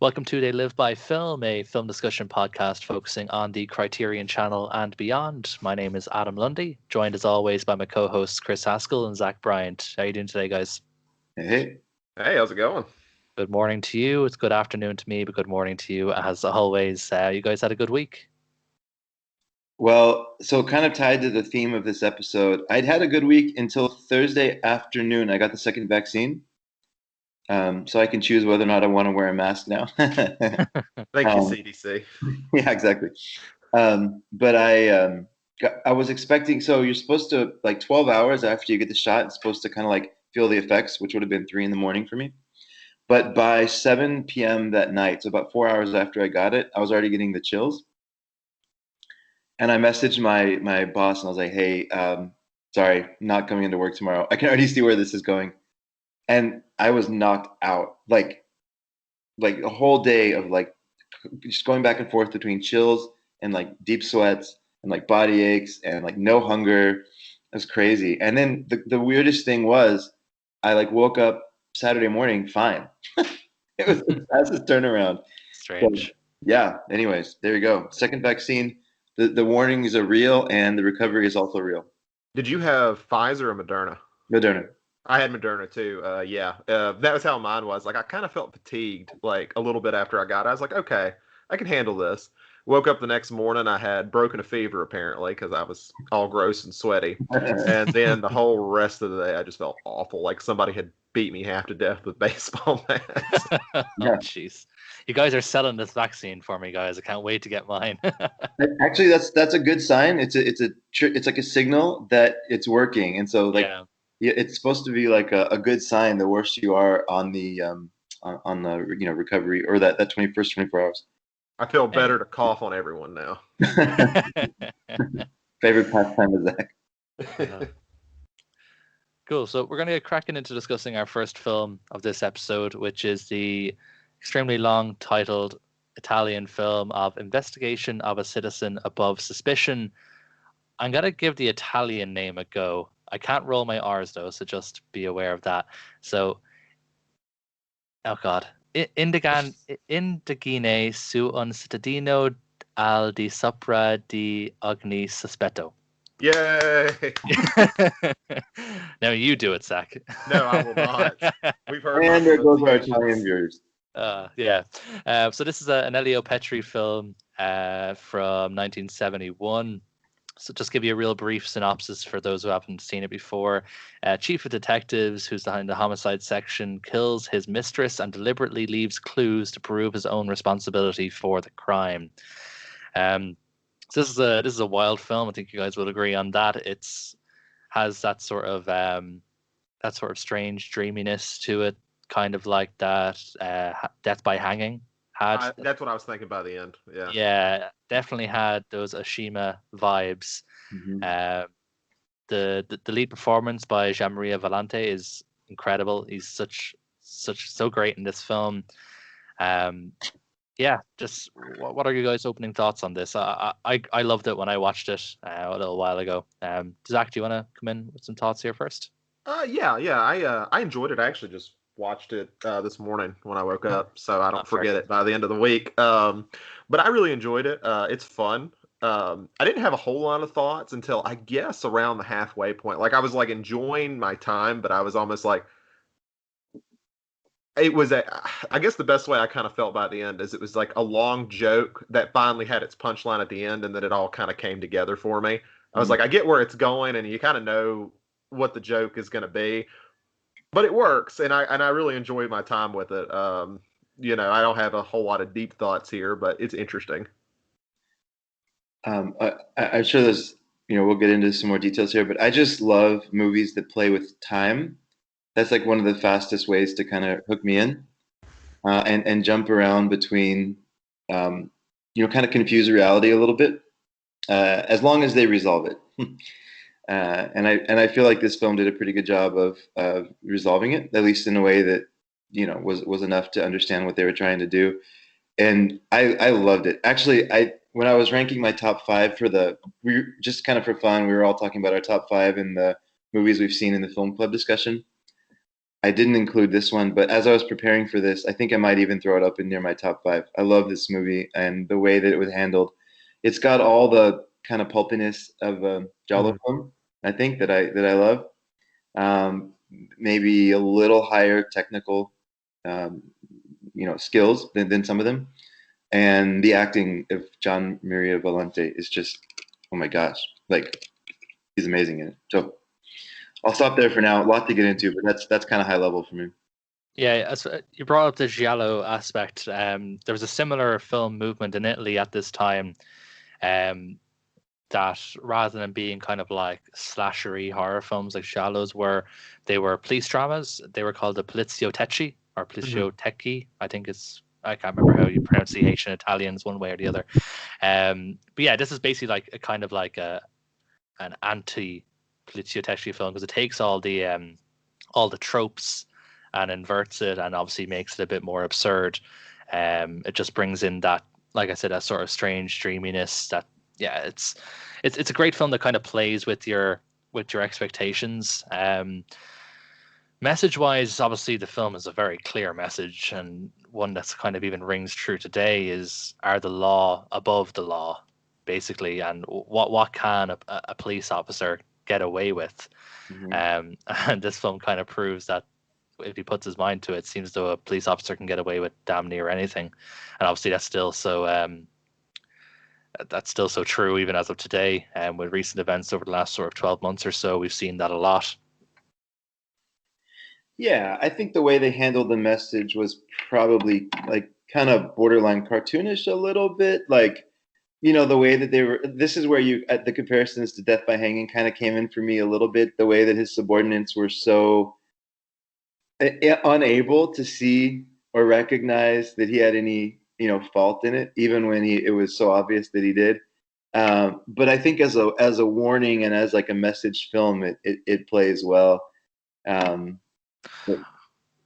Welcome to They Live by Film, a film discussion podcast focusing on the Criterion Channel and beyond. My name is Adam Lundy, joined as always by my co-hosts Chris Haskell and Zach Bryant. How are you doing today, guys? Hey. Hey, how's it going? Good morning to you. It's good afternoon to me, but good morning to you as always. You guys had a good week? Well, so kind of tied to the theme of this episode, I'd had a good week until Thursday afternoon. I got the second vaccine. So I can choose whether or not I want to wear a mask now. Thank you, CDC. Yeah, exactly. But I was expecting, so you're supposed to, like 12 hours after you get the shot, it's supposed to kind of like feel the effects, which would have been 3 a.m. for me. But by 7 p.m. that night, so about 4 hours after I got it, I was already getting the chills. And I messaged my boss and I was like, hey, sorry, not coming into work tomorrow. I can already see where this is going. And I was knocked out, like a whole day of like just going back and forth between chills and like deep sweats and like body aches and like no hunger. It was crazy. And then the weirdest thing was I like woke up Saturday morning fine. It was the fastest turnaround. Strange. But, yeah. Anyways, there you go. Second vaccine. The warnings are real and the recovery is also real. Did you have Pfizer or Moderna? Moderna. I had Moderna too. That was how mine was. Like I kind of felt fatigued, like a little bit after I got it. I was like, okay, I can handle this. Woke up the next morning, I had broken a fever apparently because I was all gross and sweaty. And then the whole rest of the day, I just felt awful, like somebody had beat me half to death with baseball bats. Oh, jeez. You guys are selling this vaccine for me, guys. I can't wait to get mine. Actually, that's a good sign. It's like a signal that it's working, and so like. Yeah. Yeah, it's supposed to be like a good sign the worse you are on the recovery or that 24 hours. I feel better to cough on everyone now. Favorite pastime is Zach. Cool. So we're going to get cracking into discussing our first film of this episode, which is the extremely long titled Italian film of Investigation of a Citizen Above Suspicion. I'm going to give the Italian name a go. I can't roll my R's though, so just be aware of that. So, oh god, Indagine su un cittadino al di sopra di ogni sospetto. Yay! Now you do it, Zach. No, I will not. We've heard. And there goes our Italian viewers. Yeah. So this is an Elio Petri film from 1971. So just give you a real brief synopsis for those who haven't seen it before. Chief of detectives, who's behind the homicide section, kills his mistress and deliberately leaves clues to prove his own responsibility for the crime. So this is a wild film. I think you guys will agree on that. It's has that sort of strange dreaminess to it, kind of like that Death by Hanging had. That's what I was thinking by the end. Yeah, definitely had those Oshima vibes. Mm-hmm. The lead performance by Gianmaria Volante is incredible. He's so great in this film. Yeah, just what are you guys' opening thoughts on this? I loved it when I watched it a little while ago. Zach, do you want to come in with some thoughts here first? I enjoyed it. I actually just watched it this morning when I woke up, so I don't forget it by the end of the week. But I really enjoyed it. It's fun. I didn't have a whole lot of thoughts until I guess around the halfway point. Like I was like enjoying my time, but I was almost like I guess the best way I kind of felt by the end is it was like a long joke that finally had its punchline at the end, and then it all kind of came together for me. I was like, I get where it's going, and you kind of know what the joke is going to be. But it works, and I really enjoy my time with it. I don't have a whole lot of deep thoughts here, but it's interesting. I'm sure there's, we'll get into some more details here, but I just love movies that play with time. That's like one of the fastest ways to kind of hook me in, and jump around between, kind of confuse reality a little bit, as long as they resolve it. And I feel like this film did a pretty good job of resolving it, at least in a way that was enough to understand what they were trying to do. And I loved it. Actually, when I was ranking my top 5 we just kind of for fun, we were all talking about our top 5 and the movies we've seen in the film club discussion. I didn't include this one, but as I was preparing for this, I think I might even throw it up in near my top 5. I love this movie and the way that it was handled. It's got all the kind of pulpiness of Giallo film, I think that I love. Maybe a little higher technical, um, skills than some of them. And the acting of John Maria Valente is just, oh my gosh, like he's amazing in it. So I'll stop there for now. A lot to get into, but that's kind of high level for me. Yeah, as you brought up the giallo aspect. There was a similar film movement in Italy at this time, that rather than being kind of like slashery horror films like giallos, they were police dramas. They were called the poliziotteschi or poliziotteschi. I can't remember how you pronunciation Italian is one way or the other. But yeah, this is basically like a kind of like an anti poliziotteschi film because it takes all the tropes and inverts it and obviously makes it a bit more absurd. It just brings in that, like I said, that sort of strange dreaminess. That it's a great film that kind of plays with your expectations. Message wise, obviously the film is a very clear message, and one that's kind of even rings true today is, are the law above the law, basically, and what can a police officer get away with? And this film kind of proves that if he puts his mind to it, seems though a police officer can get away with damn near anything. And obviously that's still so true even as of today. And with recent events over the last sort of 12 months or so, we've seen that a lot. Yeah, I think the way they handled the message was probably like kind of borderline cartoonish a little bit. Like, the way that this is where the comparisons to Death by Hanging kind of came in for me a little bit. The way that his subordinates were so unable to see or recognize that he had any, fault in it, even when it was so obvious that he did. But I think as a warning and as like a message film, it plays well.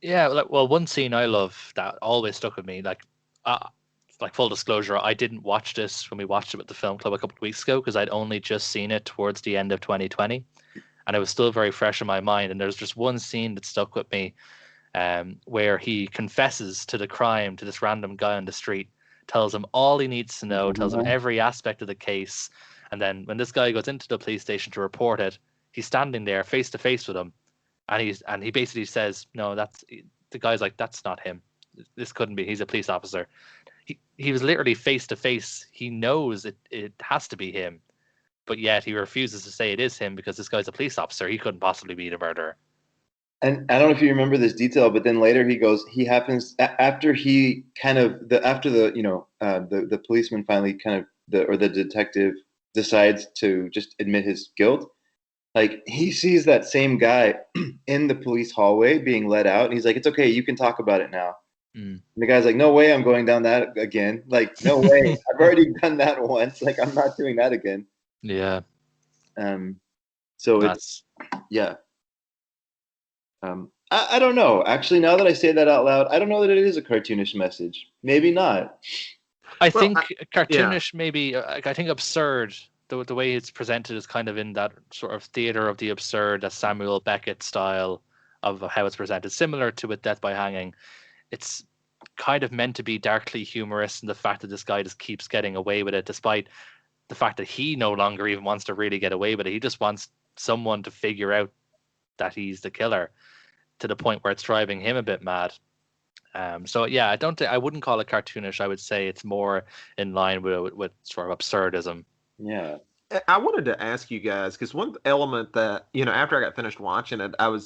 Yeah, well, one scene I love that always stuck with me, like full disclosure, I didn't watch this when we watched it with the film club a couple of weeks ago because I'd only just seen it towards the end of 2020, and it was still very fresh in my mind. And there's just one scene that stuck with me, where he confesses to the crime to this random guy on the street, tells him all he needs to know, tells him every aspect of the case, and then when this guy goes into the police station to report it, he's standing there face to face with him. And he basically says, no, the guy's like, that's not him. This couldn't be. He's a police officer. He was literally face to face. He knows it has to be him, but yet he refuses to say it is him because this guy's a police officer. He couldn't possibly be the murderer. And I don't know if you remember this detail, but then later he happens after he kind of the policeman finally kind of the detective decides to just admit his guilt. Like he sees that same guy in the police hallway being let out, and he's like, "It's okay, you can talk about it now." And the guy's like, "No way, I'm going down that again. Like, no way, I've already done that once. Like, I'm not doing that again." Yeah. So it's I don't know. Actually, now that I say that out loud, I don't know that it is a cartoonish message. Maybe not. I think cartoonish, maybe. I think absurd. The way it's presented is kind of in that sort of theater of the absurd, that Samuel Beckett style of how it's presented, similar to with Death by Hanging. It's kind of meant to be darkly humorous, and the fact that this guy just keeps getting away with it, despite the fact that he no longer even wants to really get away with it. He just wants someone to figure out that he's the killer, to the point where it's driving him a bit mad. So yeah, I wouldn't call it cartoonish. I would say it's more in line with sort of absurdism. Yeah. I wanted to ask you guys, because one element that, after I got finished watching it, I'm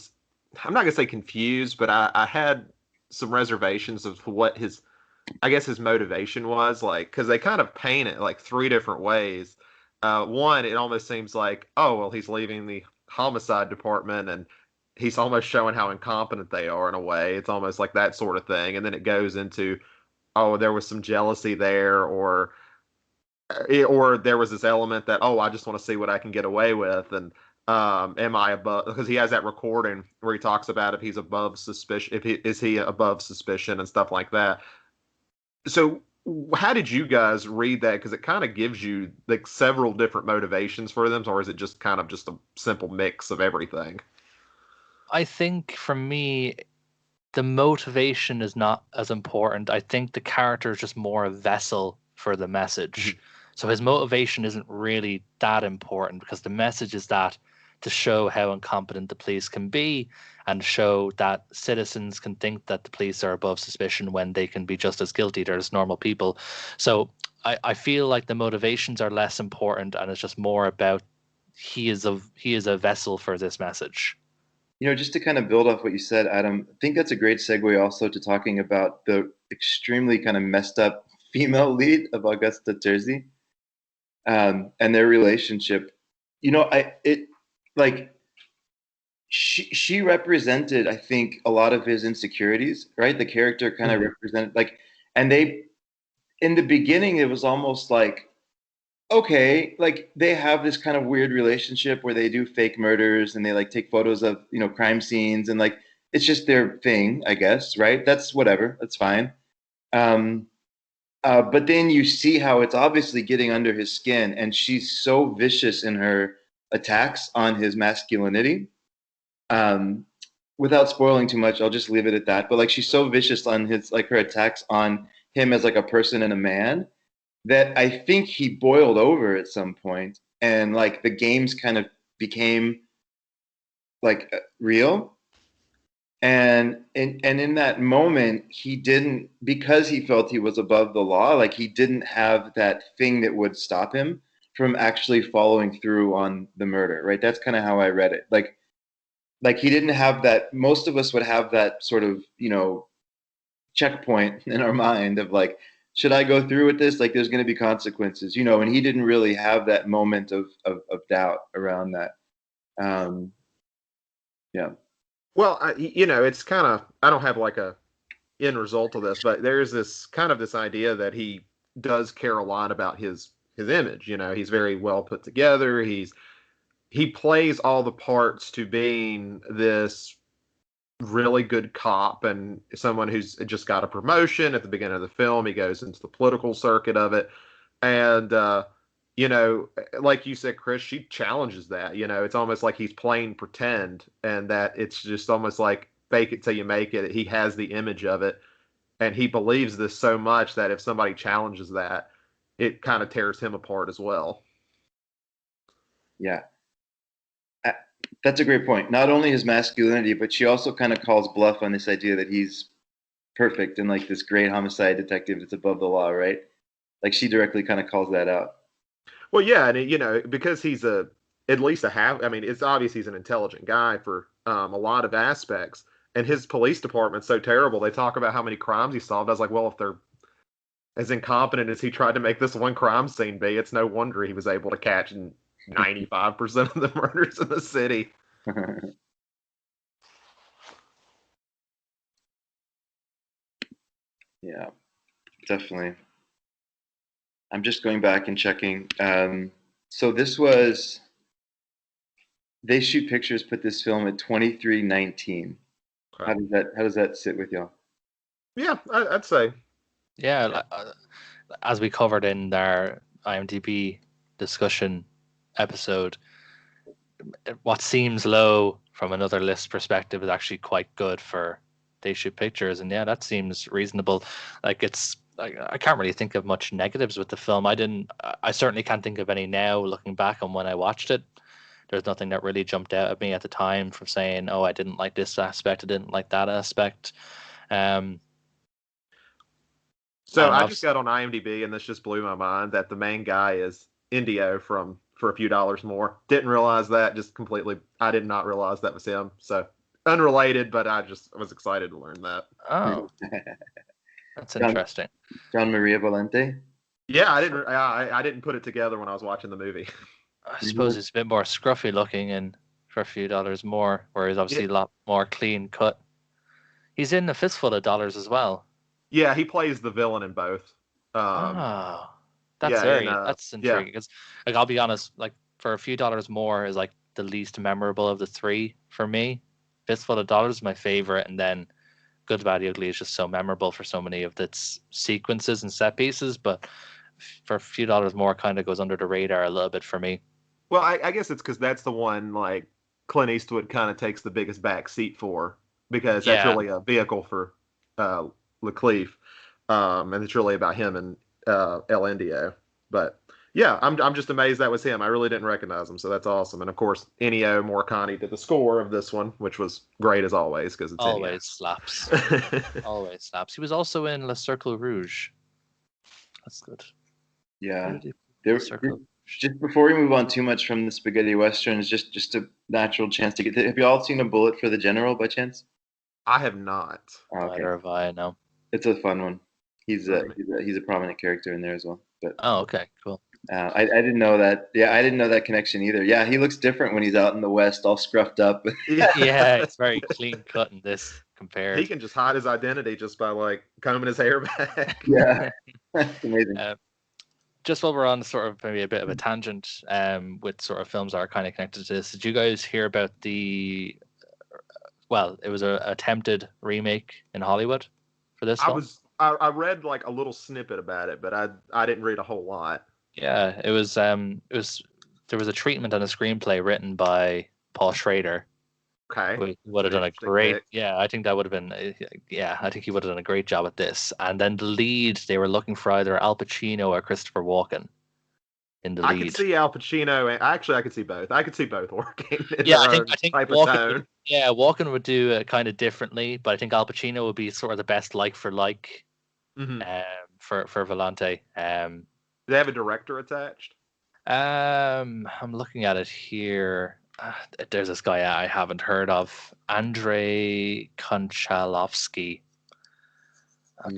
not going to say confused, but I had some reservations of what his motivation was, like, because they kind of paint it like three different ways. One, it almost seems like, oh, well, he's leaving the homicide department and he's almost showing how incompetent they are in a way. It's almost like that sort of thing. And then it goes into, oh, there was some jealousy there, or there was this element that, oh, I just want to see what I can get away with, and am I above? Because he has that recording where he talks about if he's above suspicion, is he above suspicion and stuff like that. So, how did you guys read that? Because it kind of gives you like several different motivations for them, or is it just kind of just a simple mix of everything? I think for me, the motivation is not as important. I think the character is just more a vessel for the message. So his motivation isn't really that important because the message is that to show how incompetent the police can be and show that citizens can think that the police are above suspicion when they can be just as guilty. They're just normal people. So I feel like the motivations are less important and it's just more about he is a vessel for this message. Just to kind of build off what you said, Adam, I think that's a great segue also to talking about the extremely kind of messed up female lead of Augusta Terzi, and their relationship. Like she represented, I think, a lot of his insecurities, right? The character kind of represented and they, in the beginning, it was almost like, okay, like they have this kind of weird relationship where they do fake murders and they like take photos of, crime scenes and like it's just their thing, I guess, right? That's whatever, that's fine. Um, but then you see how it's obviously getting under his skin, and she's so vicious in her attacks on his masculinity. Um, Without spoiling too much, I'll just leave it at that. But like she's so vicious on her attacks on him as like a person and a man that I think he boiled over at some point, and like the games kind of became like real. And in that moment, he didn't, because he felt he was above the law, like he didn't have that thing that would stop him from actually following through on the murder, right? That's kind of how I read it. Like he didn't have that. Most of us would have that sort of, checkpoint in our mind of like, should I go through with this? Like, there's going to be consequences, and he didn't really have that moment of doubt around that. Yeah. Well, it's kind of, I don't have like a end result of this, but there's this kind of this idea that he does care a lot about his image. He's very well put together. He plays all the parts to being this really good cop and someone who's just got a promotion at the beginning of the film. He goes into the political circuit of it. And, like you said, Chris, she challenges that. It's almost like he's playing pretend, and that it's just almost like fake it till you make it. He has the image of it, and he believes this so much that if somebody challenges that, it kind of tears him apart as well. Yeah. That's a great point. Not only his masculinity, but she also kind of calls bluff on this idea that he's perfect and like this great homicide detective that's above the law, right? Like she directly kind of calls that out. Well, yeah, and because he's at least I mean, it's obvious he's an intelligent guy for a lot of aspects, and his police department's so terrible. They talk about how many crimes he solved. I was like, well, if they're as incompetent as he tried to make this one crime scene be, it's no wonder he was able to catch 95% of the murders in the city. Yeah, definitely. I'm just going back and checking. So this was, They Shoot Pictures put this film at 2319. Okay. How does that sit with y'all? Yeah, I'd say. Yeah, as we covered in our IMDb discussion episode, what seems low from another list perspective is actually quite good for They Shoot Pictures, and yeah, that seems reasonable. Like I can't really think of much negatives with the film. I certainly can't think of any now looking back on when I watched it. There's nothing that really jumped out at me at the time from saying, oh, I didn't like this aspect, I didn't like that aspect. So I just got on IMDb, and this just blew my mind that the main guy is Indio from For a Few Dollars More. Didn't realize that. I did not realize that was him. So unrelated, but I was excited to learn that. Oh, that's interesting. John Maria Valente. Yeah, I didn't put it together when I was watching the movie. I suppose it's a bit more scruffy looking and For a Few Dollars More, whereas obviously a lot more clean cut. He's in A Fistful of Dollars as well. Yeah, he plays the villain in both. That's that's intriguing. Because like I'll be honest, like For a Few Dollars More is like the least memorable of the three for me. Fistful of Dollars is my favorite, and then Good, Bad, Ugly is just so memorable for so many of its sequences and set pieces. But For a Few Dollars More kind of goes under the radar a little bit for me. Well, I guess it's because that's the one like Clint Eastwood kind of takes the biggest back seat for, because that's Yeah. really a vehicle for LaCleef, and it's really about him and El Indio. But yeah, I'm just amazed that was him. I really didn't recognize him, so that's awesome. And of course, Ennio Morricone did the score of this one, which was great as always, because it's Always slaps. Ennio. Always slaps. He was also in Le Cercle Rouge. That's good. Yeah. Le Cercle Rouge. Just before we move on too much from the spaghetti westerns, just a natural chance to get. Have you all seen A Bullet for the General by chance? I have not. Oh, okay. Neither have I. No. It's a fun one. He's a prominent character in there as well. But Oh, okay, cool. I didn't know that. Yeah, I didn't know that connection either. Yeah, he looks different when he's out in the West, all scruffed up. Yeah, it's very clean cut in this compared. He can just hide his identity just by like combing his hair back. Yeah, that's amazing. Just while we're on sort of maybe a bit of a tangent, with sort of films that are kind of connected to this, did you guys hear about it was an attempted remake in Hollywood for this film? I read like a little snippet about it, but I didn't read a whole lot. Yeah, it was there was a treatment and a screenplay written by Paul Schrader. Okay. Who would have done a great pick. Yeah, I think that would have been I think he would have done a great job at this. And then the lead, they were looking for either Al Pacino or Christopher Walken in the lead. I could see Al Pacino, and actually I could see both. I could see both working. I think Walken would do it kind of differently, but I think Al Pacino would be sort of the best like for like, for Volante. Do they have a director attached? I'm looking at it here. There's this guy I haven't heard of, Andrei Konchalovsky. I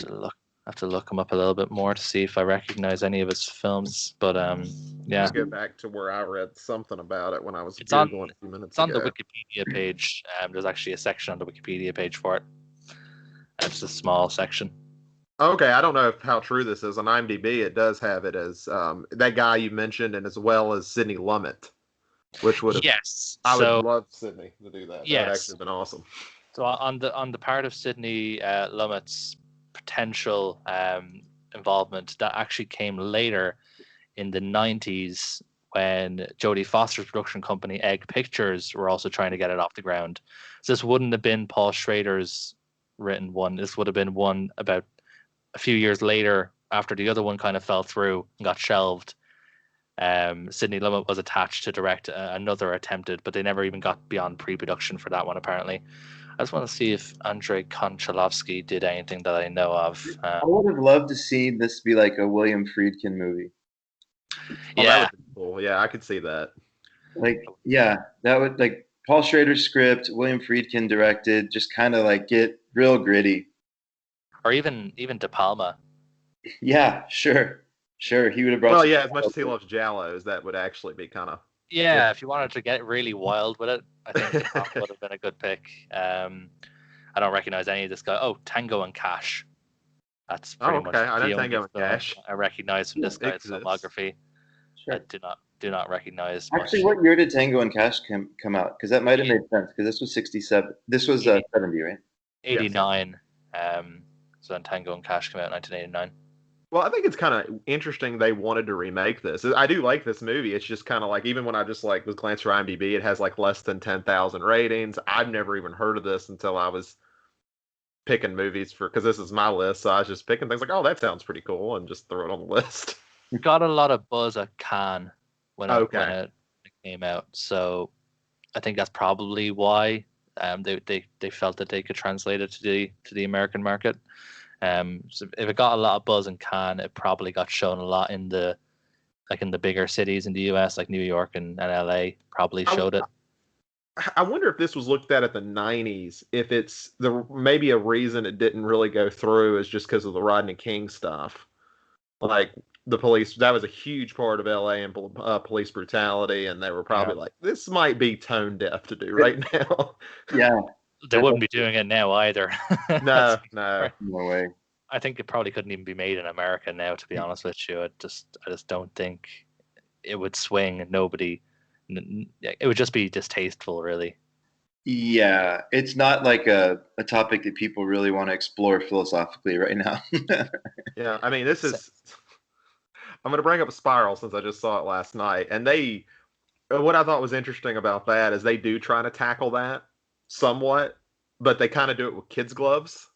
have to look him up a little bit more to see if I recognize any of his films. But yeah. Let's go back to where I read something about it when I was Googling a few minutes It's on the Wikipedia page. There's actually a section on the Wikipedia page for it. It's a small section. Okay, I don't know how true this is. On IMDb, it does have it as that guy you mentioned, and as well as Sidney Lumet, which would have. Yes, I would love Sidney to do that. Yes, that would actually been awesome. So on the part of Sidney Lumet's potential involvement, that actually came later in the 90s when Jodie Foster's production company Egg Pictures were also trying to get it off the ground. So this wouldn't have been Paul Schrader's written one. This would have been one about a few years later, after the other one kind of fell through and got shelved. Sidney Lumet was attached to direct another attempted, but they never even got beyond pre-production for that one, apparently. I just want to see if Andrei Konchalovsky did anything that I know of. I would have loved to see this be like a William Friedkin movie. Yeah, that would be cool. Yeah, I could see that. Like, yeah, that would, like, Paul Schrader script, William Friedkin directed, just kind of like get real gritty. Or even De Palma. Yeah, sure. He would have brought. Well, yeah, as much as he loves Jallows, that would actually be kind of. Yeah, if you wanted to get really wild with it, I think De Palma would have been a good pick. I don't recognize any of this guy. Oh, Tango and Cash. That's pretty much. I know Tango and Cash. I recognize from this guy's filmography. Sure. I do not recognize. Actually, what year did Tango and Cash come out? Because that might have made sense. Because this was 67. This was 70, right? 89. So then Tango and Cash came out in 1989. Well, I think it's kind of interesting they wanted to remake this. I do like this movie. It's just kind of like, even when I just like was glancing through IMDb, it has like less than 10,000 ratings. I've never even heard of this until I was picking movies because this is my list. So I was just picking things like, oh, that sounds pretty cool, and just throw it on the list. Got a lot of buzz at Cannes when it came out. So I think that's probably why they felt that they could translate it to the American market. So if it got a lot of buzz in Cannes, it probably got shown a lot in the bigger cities in the US, like New York and LA. Probably showed it. I wonder if this was looked at the 90s. If it's maybe a reason it didn't really go through is just because of the Rodney King stuff. Like the police, that was a huge part of LA and police brutality, and they were probably like, this might be tone deaf to do right now. Yeah. They wouldn't be doing it now either. No way. I think it probably couldn't even be made in America now, to be honest with you. I just don't think it would swing. It would just be distasteful, really. Yeah, it's not like a topic that people really want to explore philosophically right now. Yeah, I mean, I'm going to bring up Spiral since I just saw it last night, and they what I thought was interesting about that is they do try to tackle that somewhat, but they kind of do it with kids' gloves.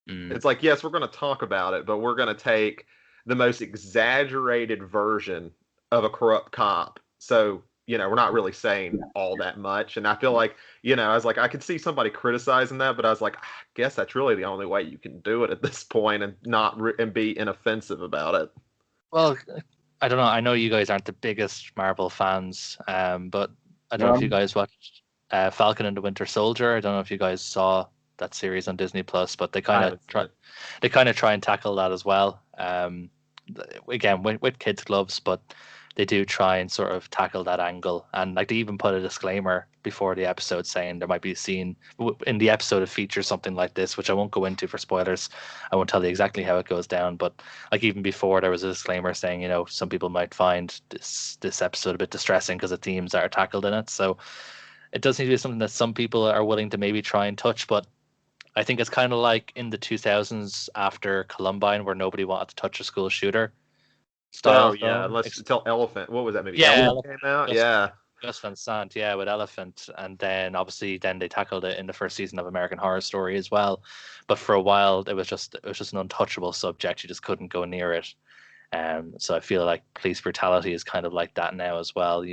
Mm. It's like, yes, we're going to talk about it, but we're going to take the most exaggerated version of a corrupt cop. So, we're not really saying all that much. And I feel like, I was like, I could see somebody criticizing that, but I was like, I guess that's really the only way you can do it at this point and not and be inoffensive about it. Well, I don't know. I know you guys aren't the biggest Marvel fans, but I don't know if you guys watched Falcon and the Winter Soldier. I don't know if you guys saw that series on Disney Plus, but they kind of try and tackle that as well. Again, with kids' gloves, but they do try and sort of tackle that angle. And like they even put a disclaimer before the episode saying there might be a scene in the episode that features something like this, which I won't go into for spoilers. I won't tell you exactly how it goes down, but like even before there was a disclaimer saying, some people might find this episode a bit distressing because of themes that are tackled in it. So it does need to be something that some people are willing to maybe try and touch, but I think it's kind of like in the 2000s after Columbine, where nobody wanted to touch a school shooter style Oh yeah, film. let's tell Elephant. What was that movie? Yeah, Elephant came out. Gus, Yeah. Gus Van Sant, yeah, with Elephant, and then obviously then they tackled it in the first season of American Horror Story as well. But for a while, it was just an untouchable subject. You just couldn't go near it. So I feel like police brutality is kind of like that now as well.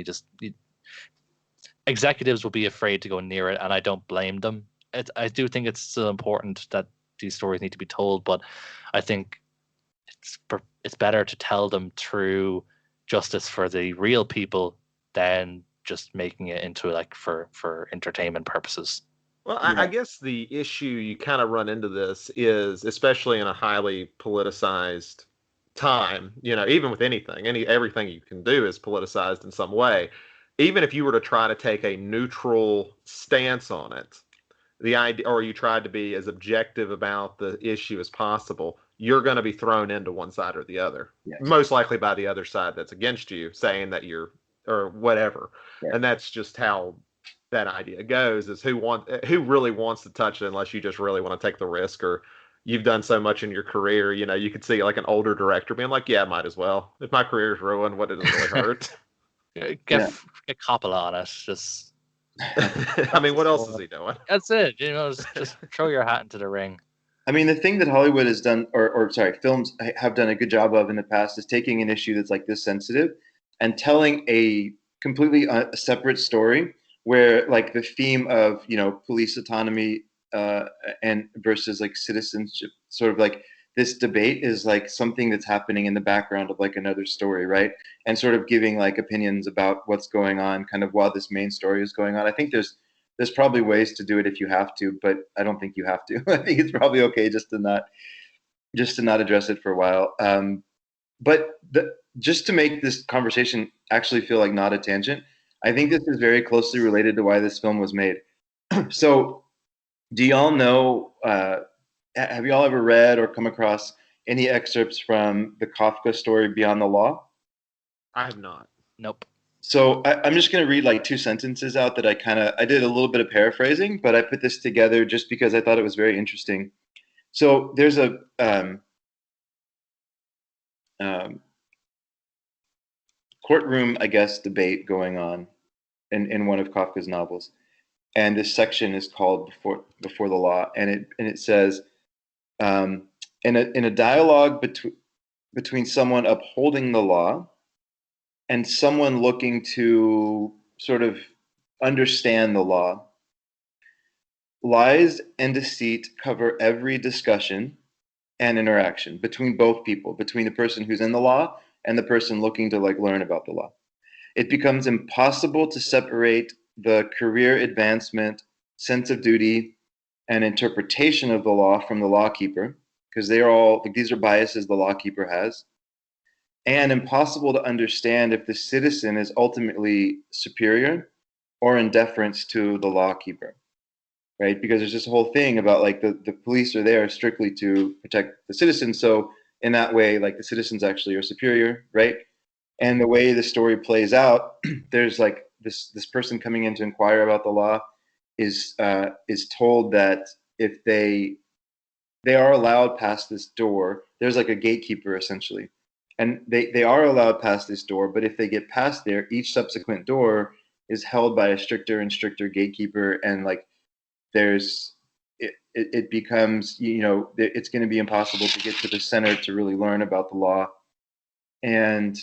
Executives will be afraid to go near it, and I don't blame them. I do think it's still important that these stories need to be told, but I think it's better to tell them through justice for the real people than just making it into like for entertainment purposes. Well, I guess the issue you kind of run into this is, especially in a highly politicized time, even with anything, everything you can do is politicized in some way. Even if you were to try to take a neutral stance on it, the idea, or you tried to be as objective about the issue as possible, you're going to be thrown into one side or the other. Yes. Most likely by the other side that's against you, saying that you're or whatever. Yeah. And that's just how that idea goes. Is who really wants to touch it unless you just really want to take the risk, or you've done so much in your career. You could see like an older director being like, yeah, might as well. If my career's ruined, what does it really hurt? Get Coppola on it. Just I mean, what else is he doing? that's it. Just throw your hat into the ring. I mean, the thing that Hollywood has done, or sorry, films have done a good job of in the past is taking an issue that's like this sensitive and telling a completely separate story where like the theme of, police autonomy and versus like citizenship, sort of like this debate is like something that's happening in the background of like another story, right? And sort of giving like opinions about what's going on kind of while this main story is going on. I think there's probably ways to do it if you have to, but I don't think you have to. I think it's probably okay just to not address it for a while. But just to make this conversation actually feel like not a tangent, I think this is very closely related to why this film was made. So, do y'all know? Have y'all ever read or come across any excerpts from the Kafka story Beyond the Law? I have not. Nope. So I'm just going to read like two sentences out that I did a little bit of paraphrasing, but I put this together just because I thought it was very interesting. So there's a courtroom, I guess, debate going on in one of Kafka's novels, and this section is called Before the Law, and it says in a dialogue between someone upholding the law and someone looking to sort of understand the law, lies and deceit cover every discussion and interaction between both people, between the person who's in the law and the person looking to like learn about the law. It becomes impossible to separate the career advancement, sense of duty, and interpretation of the law from the lawkeeper, because they are all like these are biases the lawkeeper has, and impossible to understand if the citizen is ultimately superior or in deference to the lawkeeper, right? Because there's this whole thing about like the police are there strictly to protect the citizens. So in that way, like the citizens actually are superior, right? And the way the story plays out, there's like this person coming in to inquire about the law is told that if they are allowed past this door, there's like a gatekeeper essentially, and they are allowed past this door, but if they get past there, each subsequent door is held by a stricter and stricter gatekeeper, and like there's it becomes, it's going to be impossible to get to the center to really learn about the law. And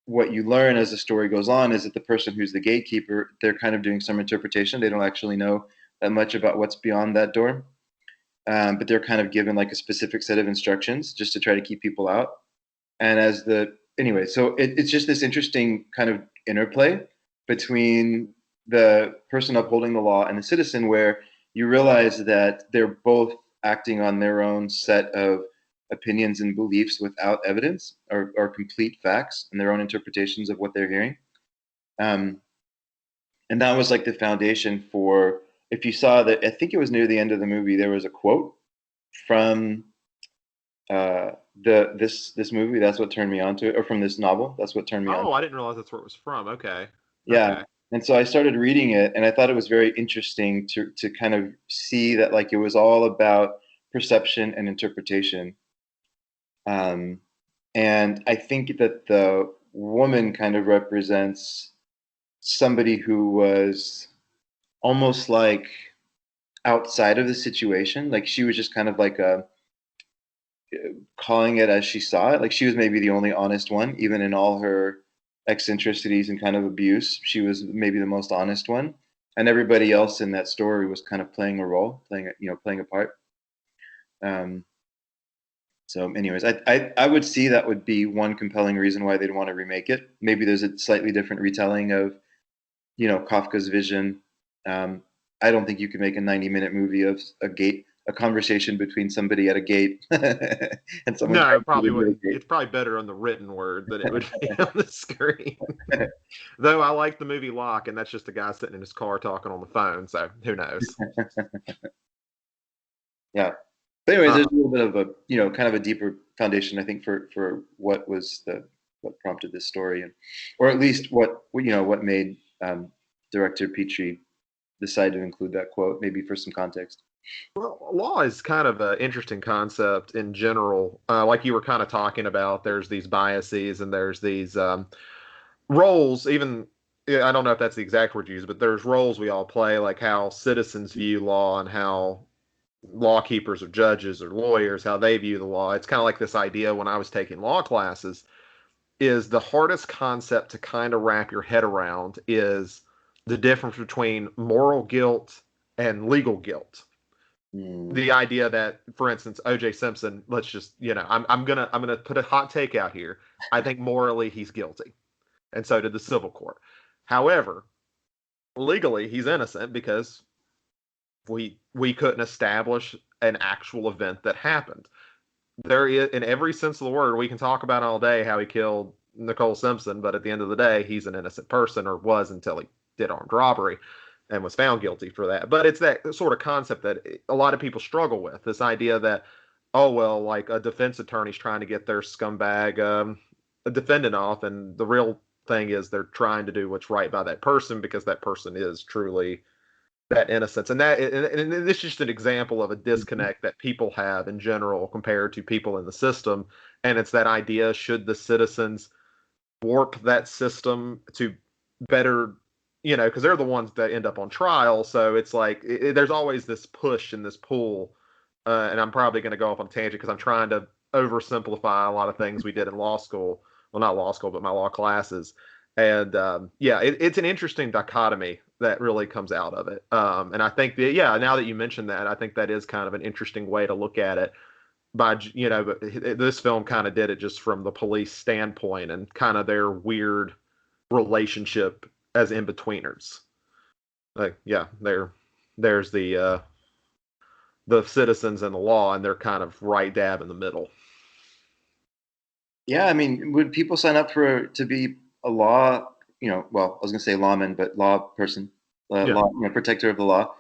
what you learn as the story goes on is that the person who's the gatekeeper, they're kind of doing some interpretation. They don't actually know that much about what's beyond that door, but they're kind of given like a specific set of instructions just to try to keep people out. And so it's just this interesting kind of interplay between the person upholding the law and the citizen, where you realize that they're both acting on their own set of opinions and beliefs without evidence or complete facts and their own interpretations of what they're hearing. And that was like the foundation for, if you saw that, I think it was near the end of the movie, there was a quote from this movie. That's what turned me on to it, or from this novel. That's what turned me on. Oh, I didn't realize that's where it was from. Okay. Yeah. Okay. And so I started reading it, and I thought it was very interesting to kind of see that like it was all about perception and interpretation. And I think that the woman kind of represents somebody who was almost like outside of the situation. Like she was just kind of like calling it as she saw it. Like she was maybe the only honest one, even in all her eccentricities and kind of abuse. She was maybe the most honest one, and everybody else in that story was kind of playing a role, playing a part. So, anyways, I would see that would be one compelling reason why they'd want to remake it. Maybe there's a slightly different retelling of, Kafka's vision. I don't think you could make a 90-minute movie of a conversation between somebody at a gate and someone. No, it probably wouldn't. It's probably better on the written word than it would be on the screen. Though I like the movie Locke, and that's just a guy sitting in his car talking on the phone. So who knows? Yeah. But anyways, there's a little bit of a, kind of a deeper foundation, I think, for what prompted this story, or at least what made director Petrie decide to include that quote, maybe for some context. Well, law is kind of an interesting concept in general. Like you were kind of talking about, there's these biases and there's these roles. Even I don't know if that's the exact word used, but there's roles we all play, like how citizens view law and how law keepers or judges or lawyers, how they view the law. It's kind of like this idea when I was taking law classes, is the hardest concept to kind of wrap your head around is the difference between moral guilt and legal guilt. The idea that, for instance, O.J. Simpson, let's just, I'm gonna put a hot take out here. I think morally he's guilty, and so did the civil court. However, legally he's innocent because we couldn't establish an actual event that happened. There is, in every sense of the word, we can talk about all day how he killed Nicole Simpson, but at the end of the day, he's an innocent person, or was until he did armed robbery and was found guilty for that. But it's that sort of concept that a lot of people struggle with, this idea that, oh, well, like a defense attorney's trying to get their scumbag a defendant off, and the real thing is they're trying to do what's right by that person because that person is truly that innocence. And this is just an example of a disconnect that people have in general compared to people in the system. And it's that idea, should the citizens warp that system to better, because they're the ones that end up on trial. So it's like there's always this push and this pull. And I'm probably going to go off on a tangent because I'm trying to oversimplify a lot of things we did in law school. Well, not law school, but my law classes. And it's an interesting dichotomy that really comes out of it. And I think now that you mentioned that, I think that is kind of an interesting way to look at it. But this film kind of did it just from the police standpoint and kind of their weird relationship as in-betweeners. Like, there's the citizens and the law, and they're kind of right dab in the middle. Yeah, I mean, would people sign up to be a law, well, I was going to say lawman, but law person, law, protector of the law?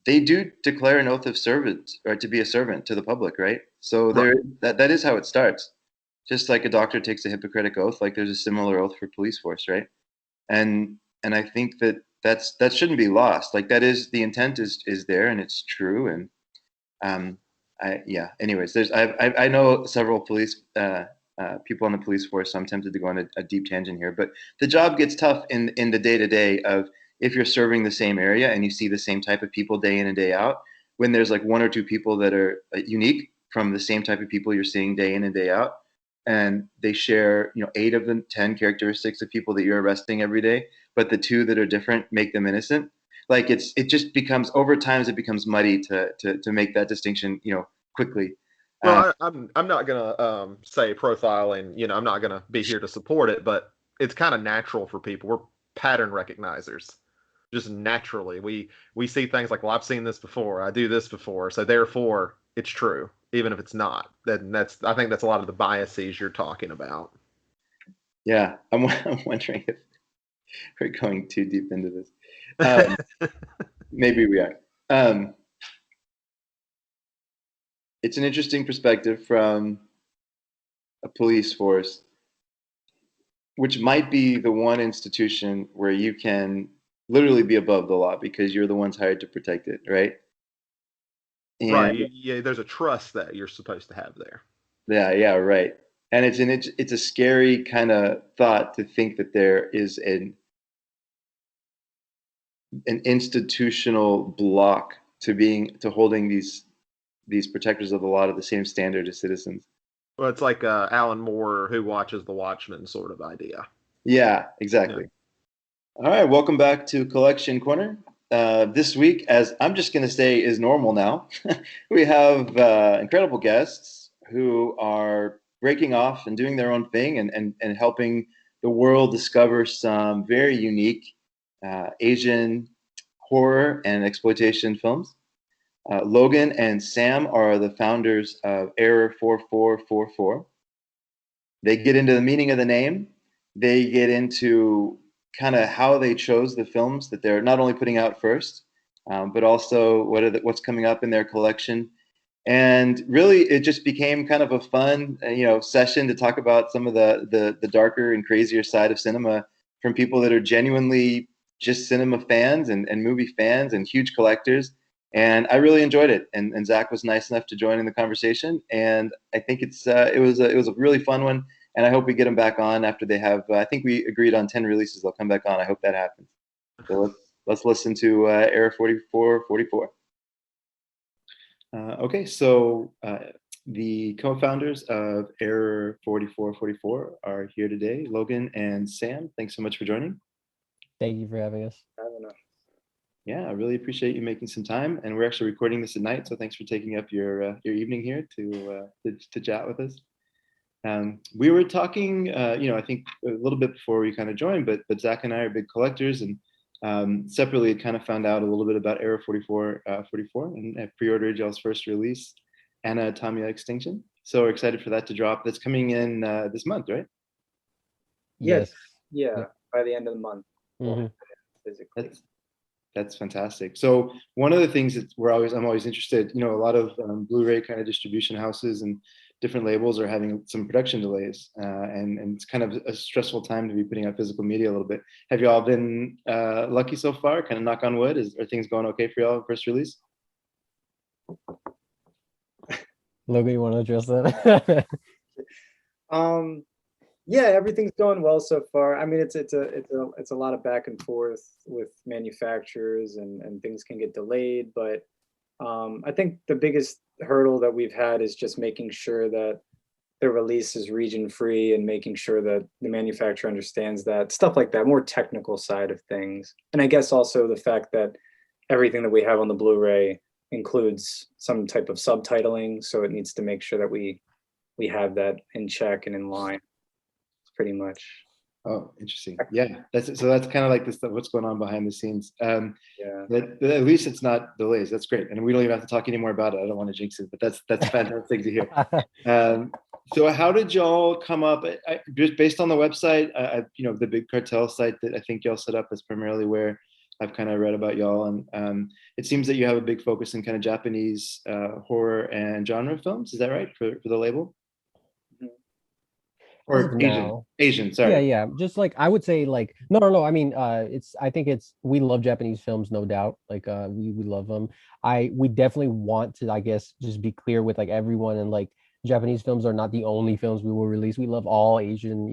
They do declare an oath of servant, or to be a servant to the public, right? So that is how it starts. Just like a doctor takes a Hippocratic oath, like there's a similar oath for police force, right? And I think that shouldn't be lost. Like that is, the intent is there, and it's true. And anyways, I know several police people on the police force. So I'm tempted to go on a deep tangent here, but the job gets tough in the day to day of if you're serving the same area and you see the same type of people day in and day out. When there's like one or two people that are unique from the same type of people you're seeing day in and day out, and they share 8 of the 10 characteristics of people that you're arresting every day, but the 2 that are different make them innocent. Like it just becomes over time it becomes muddy to make that distinction quickly. Well, I'm not gonna say profiling. I'm not gonna be here to support it, but it's kind of natural for people. We're pattern recognizers, just naturally. We see things like, well, I've seen this before. I do this before, so therefore it's true, even if it's not. Then I think that's a lot of the biases you're talking about. Yeah, I'm wondering if we're going too deep into this. Maybe we are. It's an interesting perspective from a police force, which might be the one institution where you can literally be above the law because you're the ones hired to protect it, right? And right. Yeah, there's a trust that you're supposed to have there. Yeah, right. And it's a scary kind of thought to think that there is an institutional block to holding these protectors of the law to the same standard as citizens. Well, it's like Alan Moore, Who Watches the Watchmen sort of idea. Yeah, exactly. Yeah. All right, welcome back to Collection Corner. This week, as I'm just going to say is normal now, we have incredible guests who are breaking off and doing their own thing and helping the world discover some very unique Asian horror and exploitation films. Logan and Sam are the founders of Error 4444. They get into the meaning of the name. They get into kind of how they chose the films that they're not only putting out first, but also what's coming up in their collection. And really, it just became kind of a fun, session to talk about some of the darker and crazier side of cinema from people that are genuinely just cinema fans and movie fans and huge collectors. And I really enjoyed it. And Zach was nice enough to join in the conversation. And I think it was a really fun one. And I hope we get them back on after they have. I think we agreed on 10 releases. They'll come back on. I hope that happens. So let's listen to Error 4444. Okay, so the co-founders of Error 4444 are here today. Logan and Sam, thanks so much for joining. Thank you for having us. Yeah, I really appreciate you making some time. And we're actually recording this at night, so thanks for taking up your evening here to chat with us. We were talking, I think a little bit before we kind of joined, but Zach and I are big collectors, and separately kind of found out a little bit about Error 4444 and have pre-ordered y'all's first release, Anatomia Extinction. So we're excited for that to drop. That's coming in this month, right? Yes. Yeah, by the end of the month. Mm-hmm. Physically. That's fantastic. So one of the things that I'm always interested, a lot of Blu-ray kind of distribution houses and different labels are having some production delays, and it's kind of a stressful time to be putting out physical media a little bit. Have you all been lucky so far? Kind of knock on wood. Are things going okay for y'all first release? Logan, you want to address that? Yeah, everything's going well so far. I mean, it's a lot of back and forth with manufacturers, and things can get delayed. But I think the biggest hurdle that we've had is just making sure that the release is region free and making sure that the manufacturer understands that, stuff like that, more technical side of things. And I guess also the fact that everything that we have on the Blu-ray includes some type of subtitling, so it needs to make sure that we have that in check and in line. Pretty much. Oh, interesting. Yeah, that's kind of like this stuff. What's going on behind the scenes? Yeah. But at least it's not delays. That's great, and we don't even have to talk anymore about it. I don't want to jinx it, but that's fantastic to hear. So, how did y'all come up? Just based on the website, the Big Cartel site that I think y'all set up is primarily where I've kind of read about y'all, and it seems that you have a big focus in kind of Japanese horror and genre films. Is that right for the label? Or Asian, sorry. Yeah. Just like I would say, like no. I mean, we love Japanese films, no doubt. Like we love them. We definitely want to, I guess, just be clear with like everyone and like Japanese films are not the only films we will release. We love all Asian,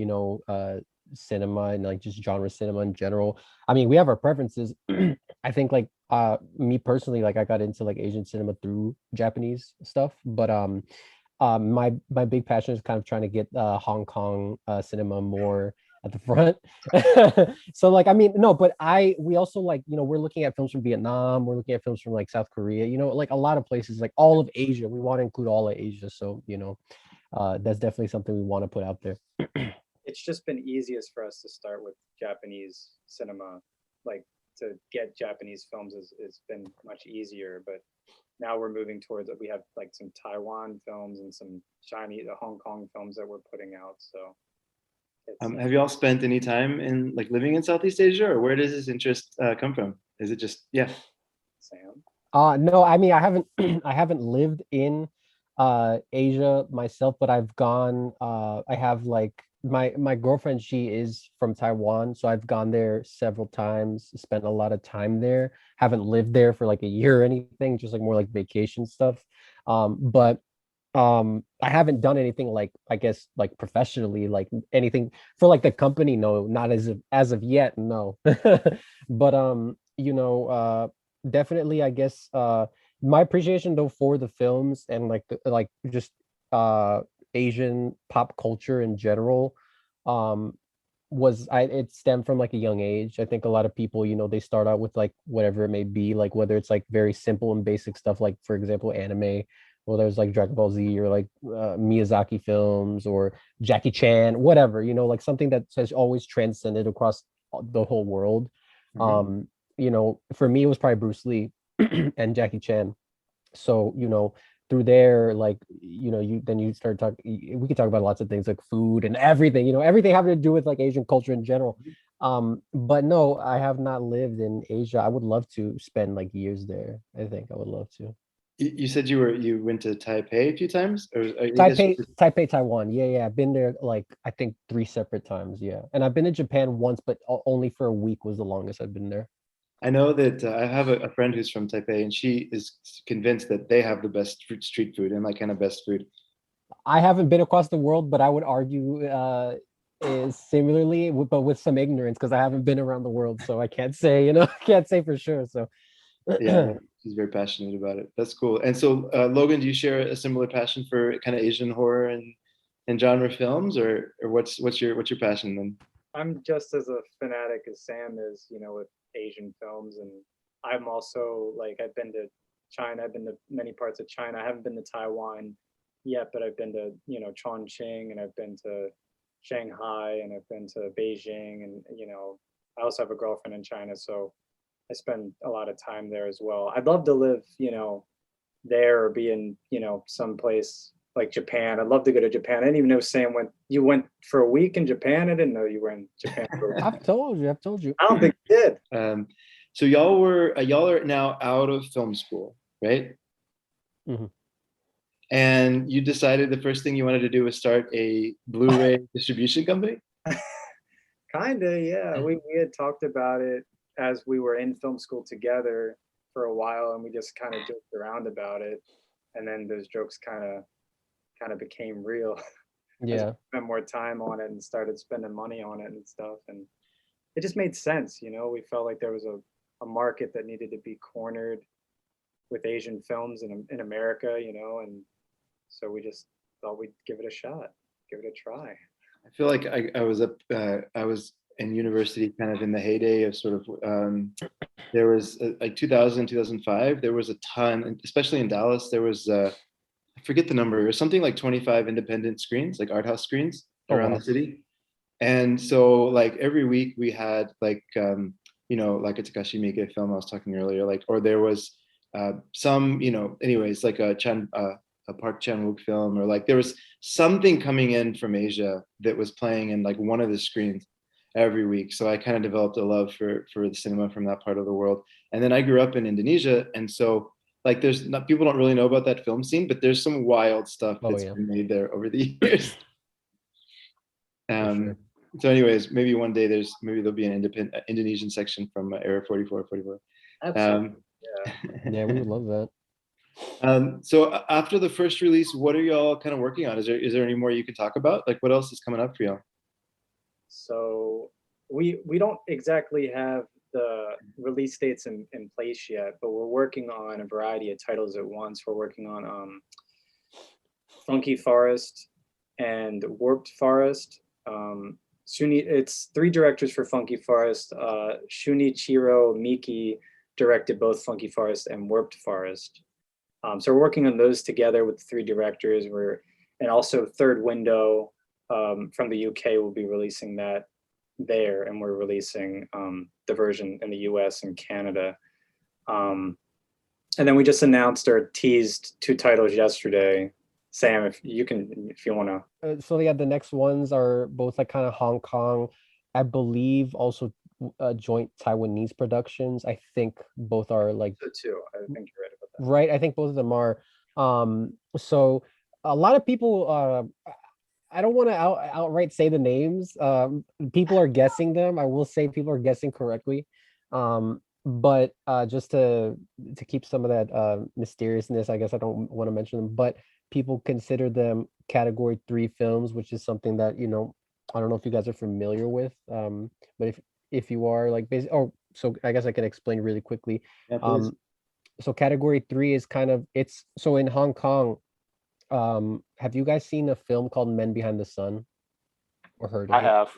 cinema and like just genre cinema in general. I mean, we have our preferences. I think like me personally, like I got into like Asian cinema through Japanese stuff, but my big passion is kind of trying to get Hong Kong cinema more at the front. So like I mean no, but we also like we're looking at films from Vietnam, we're looking at films from like South Korea, like a lot of places, like all of Asia. We want to include all of Asia, so that's definitely something we want to put out there. It's just been easiest for us to start with Japanese cinema, like to get Japanese films has been much easier, but now we're moving towards it. We have like some Taiwan films and some Chinese, Hong Kong films that we're putting out. So, have you all spent any time in like living in Southeast Asia, or where does this interest come from? Is it just Sam? No, I mean I haven't I haven't lived in Asia myself, but I've gone. I have like my girlfriend. She is from Taiwan, so I've gone there several times. Spent a lot of time there. Haven't lived there for like a year or anything. Just like more like vacation stuff. But I haven't done anything like I guess like professionally, like anything for like the company. No, not as of yet. No, but definitely I guess my appreciation though for the films and like just Asian pop culture in general it stemmed from like a young age. I think a lot of people, they start out with like whatever it may be, like whether it's like very simple and basic stuff, like for example anime, or there's like Dragon Ball Z, or like Miyazaki films, or Jackie Chan, whatever, like something that has always transcended across the whole world. For me it was probably Bruce Lee and Jackie Chan. So through there, like you start talking, we could talk about lots of things like food and everything, everything having to do with like Asian culture in general. But no, I have not lived in Asia. I would love to spend like years there. I think I would love to. You said you went to Taipei a few times, or Taipei, Taiwan. Yeah, I've been there like I think 3 separate times. Yeah, and I've been to Japan once, but only for a week was the longest I've been there. I know that I have a friend who's from Taipei, and she is convinced that they have the best street food and like kind of best food. I haven't been across the world, but I would argue is similarly, but with some ignorance because I haven't been around the world, so I can't say, can't say for sure. So yeah, she's very passionate about it. That's cool. And so, Logan, do you share a similar passion for kind of Asian horror and genre films, or what's your passion then? I'm just as a fanatic as Sam is, with Asian films, and I'm also like I've been to China, I've been to many parts of China. I haven't been to Taiwan yet, but I've been to Chongqing, and I've been to Shanghai, and I've been to Beijing, and I also have a girlfriend in China, so I spend a lot of time there as well. I'd love to live there or be in some place like Japan. I'd love to go to Japan. I didn't even know Sam you went for a week in Japan. I didn't know you were in Japan for a week. I've told you. I don't think you did. So y'all are now out of film school, right? Mm-hmm. And you decided the first thing you wanted to do was start a Blu-ray distribution company? Kinda, yeah. We had talked about it as we were in film school together for a while, and we just kind of joked around about it. And then those jokes kind of became real. Yeah. Spent more time on it and started spending money on it and stuff, and it just made sense. We felt like there was a market that needed to be cornered with Asian films in America, and so we just thought we'd give it a shot, give it a try. I feel like I was in university kind of in the heyday of sort of there was like 2000, 2005, there was a ton, especially in Dallas, there was I forget the number, it was something like 25 independent screens, like art house screens around the city. And so like every week we had like like a Takashi Miike film I was talking earlier, like, or there was some anyways, like a Park Chan-wook film, or like there was something coming in from Asia that was playing in like one of the screens every week. So I kind of developed a love for the cinema from that part of the world. And then I grew up in Indonesia, and so like people don't really know about that film scene, but there's some wild stuff that's been made there over the years. Sure. So anyways, maybe one day there'll be an independent Indonesian section from Area 44. Absolutely. Yeah, we would love that. So after the first release, what are y'all kind of working on? Is there any more you could talk about? Like, what else is coming up for y'all? So we don't exactly have the release dates in place yet, but we're working on a variety of titles at once. We're working on Funky Forest and Warped Forest. It's three directors for Funky Forest. Shunichiro Miki directed both Funky Forest and Warped Forest. So we're working on those together with the three directors. And also Third Window from the UK will be releasing that there, and we're releasing the version in the US and Canada. And then we just announced or teased two titles yesterday. Sam, if you want to. So yeah, the next ones are both like kind of Hong Kong, I believe, also joint Taiwanese productions. I think both are like So too, I think you're right about that. right. I think both of them are. So a lot of people. I don't want to outright say the names. People are guessing them. I will say people are guessing correctly. But just to keep some of that mysteriousness, I guess I don't want to mention them. But people consider them Category 3 films, which is something that I don't know if you guys are familiar with. But if you are, like, so I guess I can explain really quickly. Yeah, please. So Category 3 is kind of so in Hong Kong. Have you guys seen a film called Men Behind the Sun or heard of I it? have.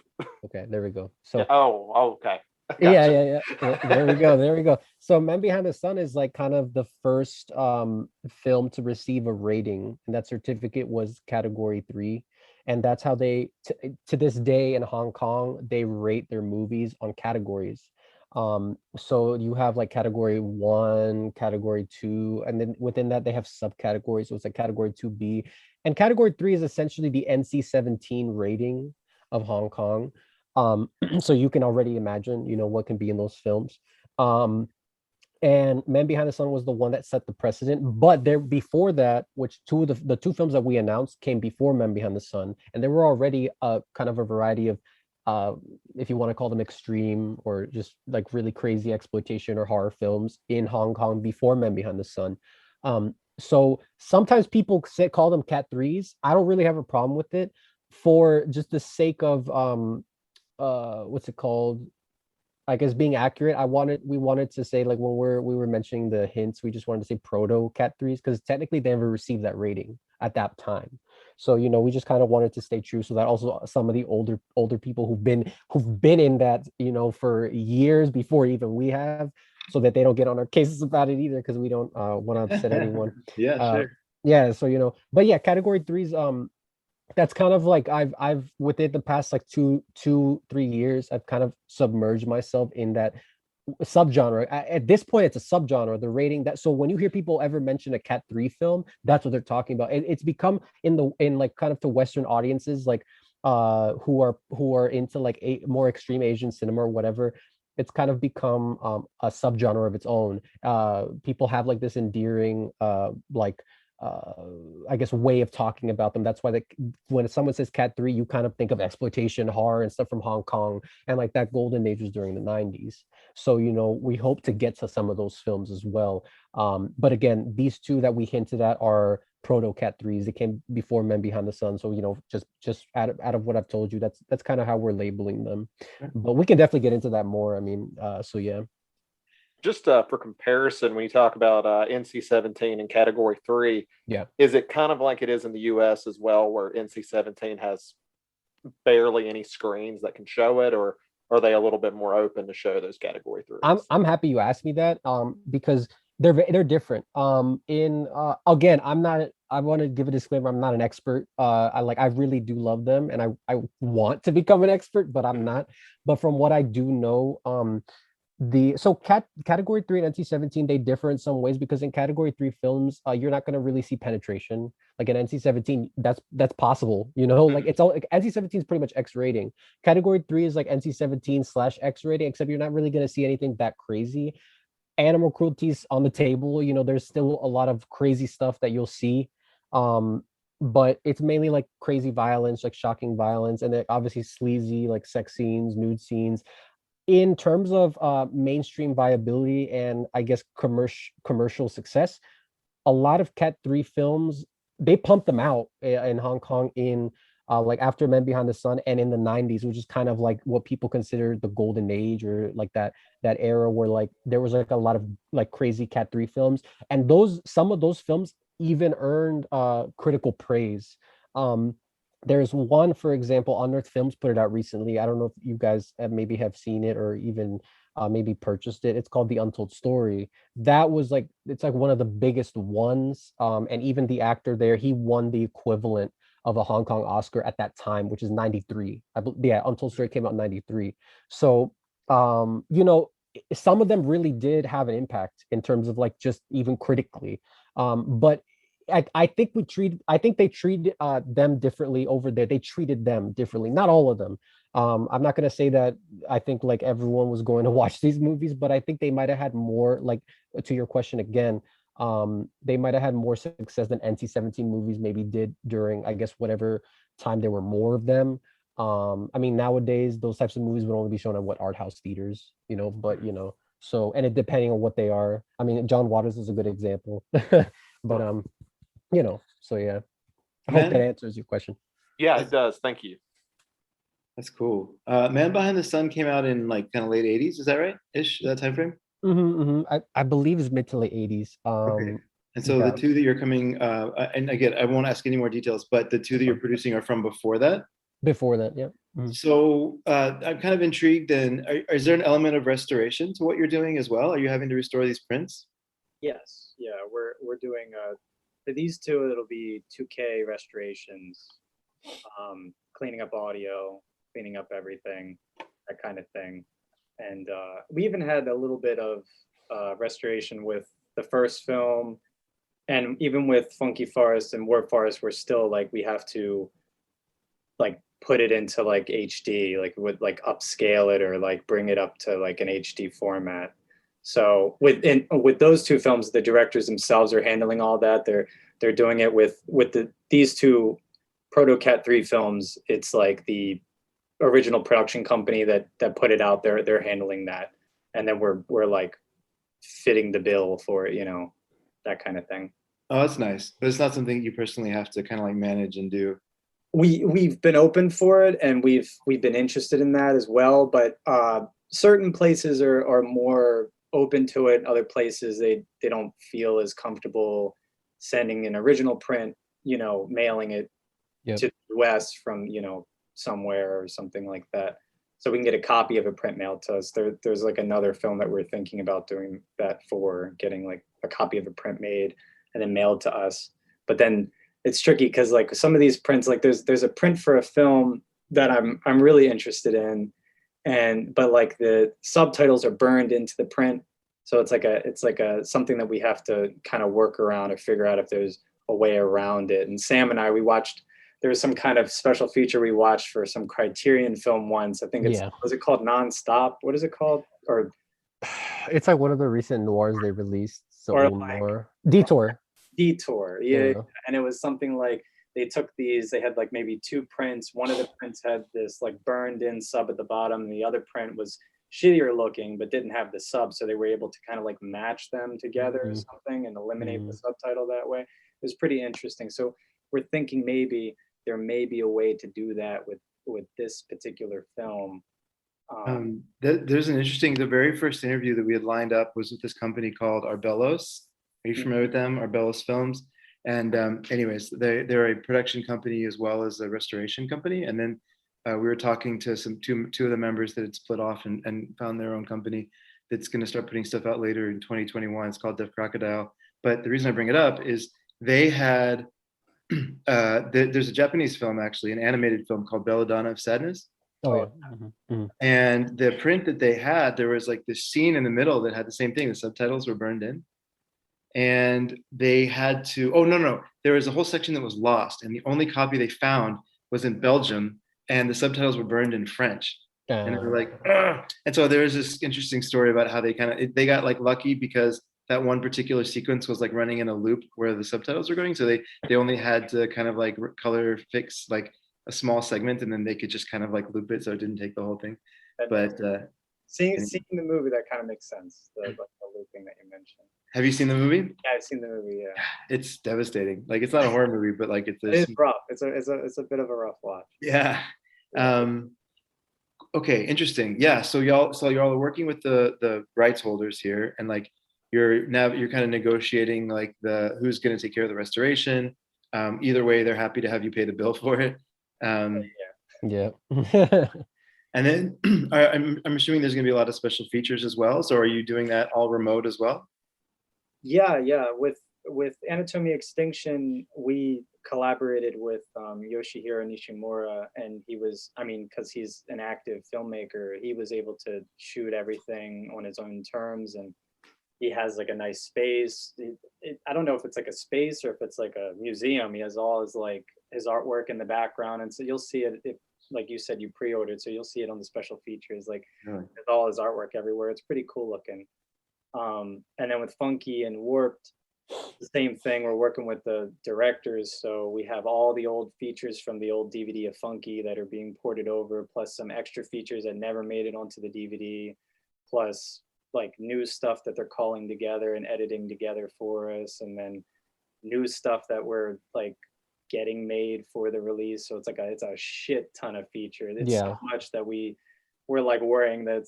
Okay, there we go. So okay. yeah. There we go. So Men Behind the Sun is like kind of the first film to receive a rating, and that certificate was Category 3. And that's how they to this day in Hong Kong they rate their movies on categories. So you have like Category 1, Category 2, and then within that they have subcategories. So it's like Category 2B, and Category 3 is essentially the NC-17 rating of Hong Kong. So you can already imagine, what can be in those films. And Men Behind the Sun was the one that set the precedent. But there before that, which the two films that we announced came before Men Behind the Sun, and there were already kind of a variety of if you want to call them extreme or just like really crazy exploitation or horror films in Hong Kong before Men Behind the Sun. So sometimes people call them Cat 3s. I don't really have a problem with it for just the sake of what's it called? I guess being accurate. We wanted to say, like, when we were mentioning the hints, we just wanted to say proto Cat 3s because technically they never received that rating at that time. So we just kind of wanted to stay true so that also some of the older people who've been in that for years before even we have, so that they don't get on our cases about it either, because we don't want to upset anyone. Yeah, sure. Yeah, so but yeah, Category 3s, that's kind of like I've within the past like 3 years, I've kind of submerged myself in that subgenre. At this point, it's a subgenre. The rating that, so when you hear people ever mention a Cat 3 film, that's what they're talking about. It's become in like kind of to Western audiences, like who are into like a more extreme Asian cinema or whatever. It's kind of become a subgenre of its own. People have like this endearing like I guess way of talking about them. That's why when someone says Cat 3, you kind of think of exploitation, horror, and stuff from Hong Kong and like that golden ages during the 90s. So we hope to get to some of those films as well. But again, these two that we hinted at are proto Cat 3s. They came before Men Behind the Sun. So just out of what I've told you, that's kind of how we're labeling them. But we can definitely get into that more. I mean, so yeah. Just for comparison, when you talk about NC-17 and Category 3, yeah, is it kind of like it is in the US as well, where NC-17 has barely any screens that can show it, or are they a little bit more open to show those Category 3s? I'm happy you asked me that because they're different. Again, I want to give a disclaimer. I'm not an expert. I really do love them, and I want to become an expert, but I'm not. But from what I do know, Category 3 and NC-17, they differ in some ways, because in Category 3 films, you're not going to really see penetration. Like in NC-17, that's possible, like it's all like NC-17 is pretty much X rating. Category 3 is like NC-17/X rating, except you're not really going to see anything that crazy. Animal cruelty's on the table. There's still a lot of crazy stuff that you'll see, but it's mainly like crazy violence, like shocking violence, and then obviously sleazy like sex scenes, nude scenes. In terms of mainstream viability and I guess commercial success, a lot of Cat 3 films, they pumped them out in Hong Kong in like after Men Behind the Sun and in the 90s, which is kind of like what people consider the golden age, or like that era where like there was like a lot of like crazy Cat 3 films. And some of those films even earned critical praise. There's one, for example, Unearthed Films put it out recently. I don't know if you guys maybe have seen it or even maybe purchased it. It's called The Untold Story. That was like, it's like one of the biggest ones. And even the actor there, he won the equivalent of a Hong Kong Oscar at that time, which is 93. Yeah, Untold Story came out in 93. So, you know, some of them really did have an impact in terms of like just even critically. But I think they treated them differently over there. They treated them differently. Not all of them. I'm not gonna say that I think like everyone was going to watch these movies, but I think they might have had more, like, to your question again, they might have had more success than NC-17 movies maybe did during, I guess, whatever time there were more of them. I mean, nowadays those types of movies would only be shown at what art house theaters, you know, but you know, so, and it depending on what they are. I mean, John Waters is a good example. But you know, so yeah. I hope that Man, answers your question. Yeah, it does. Thank you. that's cool. Man Behind the Sun came out in like kind of late 80s. Is that right? Ish, that time frame? I believe it's mid to late 80s. Okay. And so the Yeah. two that you're coming, and again, I won't ask any more details, but the two that you're producing are from before that. Before that, yeah. So I'm kind of intrigued. And is there an element of restoration to what you're doing as well? Are you having to restore these prints? Yes, yeah, we're doing for these two, it'll be 2K restorations, cleaning up audio, cleaning up everything, that kind of thing. And we even had a little bit of restoration with the first film, and even with Funky Forest and Warp Forest, we're still like, we have to like put it into like HD, like would like upscale it or like bring it up to like an HD format. So with those two films, the directors themselves are handling all that. They're doing it with these two Proto Cat 3 films. It's like the original production company that put it out there. They're handling that, and then we're like fitting the bill for it, you know, that kind of thing. Oh, that's nice. But it's not something you personally have to kind of like manage and do. We've been open for it, and we've been interested in that as well. But certain places are more open to it. Other places they don't feel as comfortable sending an original print, you know, mailing it to the US from, you know, somewhere or something like that. So we can get a copy of a print mailed to us. There's like another film that we're thinking about doing that for, getting like a copy of a print made and then mailed to us. But then it's tricky because like some of these prints, like there's a print for a film that I'm really interested in, but like the subtitles are burned into the print. So it's like a something that we have to kind of work around or figure out if there's a way around it. And Sam and I, we watched, there was some kind of special feature we watched for some Criterion film once. I think was it called Nonstop? What is it called? Or it's like one of the recent noirs they released. So or more Detour. Detour, yeah. And it was something like they took these, they had like maybe two prints. One of the prints had this like burned in sub at the bottom, and the other print was shittier looking but didn't have the sub, so they were able to kind of like match them together or something and eliminate the subtitle that way. It was pretty interesting. So we're thinking maybe there may be a way to do that with this particular film. There's an interesting, the very first interview that we had lined up was with this company called Arbellos. Are you familiar with them? Arbellos Films. And anyways, they're a production company as well as a restoration company. And then we were talking to two of the members that had split off and found their own company that's going to start putting stuff out later in 2021. It's called Deaf Crocodile. But the reason I bring it up is they had, there's a Japanese film, actually, an animated film called Belladonna of Sadness. Oh, yeah. And the print that they had, there was like this scene in the middle that had the same thing. The subtitles were burned in. And they had to, no. There was a whole section that was lost. And the only copy they found was in Belgium. And the subtitles were burned in French. And they were like, ugh. And so there was this interesting story about how they they got like lucky because that one particular sequence was like running in a loop where the subtitles were going. So they only had to kind of like color fix like a small segment, and then they could just kind of like loop it so it didn't take the whole thing. But seeing the movie, that kind of makes sense. The thing that you mentioned. Have you seen the movie? Yeah, I've seen the movie. Yeah, It's devastating. Like, it's not a horror movie, but like, it is rough. It's a bit of a rough watch. yeah. Okay, interesting. Yeah, so y'all are working with the rights holders here, and like you're kind of negotiating like the who's going to take care of the restoration. Either way, they're happy to have you pay the bill for it. Yeah. And then I'm assuming there's going to be a lot of special features as well. So are you doing that all remote as well? Yeah. With Anatomy Extinction, we collaborated with Yoshihiro Nishimura, and he was, I mean, because he's an active filmmaker, he was able to shoot everything on his own terms, and he has like a nice space. I don't know if it's like a space or if it's like a museum. He has all his like his artwork in the background, and so you'll see it if, like you said, you pre-ordered, so you'll see it on the special features. Like there's all his artwork everywhere. It's pretty cool looking. And then with Funky and Warped, the same thing. We're working with the directors, so we have all the old features from the old DVD of Funky that are being ported over, plus some extra features that never made it onto the DVD, plus like new stuff that they're calling together and editing together for us, and then new stuff that we're like getting made for the release. So it's a shit ton of features. It's so much that we're like worrying that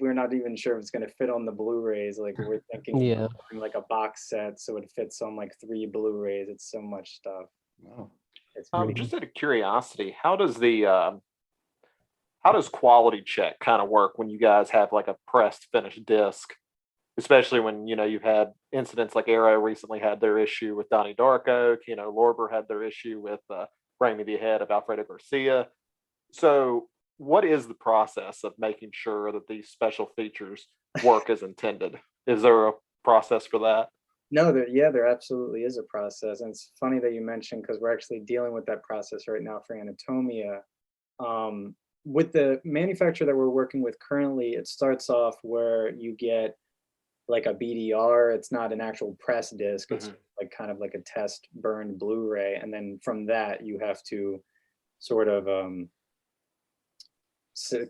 we're not even sure if it's going to fit on the Blu-rays. Like we're thinking of like a box set so it fits on like 3 Blu-rays. It's so much stuff. Wow. It's Just out of curiosity, how does quality check kind of work when you guys have like a pressed finished disc, especially when you've had incidents like Arrow recently had their issue with Donnie Darko, Lorber had their issue with Bring Me the Head of Alfredo Garcia. So what is the process of making sure that these special features work as intended? Is there a process for that? No, there absolutely is a process. And it's funny that you mentioned, because we're actually dealing with that process right now for Anatomia. With the manufacturer that we're working with currently, it starts off where you get like a BDR. It's not an actual press disc. It's like kind of like a test burned Blu-ray. And then from that, you have to sort of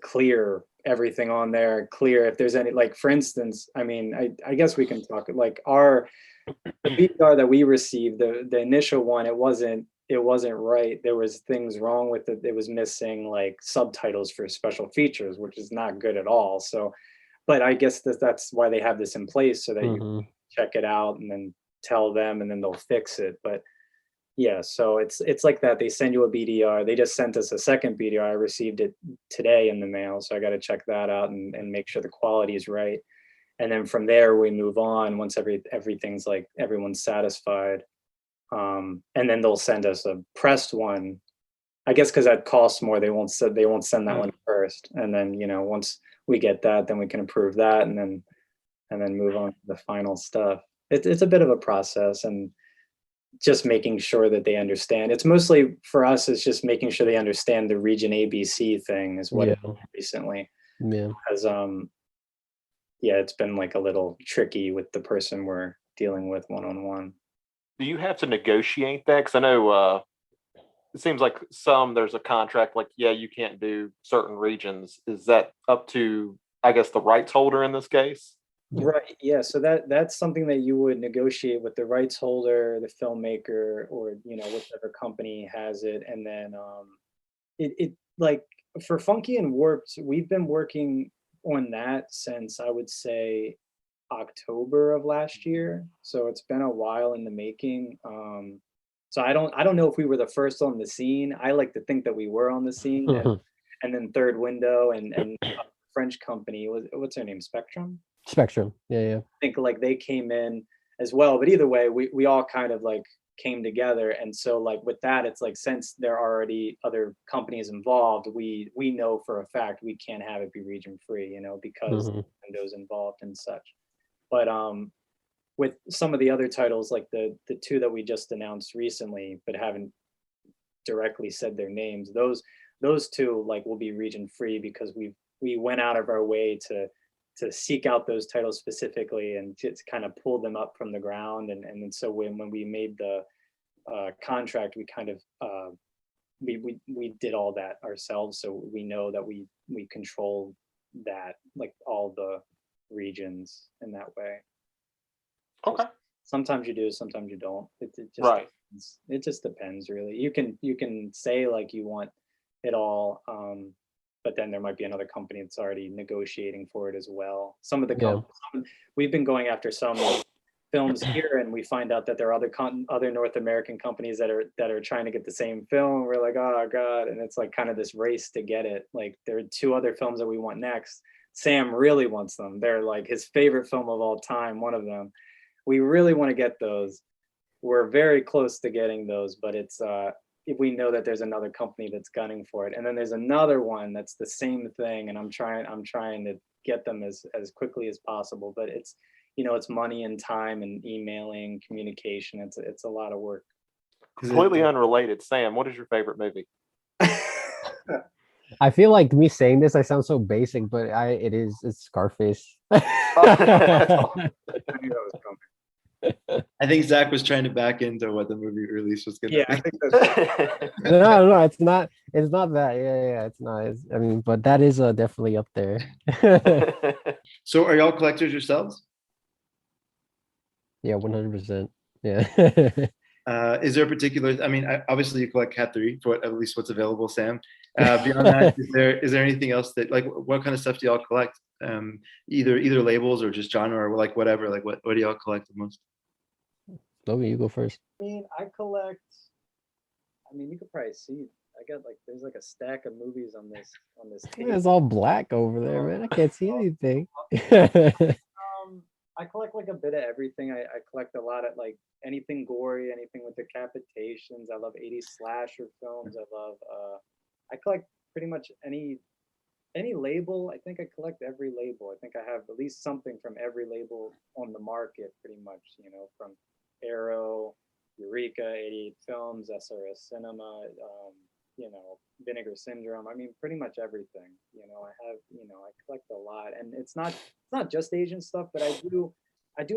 clear everything on there, clear if there's any, like for instance, I mean, I guess we can talk like the BDR that we received, the initial one, it wasn't right. There was things wrong with it. It was missing like subtitles for special features, which is not good at all. So, but I guess that's why they have this in place, so that you check it out and then tell them and then they'll fix it. But yeah, so it's like that. They send you a BDR. They just sent us a second BDR. I received it today in the mail, so I got to check that out and make sure the quality is right. And then from there we move on once everything's like everyone's satisfied. And then they'll send us a pressed one. I guess because that costs more, they won't send that one first. And then once we get that, then we can approve that, and then move on to the final stuff. It's a bit of a process, and just making sure that they understand. It's mostly for us, it's just making sure they understand the region ABC thing is what it is recently. Yeah. Because it's been like a little tricky with the person we're dealing with one-on-one. Do you have to negotiate that? Because I know it seems like there's a contract like, you can't do certain regions. Is that up to, I guess, the rights holder in this case? Right. Yeah. So that's something that you would negotiate with the rights holder, the filmmaker, or whichever company has it. And then it like for Funky and Warped, we've been working on that since I would say October of last year. So it's been a while in the making. So I don't know if we were the first on the scene. I like to think that we were on the scene. And then Third Window and French company, what's her name? Spectrum. Yeah. I think like they came in as well, but either way, we all kind of like came together. And so like with that, it's like, since there are already other companies involved, we know for a fact we can't have it be region free, because Windows involved and such. But with some of the other titles, like the 2 that we just announced recently but haven't directly said their names, those 2 like will be region free, because we went out of our way to seek out those titles specifically and to kind of pull them up from the ground. And so when we made the contract, we kind of we did all that ourselves, so we know that we control that, like all the regions in that way. Okay. Sometimes you do, sometimes you don't. It just Right. depends. It just depends, really. You can say like you want it all, but then there might be another company that's already negotiating for it as well. Some of the Yeah. we've been going after some films here, and we find out that there are other North American companies that are trying to get the same film. We're like, oh god, and it's like kind of this race to get it. Like there are two other films that we want next. Sam really wants them. They're like his favorite film of all time, one of them. We really want to get those. We're very close to getting those, but it's if we know that there's another company that's gunning for it, and then there's another one that's the same thing, and I'm trying to get them as quickly as possible, but it's it's money and time and emailing, communication. It's a lot of work. Completely unrelated. Sam, what is your favorite movie? I feel like me saying this, I sound so basic, but it's Scarface. I knew that was coming. I think Zach was trying to back into what the movie release was gonna Yeah, be. I think that's No, it's not that. Yeah, it's not. I mean, but that is definitely up there. So are y'all collectors yourselves? Yeah, 100%. Yeah. Is there a particular? I mean, obviously you collect Cat 3 for at least what's available, Sam. Beyond that, is there anything else that like what kind of stuff do y'all collect? Either labels or just genre or like whatever. Like what do y'all collect the most? Logan, you go first. I mean, I collect. I mean, you could probably see. I got like there's like a stack of movies on this table. It's all black over there, man. I can't see anything. I collect like a bit of everything. I collect a lot of like anything gory, anything with decapitations. I love 80s slasher films. I collect pretty much any label. I think I collect every label. I think I have at least something from every label on the market, pretty much, from Arrow, Eureka, 88 Films, SRS Cinema, Vinegar Syndrome. I mean, pretty much everything. I collect a lot, and it's not just Asian stuff, but I do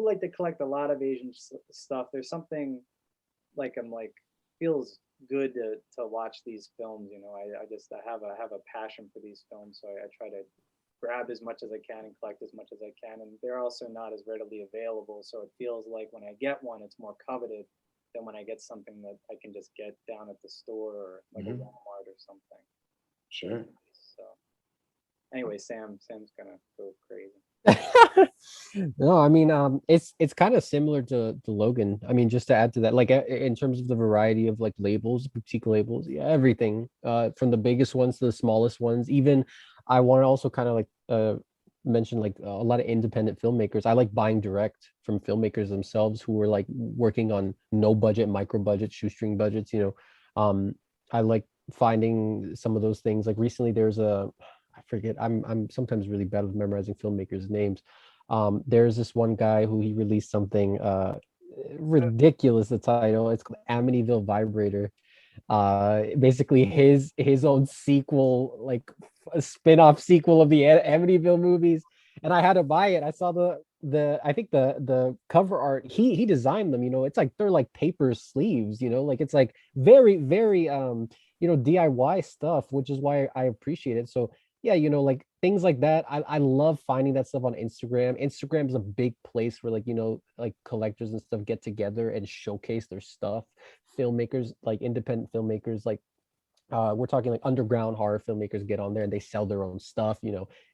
like to collect a lot of Asian stuff. There's something like feels good to watch these films. I have a passion for these films, so I try to grab as much as I can and collect as much as I can. And they're also not as readily available, so it feels like when I get one, it's more coveted than when I get something that I can just get down at the store or like a Walmart or something. Sure. So anyway, Sam's gonna go crazy. No, I mean, it's kind of similar to Logan. I mean, just to add to that, like in terms of the variety of like labels, boutique labels, yeah, everything, from the biggest ones to the smallest ones. Even I want to also kind of like mention like a lot of independent filmmakers. I like buying direct from filmmakers themselves who are like working on no budget, micro budget, shoestring budgets. I like finding some of those things. Like recently, there's I forget. I'm sometimes really bad with memorizing filmmakers' names. There's this one guy who he released something ridiculous. The title, it's called Amityville Vibrator. Basically his own sequel, like a spin-off sequel of the Amityville movies, and I had to buy it. I saw the I think the cover art, he designed them. It's like they're like paper sleeves. Like it's like very very DIY stuff, which is why I appreciate it. So yeah, like things like that. I love finding that stuff on Instagram. Instagram is a big place where like collectors and stuff get together and showcase their stuff. Filmmakers, like independent filmmakers, like we're talking like underground horror filmmakers get on there and they sell their own stuff.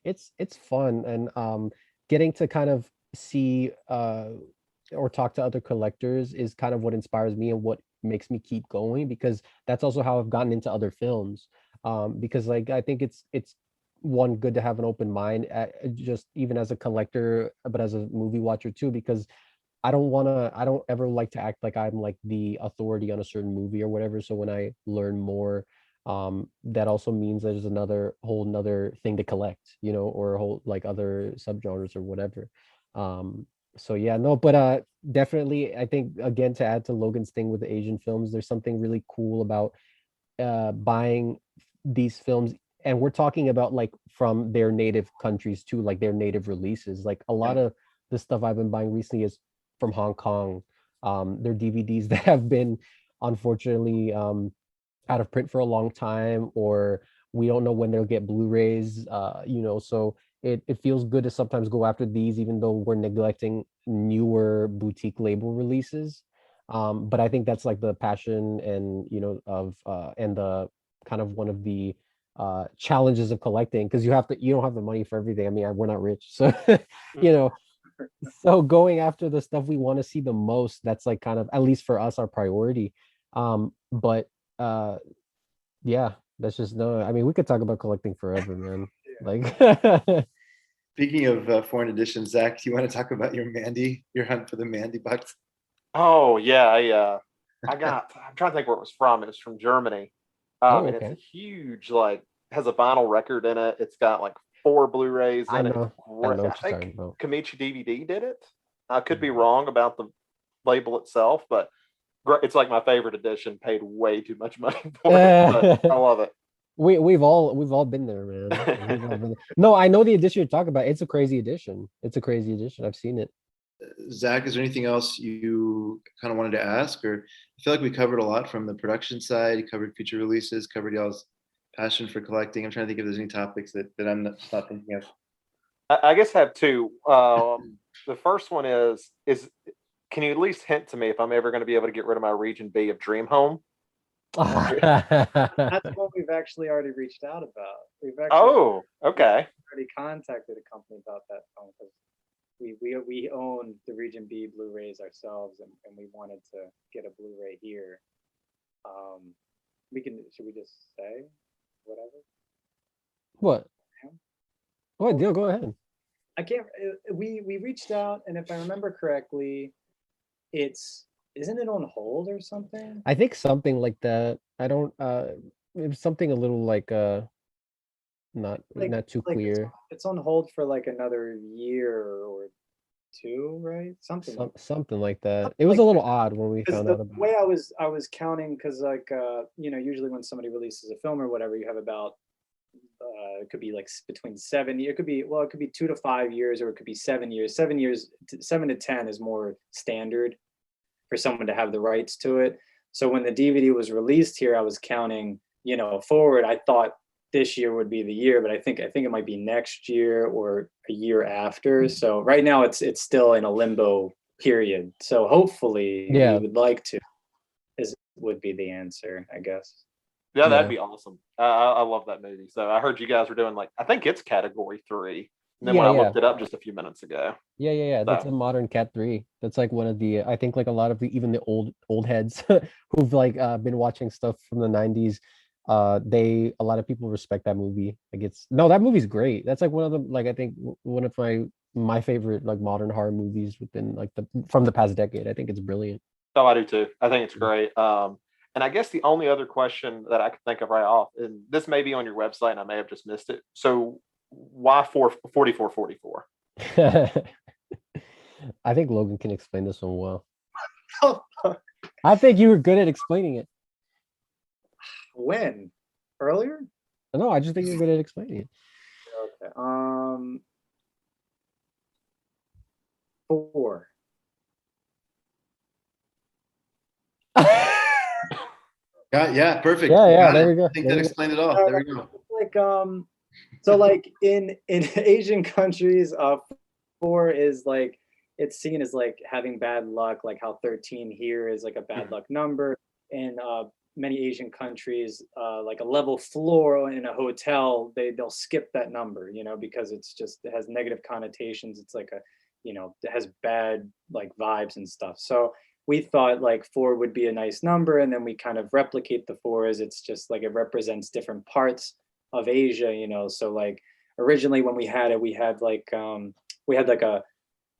It's fun, and getting to kind of see or talk to other collectors is kind of what inspires me and what makes me keep going, because that's also how I've gotten into other films. Because like I think it's one, good to have an open mind, just even as a collector, but as a movie watcher too, because I don't ever like to act like I'm like the authority on a certain movie or whatever. So when I learn more, that also means there's whole another thing to collect, or a whole like other subgenres or whatever. So yeah, no, but definitely, I think, again, to add to Logan's thing with the Asian films, there's something really cool about buying these films, and we're talking about like from their native countries too, like their native releases. Like a lot of the stuff I've been buying recently is from Hong Kong. They're DVDs that have been unfortunately out of print for a long time, or we don't know when they'll get Blu-rays. So it feels good to sometimes go after these, even though we're neglecting newer boutique label releases. But I think that's like the passion and of and the kind of one of the challenges of collecting, because you don't have the money for everything. I mean, we're not rich, so you know. So going after the stuff we want to see the most, that's like kind of, at least for us, our priority. But yeah, that's just no. I mean, we could talk about collecting forever, man. Like, Speaking of foreign editions, Zach, do you want to talk about your hunt for the Mandy box? Oh yeah, I'm trying to think where it was from. It was from Germany. Oh, And it's a okay. huge, like, has a vinyl record in it. It's got like 4 Blu-rays I in it. know. I know I what you're talking think about. Kamichi DVD did it. I could be wrong about the label itself, but it's like my favorite edition. Paid way too much money for it, but I love it. We've all been there, man. We've all been there. No, I know the edition you're talking about. It's a crazy edition. It's a crazy edition. I've seen it. Zach, is there anything else you kind of wanted to ask? Or I feel like we covered a lot from the production side, covered future releases, covered y'all's passion for collecting. I'm trying to think if there's any topics that I'm not thinking of. I guess I have two. The first one is can you at least hint to me if I'm ever going to be able to get rid of my Region B of Dream Home? That's what we've actually already reached out about. We've actually okay. already contacted a company about that phone because we own the Region B Blu-rays ourselves, and we wanted to get a Blu-ray here. Should we just say whatever? What? What deal? Go ahead. I can't. We reached out, and if I remember correctly, isn't it on hold or something? I think something like that. I don't. It was something a little like not too clear. It's on hold for like another year or two, right? Something like that. It was a little odd when we found out about the way I was counting, because like usually when somebody releases a film or whatever, you have about it could be like between 7 years. It could be 2 to 5 years, or it could be 7 years. 7 years, 7 to 10 is more standard for someone to have the rights to it. So when the DVD was released here, I was counting, forward. I thought this year would be the year, but I think it might be next year or a year after. So right now it's still in a limbo period. So hopefully we would like to, would be the answer, I guess. Yeah, that'd be awesome. I love that movie. So I heard you guys were doing, like, I think it's category 3. And then when I looked it up just a few minutes ago. Yeah. That's a modern Cat 3. That's like one of the, I think, like a lot of even the old heads who've like been watching stuff from the 90s. A lot of people respect that movie. Like that movie's great. That's like one of the, like, I think one of my favorite like modern horror movies within like from the past decade. I think it's brilliant. Oh, I do too. I think it's great. And I guess the only other question that I could think of right off, and this may be on your website and I may have just missed it. So why 4444? I think Logan can explain this one well. I think you were good at explaining it. When? Earlier? No, I just think you're good at explaining it. Okay. 4. Yeah, perfect. Yeah, there we go. I think that explained it all. There we go. Like so like in Asian countries, 4 is like, it's seen as like having bad luck, like how 13 here is like a bad luck number. In many Asian countries, like a level floor in a hotel, they'll skip that number, because it has negative connotations. It's like it has bad like vibes and stuff. So we thought like 4 would be a nice number, and then we kind of replicate the 4 as it's just like it represents different parts of Asia, So like originally when we had it, we had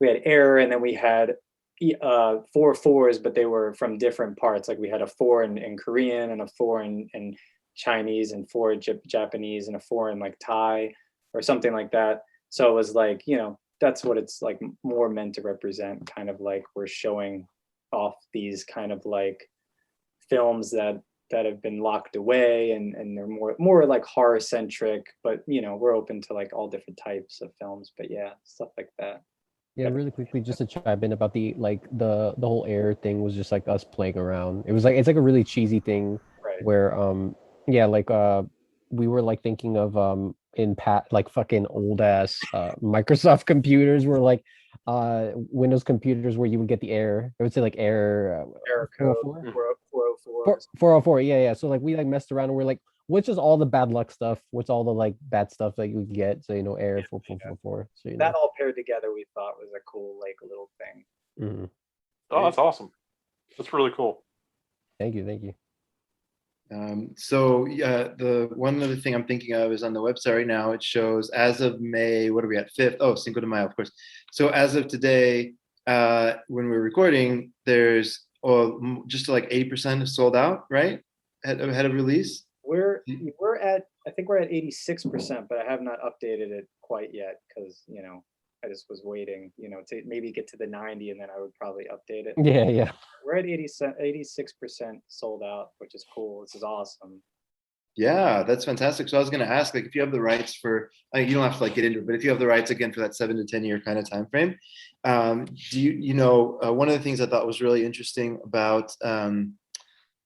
air, and then we had 4 4s, but they were from different parts. Like we had a 4 in Korean, and a 4 in Chinese, and 4 Japanese, and a 4 in like Thai or something like that. So it was like, that's what it's like more meant to represent, kind of like we're showing off these kind of like films that have been locked away, and they're more like horror centric, but we're open to like all different types of films, but yeah, stuff like that. Yeah, really quickly, just to chime in about the whole air thing was just like us playing around. It's like a really cheesy thing, right, where we were like thinking of like fucking old ass Microsoft computers were like Windows computers where you would get the error. It would say like error Error code 404. 404. Yeah. So like we like messed around and we're like, what's just all the bad luck stuff? What's all the like bad stuff that you would get? So error 4444. So that all paired together, we thought was a cool like little thing. Mhm. Oh, that's awesome. That's really cool. Thank you. So the one other thing I'm thinking of is on the website right now. It shows as of May, what are we at? 5th? Oh, Cinco de Mayo, of course. So as of today, when we're recording, there's just like 80% is sold out, right? Ahead of release. I think we're at 86%, but I have not updated it quite yet because I just was waiting, to maybe get to the 90 and then I would probably update it. Yeah. We're at 86% sold out, which is cool. This is awesome. Yeah, that's fantastic. So I was going to ask, like, if you have the rights for, you don't have to like get into it, but if you have the rights again for that 7 to 10 year kind of time frame, do one of the things I thought was really interesting about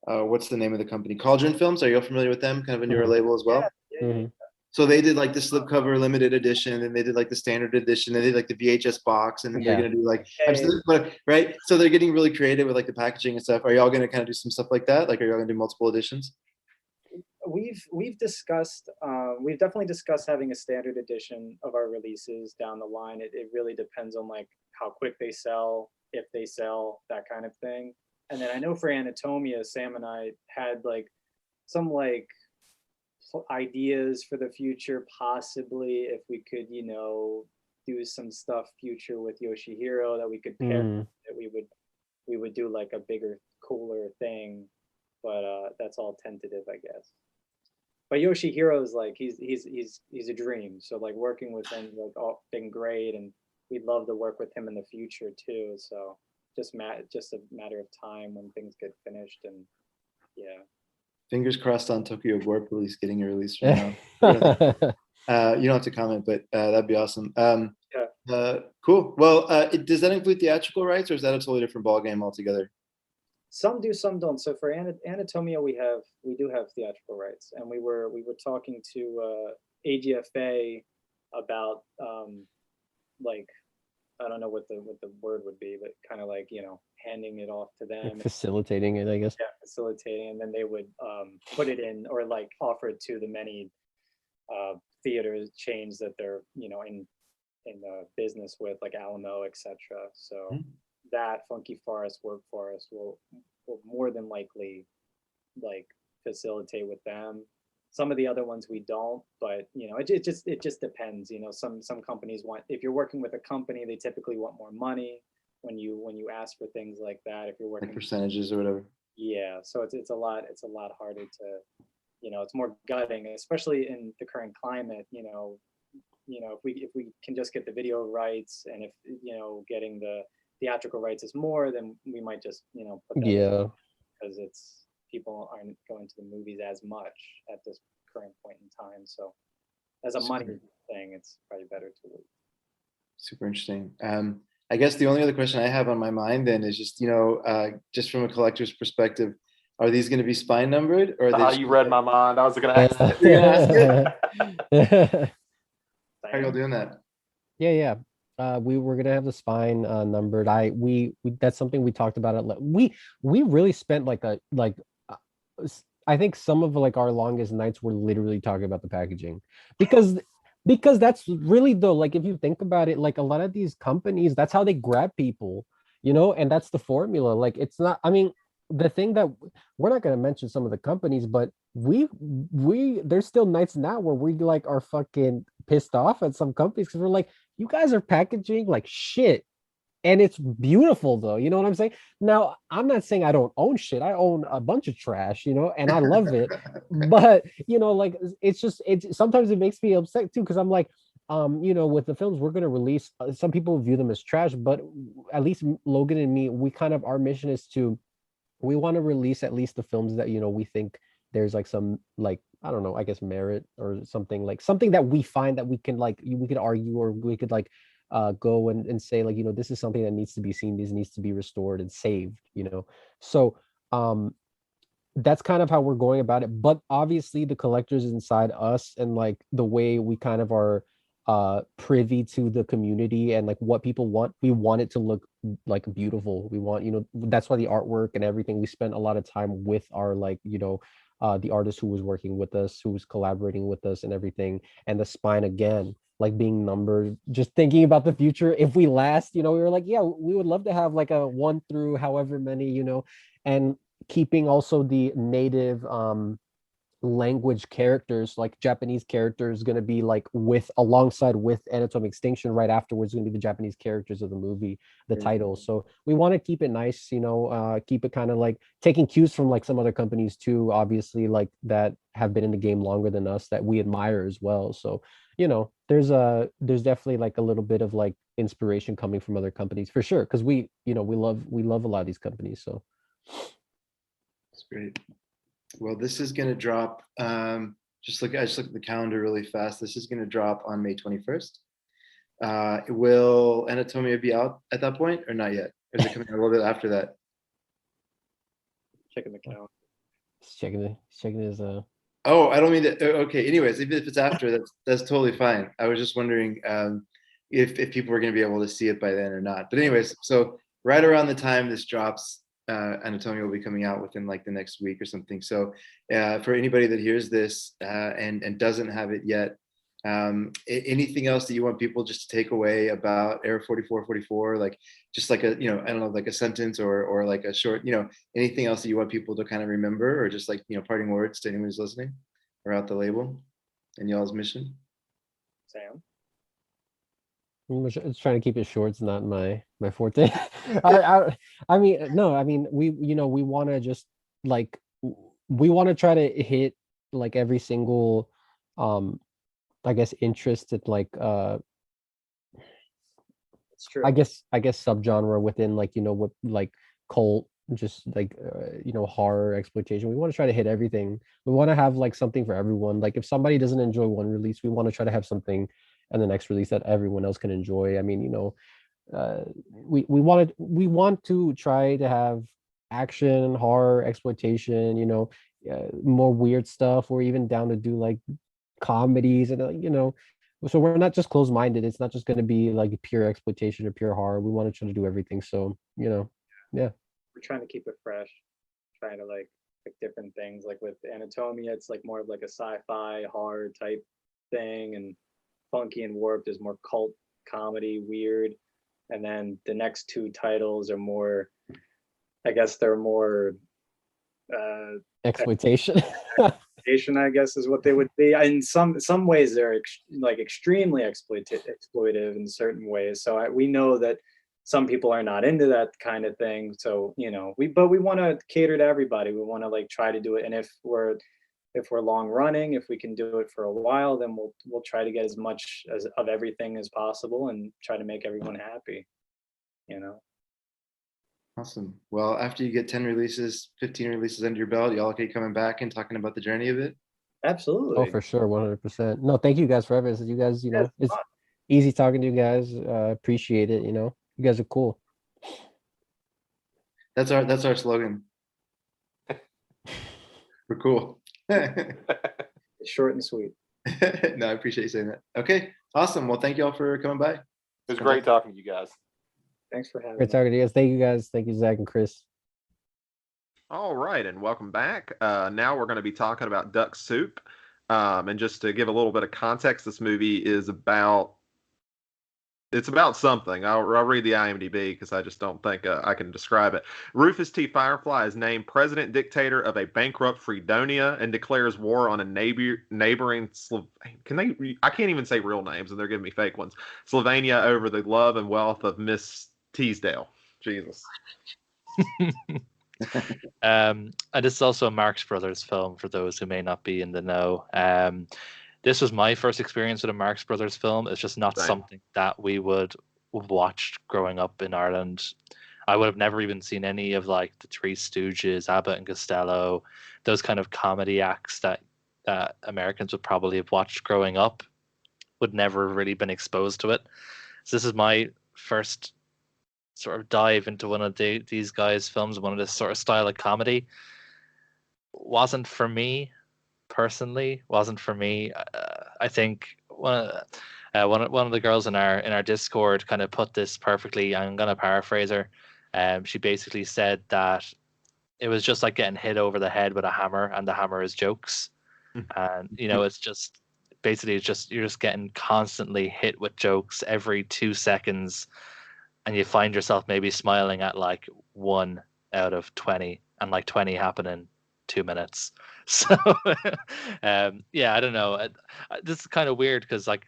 what's the name of the company? Cauldron Films. Are you familiar with them? Kind of a newer label as well. Yeah. So they did like the slipcover limited edition, and they did like the standard edition, and they did like the VHS box, and then they're gonna do like right. So they're getting really creative with like the packaging and stuff. Are y'all gonna kind of do some stuff like that? Like, are y'all gonna do multiple editions? We've discussed we've definitely discussed having a standard edition of our releases down the line. It really depends on like how quick they sell, if they sell, that kind of thing. And then I know for Anatomia, Sam and I had like some like ideas for the future, possibly if we could, do some stuff future with Yoshihiro that we could pair that we would do like a bigger, cooler thing. But that's all tentative, I guess. But Yoshihiro is like he's a dream. So like working with him like all been great, and we'd love to work with him in the future too. So just a matter of time when things get finished, and yeah. Fingers crossed on Tokyo Gore Police getting a release from now. You don't have to comment, but that'd be awesome. Cool. Well, does that include theatrical rights, or is that a totally different ballgame altogether? Some do, some don't. So for Anatomia, we do have theatrical rights, and we were talking to AGFA about like, I don't know what the word would be, but kind of like handing it off to them, facilitating it, I guess. Yeah, facilitating, and then they would put it in or like offer it to the many theater chains that they're in business with, like Alamo, etc. So that Funky Forest, Work Forest will more than likely like facilitate with them. Some of the other ones we don't, but it just depends. Some companies want, if you're working with a company, they typically want more money when you ask for things like that. If you're working like percentages or whatever. Yeah, so it's a lot harder to, it's more gutting, especially in the current climate. If we can just get the video rights, and if getting the theatrical rights is more, then we might just put that because people aren't going to the movies as much at this current point in time. So as a money thing, it's probably better to wait. Super interesting. I guess the only other question I have on my mind then is just just from a collector's perspective, are these going to be spine numbered, or are they you read my mind? I was going to ask that. You're gonna ask it? How are y'all doing that? Yeah. We were gonna have the spine numbered. We that's something we talked about. We really spent I think some of like our longest nights were literally talking about the packaging, because that's really though, like if you think about it, like a lot of these companies, that's how they grab people, and that's the formula. Like it's not, I mean, the thing that we're not going to mention some of the companies, but we there's still nights now where we like are fucking pissed off at some companies because we're like, you guys are packaging like shit, and it's beautiful though, you know what I'm saying? Now I'm not saying I don't own shit. I own a bunch of trash, and I love it. But like it's sometimes it makes me upset too, because I'm like, with the films we're going to release, some people view them as trash, but at least Logan and me, we kind of, our mission is we want to release at least the films that we think there's like some, like, I don't know, I guess merit or something, like something that we find that we can like, we could argue, or we could like go and say like, this is something that needs to be seen, this needs to be restored and saved, so that's kind of how we're going about it. But obviously the collectors inside us and like the way we kind of are privy to the community and like what people want, we want it to look like beautiful. We want, that's why the artwork and everything, we spent a lot of time with our like, the artist who was working with us, who was collaborating with us and everything. And the spine again, like being numbered, just thinking about the future. If we last, we were like, yeah, we would love to have like a 1 through however many, and keeping also the native language characters, like Japanese characters, going to be like alongside with Anatomic Extinction. Right afterwards going to be the Japanese characters of the movie, the title. So we want to keep it nice, keep it kind of like taking cues from like some other companies too, obviously, like that have been in the game longer than us, that we admire as well. So there's definitely like a little bit of like inspiration coming from other companies for sure, because we love a lot of these companies. So that's great. Well, this is going to drop. I just looked at the calendar really fast. This is going to drop on May 21st. Will Anatomia be out at that point or not yet? Or is it coming a little bit after that? Checking the calendar. Checking his Oh, I don't mean to. Okay. Anyways, if it's after, that's totally fine. I was just wondering if people were going to be able to see it by then or not. But anyways, so right around the time this drops, Anatomia will be coming out within like the next week or something. So for anybody that hears this and doesn't have it yet, anything else that you want people just to take away about Era 4444, like just like a, I don't know, like a sentence or like a short, anything else that you want people to kind of remember, or just like, parting words to anyone who's listening about the label and y'all's mission? Sam? I'm trying to keep it short. It's not my forte. I mean, no, I mean, we want to just like, we want to try to hit like every single, I guess, interest at like, It's true. I guess subgenre within like, what like cult, just like, horror, exploitation. We want to try to hit everything. We want to have like something for everyone. Like if somebody doesn't enjoy one release, we want to try to have something and the next release that everyone else can enjoy. I mean, we want to try to have action, horror, exploitation, more weird stuff. We're even down to do like comedies and so we're not just closed-minded. It's not just going to be like pure exploitation or pure horror. We want to try to do everything. So yeah. We're trying to keep it fresh, trying to like different things. Like with Anatomia, it's like more of like a sci-fi horror type thing, and Funky and Warped is more cult comedy, weird. And then the next two titles are more, I guess they're more exploitation. I guess is what they would be. In some ways, they're like extremely exploitive in certain ways. So we know that some people are not into that kind of thing. So we want to cater to everybody. We want to like try to do it. And if we're long running, if we can do it for a while, then we'll try to get as much of everything as possible and try to make everyone happy. Awesome. Well, after you get 10 releases, 15 releases under your belt, y'all keep coming back and talking about the journey of it? Absolutely. Oh, for sure. 100%. No, thank you guys for everything. You guys, it's easy talking to you guys. Appreciate it. You guys are cool. That's our slogan. We're cool. Short and sweet. No, I appreciate you saying that. Okay. Awesome. Well, thank you all for coming by. It was great talking to you guys. Thanks for having me. Great talking to you guys. Thank you guys. Thank you, Zach and Chris. All right, and welcome back. Now we're going to be talking about Duck Soup. And just to give a little bit of context, this movie is about something. I'll read the IMDb because I just don't think I can describe it. Rufus T. Firefly is named president dictator of a bankrupt Fredonia and declares war on a neighboring I can't even say real names and they're giving me fake ones. Slovenia over the love and wealth of Miss Teasdale. Jesus. And this is also a Marx Brothers film for those who may not be in the know. This was my first experience with a Marx Brothers film. It's just not something that we would watch growing up in Ireland. I would have never even seen any of like the Three Stooges, Abbott and Costello, those kind of comedy acts that Americans would probably have watched growing up. Would never really been exposed to it. So this is my first sort of dive into one of these guys' films, one of this sort of style of comedy. wasn't for me personally. Wasn't for me. I think one of the girls in our Discord kind of put this perfectly. I'm gonna paraphrase her. She basically said that it was just like getting hit over the head with a hammer, and the hammer is jokes. And it's just basically you're just getting constantly hit with jokes every 2 seconds, and you find yourself maybe smiling at like 1 out of 20, and like 20 happen in 2 minutes. So yeah, I don't know. This is kind of weird because like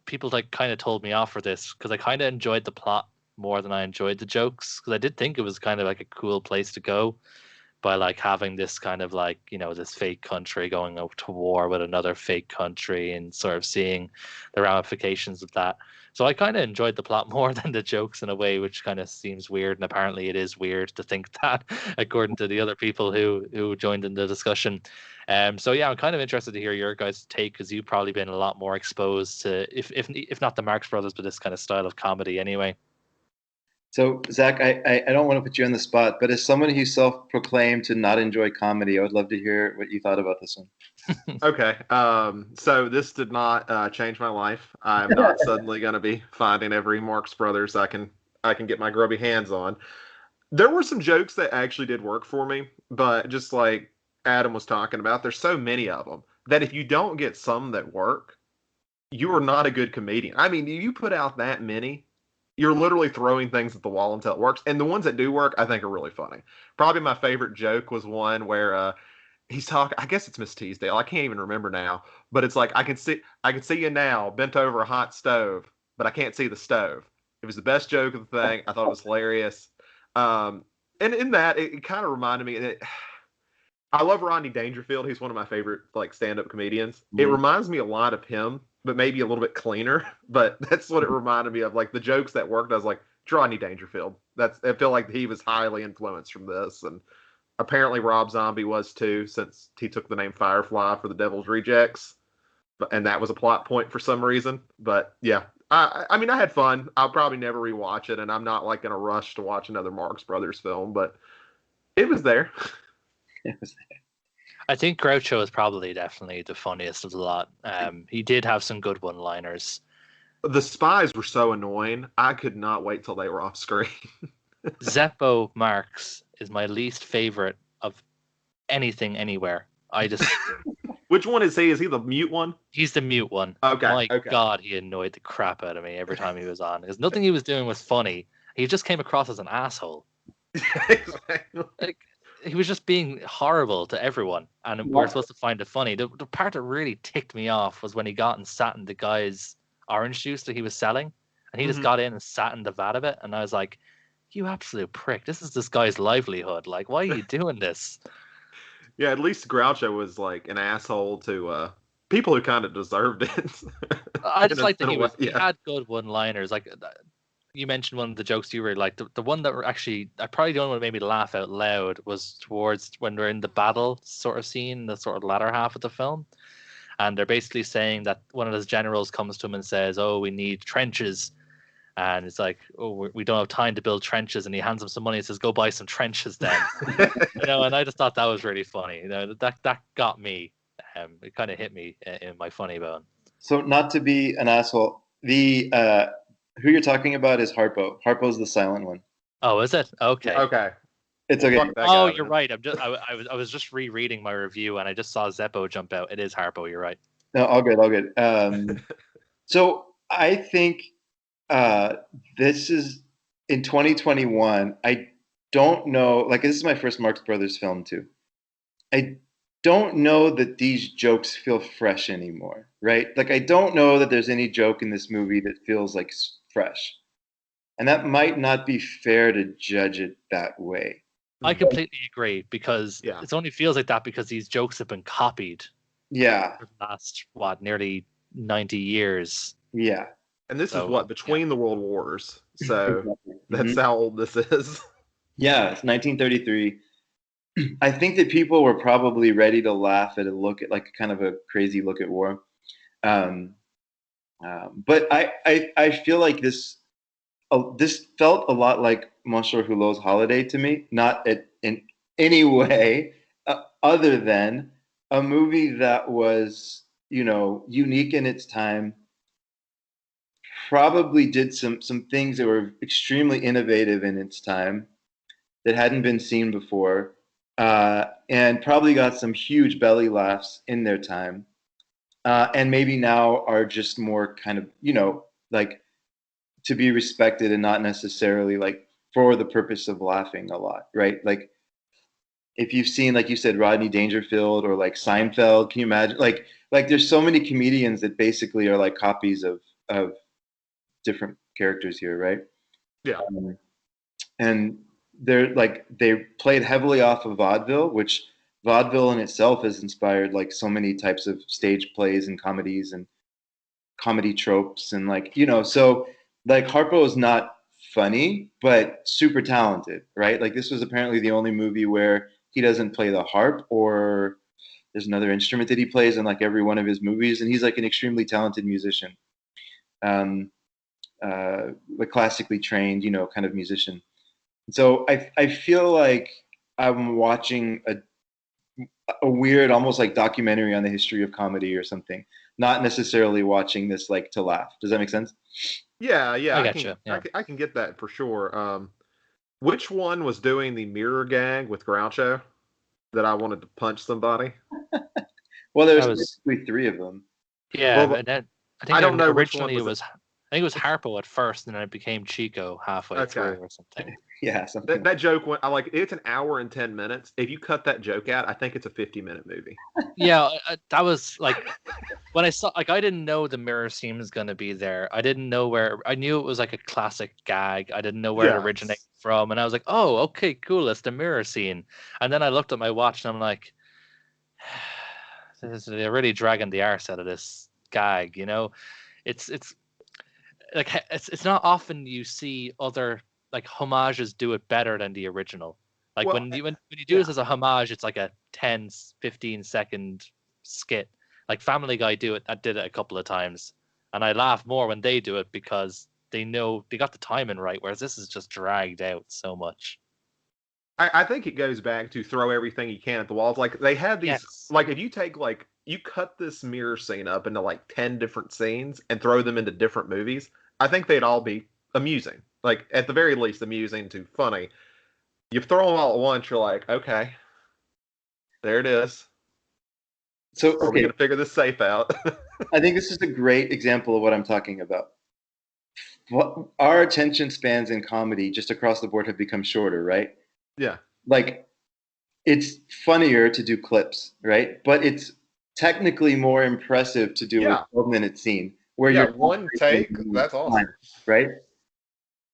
people like kind of told me off for this because I kind of enjoyed the plot more than I enjoyed the jokes, because I did think it was kind of like a cool place to go by like having this kind of like this fake country going out to war with another fake country and sort of seeing the ramifications of that. So I kind of enjoyed the plot more than the jokes in a way, which kind of seems weird, and apparently it is weird to think that, according to the other people who joined in the discussion. So yeah, I'm kind of interested to hear your guys' take, because you've probably been a lot more exposed to, if not the Marx Brothers, but this kind of style of comedy anyway. So, Zach, I don't want to put you on the spot, but as someone who self-proclaimed to not enjoy comedy, I would love to hear what you thought about this one. Okay. So this did not change my life. I'm not suddenly going to be finding every Marx Brothers I can get my grubby hands on. There were some jokes that actually did work for me, but just like Adam was talking about, there's so many of them that if you don't get some that work, you are not a good comedian. I mean, you put out that many, you're literally throwing things at the wall until it works. And the ones that do work, I think, are really funny. Probably my favorite joke was one where he's talking. I guess it's Miss Teasdale. I can't even remember now. But it's like I can see you now, bent over a hot stove, but I can't see the stove. It was the best joke of the thing. I thought it was hilarious. And in that, it kind of reminded me. I love Rodney Dangerfield. He's one of my favorite like stand-up comedians. Mm-hmm. It reminds me a lot of him, but maybe a little bit cleaner. But that's what it reminded me of. Like the jokes that worked, I was like, Rodney Dangerfield. I feel like he was highly influenced from this, and apparently Rob Zombie was too, since he took the name Firefly for the Devil's Rejects, and that was a plot point for some reason. But yeah, I mean, I had fun. I'll probably never rewatch it, and I'm not like in a rush to watch another Marx Brothers film, but it was there. I think Groucho is probably definitely the funniest of the lot. He did have some good one-liners. The spies were so annoying. I could not wait till they were off screen. Zeppo Marx is my least favorite of anything anywhere. I just. Which one is he? Is he the mute one? He's the mute one. Okay. My God, he annoyed the crap out of me every time he was on. Because nothing he was doing was funny. He just came across as an asshole. Exactly. Like, he was just being horrible to everyone, and we're supposed to find it funny. The part that really ticked me off was when he got and sat in the guy's orange juice that he was selling, and he just got in and sat in the vat of it, and I was like, you absolute prick, this guy's livelihood. Like, why are you doing this? Yeah, at least Groucho was like an asshole to people who kind of deserved it. I just like that he had good one-liners. Like, you mentioned one of the jokes you really liked. The one that were actually, probably the only one that made me laugh out loud was towards when they're in the battle sort of scene, the sort of latter half of the film. And they're basically saying that one of his generals comes to him and says, oh, we need trenches. And it's like, oh, we don't have time to build trenches. And he hands him some money and says, go buy some trenches then. And I just thought that was really funny. That got me. It kind of hit me in my funny bone. So not to be an asshole, who you're talking about is Harpo. Harpo's the silent one. Oh, is it? Okay. Okay. It's okay. Oh, you're right. I was just rereading my review and I just saw Zeppo jump out. It is Harpo. You're right. No, all good. So I think this is in 2021. I don't know. Like, this is my first Marx Brothers film too. I don't know that these jokes feel fresh anymore, right? Like, I don't know that there's any joke in this movie that feels like fresh. And that might not be fair to judge it that way. I completely agree, because it only feels like that because these jokes have been copied. Yeah. For the last, nearly 90 years. Yeah. And this is between the world wars. So that's how old this is. Yeah, it's 1933. I think that people were probably ready to laugh at a look at, like, kind of a crazy look at war. But I feel like this felt a lot like Monsieur Hulot's Holiday to me. Not anyway, other than a movie that was, unique in its time, probably did some things that were extremely innovative in its time that hadn't been seen before, and probably got some huge belly laughs in their time, and maybe now are just more kind of, like to be respected and not necessarily like for the purpose of laughing a lot, right? Like if you've seen, like you said, Rodney Dangerfield or like Seinfeld, can you imagine? Like there's so many comedians that basically are like copies of different characters here, right? Yeah. And they played heavily off of vaudeville, which vaudeville in itself has inspired like so many types of stage plays and comedies and comedy tropes, and like, so like Harpo is not funny but super talented, right? Like this was apparently the only movie where he doesn't play the harp, or there's another instrument that he plays in like every one of his movies, and he's like an extremely talented musician, um, like classically trained, kind of musician. So I feel like I'm watching a weird, almost like documentary on the history of comedy or something, not necessarily watching this like to laugh. Does that make sense? Yeah, I can, gotcha. Yeah. I can get that for sure. Which one was doing the mirror gag with Groucho that I wanted to punch somebody? Well, there's That was basically three of them. yeah, Well, and then I think I don't know which originally one was I think it was Harpo at first, and then it became Chico halfway through Okay. or something. Yeah, something. That joke went. I like. It's an hour and 10 minutes. If you cut that joke out, I think it's a 50-minute movie. Yeah, that was like when I saw, like, I didn't know the mirror scene was going to be there. I didn't know where. I knew it was like a classic gag. I didn't know where it originated from, and I was like, "Oh, okay, cool. It's the mirror scene." And then I looked at my watch, and I'm like, "They're really dragging the arse out of this gag." It's like it's not often you see other like homages do it better than the original. Like Well, when you do this as a homage, it's like a 10, 15-second skit. Like Family Guy did it a couple of times, and I laugh more when they do it because they know they got the timing right. Whereas this is just dragged out so much. I think it goes back to throw everything you can at the walls. Like they had these. Yes. Like if you take like you cut this mirror scene up into like 10 different scenes and throw them into different movies, I think they'd all be amusing. Like at the very least, amusing to funny. You throw them all at once, you're like, okay, there it is. So Are we gonna figure this safe out? I think this is a great example of what I'm talking about. Our attention spans in comedy just across the board have become shorter, right? Yeah. Like it's funnier to do clips, right? But it's technically more impressive to do a 12-minute scene where you're one take. That's awesome, right?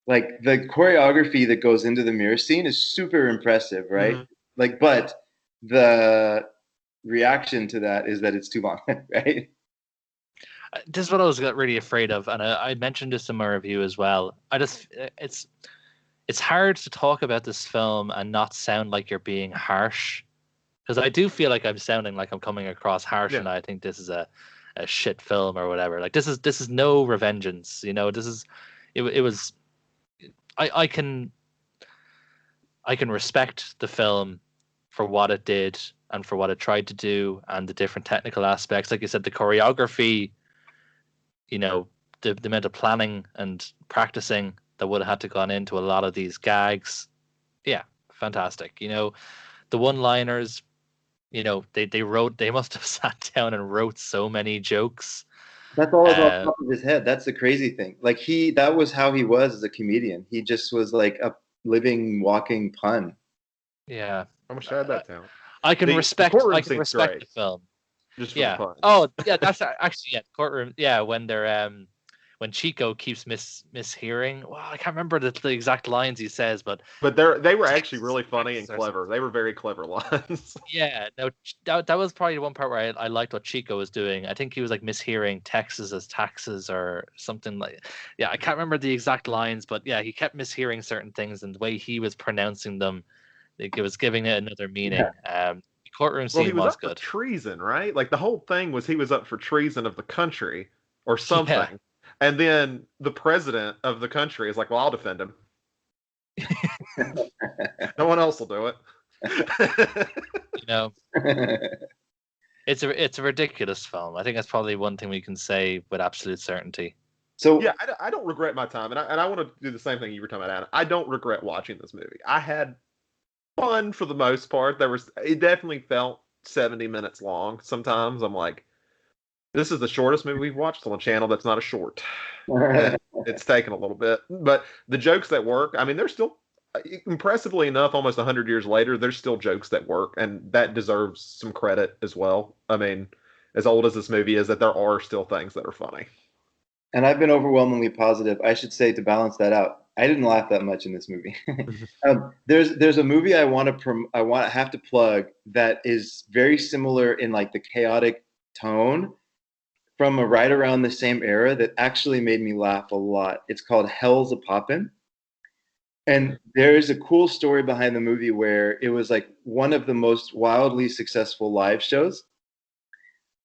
Like the choreography that goes into the mirror scene is super impressive, right? Mm-hmm. Like, but the reaction to that is that it's too long, right? This is what I was really afraid of, and I mentioned this in my review as well. It's hard to talk about this film and not sound like you're being harsh, because I do feel like I'm sounding like I'm coming across harsh, and I think this is a shit film or whatever. Like this is no Revengeance, This is it was. I can respect the film for what it did and for what it tried to do and the different technical aspects. Like you said, the choreography, the amount of planning and practicing that would have had to gone into a lot of these gags. Yeah, fantastic. The one-liners, they must have sat down and wrote so many jokes. That's all off top of his head. That's the crazy thing. Like that was how he was as a comedian. He just was like a living, walking pun. Yeah. I wish I had that talent. I can respect the film. Just for yeah. the fun. Oh, yeah. That's actually the courtroom. Yeah, when they're when Chico keeps mishearing. Well, I can't remember the exact lines he says, but they were actually really funny and clever. They were very clever lines. Yeah. No, that was probably the one part where I liked what Chico was doing. I think he was like mishearing Texas as taxes or something like. Yeah, I can't remember the exact lines, but yeah, he kept mishearing certain things, and the way he was pronouncing them, it was giving it another meaning. Yeah. The courtroom scene he was up good. for treason, right? Like the whole thing was he was up for treason of the country or something. Yeah. And then the president of the country is like, well, I'll defend him. No one else will do it. You know, it's a ridiculous film. I think that's probably one thing we can say with absolute certainty. So Yeah, I don't regret my time, and I want to do the same thing you were talking about, Adam. I don't regret watching this movie. I had fun for the most part. It definitely felt 70 minutes long. Sometimes I'm like, this is the shortest movie we've watched on the channel that's not a short. And it's taken a little bit, but the jokes that work, I mean, they're still impressively enough, almost 100 years later, there's still jokes that work, and that deserves some credit as well. I mean, as old as this movie is, that there are still things that are funny. and I've been overwhelmingly positive. I should say, to balance that out, I didn't laugh that much in this movie. There's a movie I have to plug that is very similar in like the chaotic tone from right around the same era that actually made me laugh a lot. It's called Hell's a Poppin'. And there's a cool story behind the movie where it was like one of the most wildly successful live shows.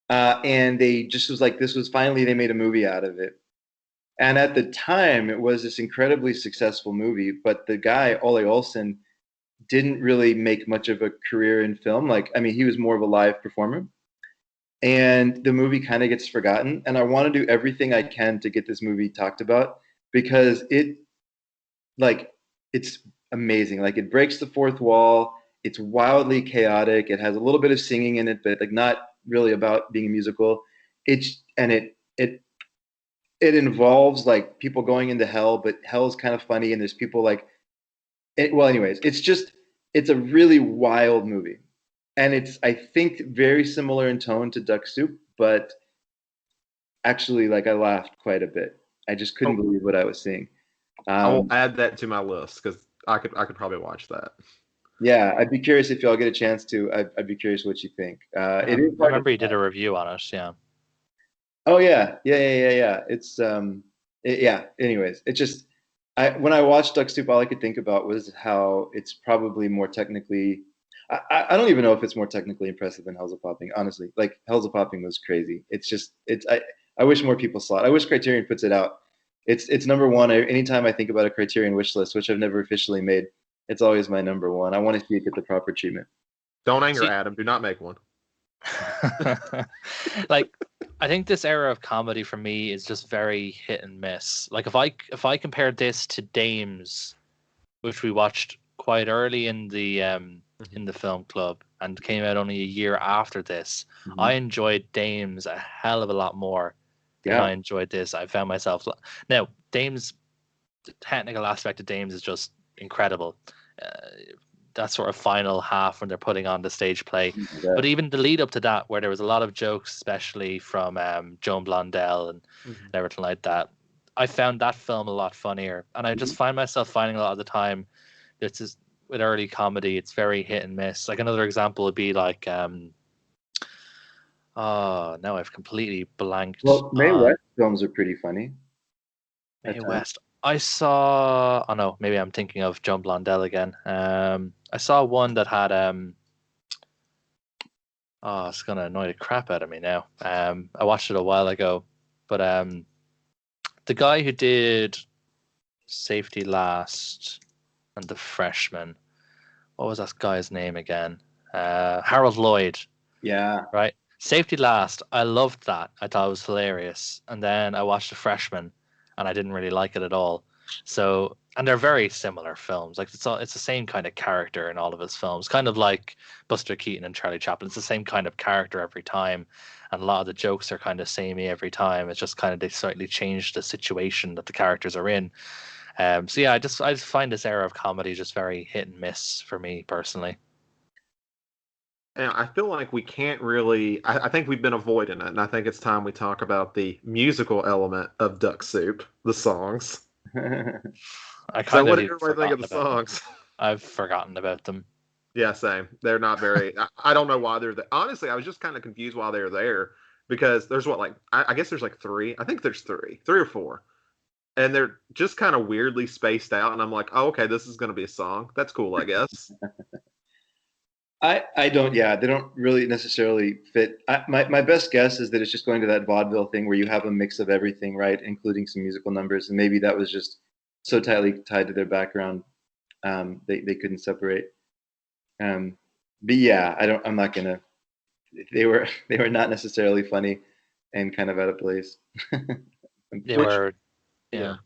And they just was like, this was finally, they made a movie out of it. And at the time, it was this incredibly successful movie, but the guy, Ole Olsen, didn't really make much of a career in film. Like, I mean, he was more of a live performer. And the movie kind of gets forgotten. And I want to do everything I can to get this movie talked about because it's amazing. Like, it breaks the fourth wall. It's wildly chaotic. It has a little bit of singing in it, but like not really about being a musical. It involves like people going into hell, but hell's kind of funny, and there's people like well, anyways, it's a really wild movie. And it's, I think, very similar in tone to Duck Soup, but actually, like, I laughed quite a bit. I just couldn't believe what I was seeing. I will add that to my list because I could probably watch that. Yeah, I'd be curious if y'all get a chance to. I'd be curious what you think. I remember you did a review on it. Yeah. Oh yeah. It's yeah. Anyways, it just when I watched Duck Soup, all I could think about was how it's probably more technically. I don't even know if it's more technically impressive than Hell's a Popping. Honestly, like Hell's a Popping was crazy. I wish more people saw it. I wish Criterion puts it out. It's number one. Anytime I think about a Criterion wish list, which I've never officially made, it's always my number one. I want to see it get the proper treatment. Don't anger Adam. Do not make one. Like, I think this era of comedy for me is just very hit and miss. Like, if I compared this to Dames, which we watched quite early in the film club and came out only a year after this, I enjoyed Dames a hell of a lot more than I enjoyed this. I found myself now Dames, the technical aspect of Dames is just incredible. That sort of final half when they're putting on the stage play. Yeah. But even the lead up to that, where there was a lot of jokes, especially from Joan Blondell and everything like that, I found that film a lot funnier. And I just find myself finding a lot of the time, this is with early comedy, it's very hit and miss. Like, another example would be like, now I've completely blanked. Well, Mae West films are pretty funny. Mae West. I saw. Oh no, maybe I'm thinking of Joan Blondell again. I saw one that had. Oh, it's gonna annoy the crap out of me now. I watched it a while ago, but the guy who did Safety Last and The Freshman, what was that guy's name again? Harold Lloyd. Yeah. Right. Safety Last. I loved that. I thought it was hilarious. And then I watched The Freshman, and I didn't really like it at all. So, and they're very similar films. Like, it's the same kind of character in all of his films, kind of like Buster Keaton and Charlie Chaplin. It's the same kind of character every time, and a lot of the jokes are kind of samey every time. It's just kind of they slightly change the situation that the characters are in. So yeah, I just find this era of comedy just very hit and miss for me personally. And I feel like we can't really. I think we've been avoiding it, and I think it's time we talk about the musical element of Duck Soup, the songs. What did everybody think of the songs? I've forgotten about them. Yeah, same. They're not very. I don't know why they're there. Honestly, I was just kind of confused why they're there because there's I guess there's like three. I think there's three or four, and they're just kind of weirdly spaced out. And I'm like, oh, okay, this is going to be a song. That's cool, I guess. I don't, yeah, they don't really necessarily fit. My best guess is that it's just going to that vaudeville thing where you have a mix of everything, right, including some musical numbers, and maybe that was just so tightly tied to their background, they couldn't separate. But yeah, I'm not gonna. They were not necessarily funny, and kind of out of place. They Which, were, yeah.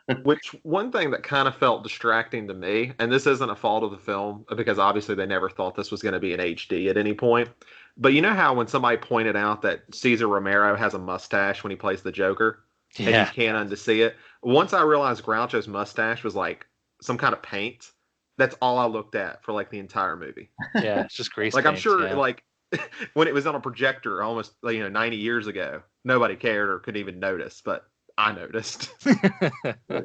yeah. Which one thing that kind of felt distracting to me, and this isn't a fault of the film because obviously they never thought this was going to be in HD at any point. But you know how when somebody pointed out that Cesar Romero has a mustache when he plays the Joker, and you Yeah. can't unsee it? Once I realized Groucho's mustache was like some kind of paint, that's all I looked at for like the entire movie. Yeah, it's just grease Like I'm paint. sure, Yeah. like when it was on a projector almost 90 years ago, nobody cared or could even notice, but I noticed. I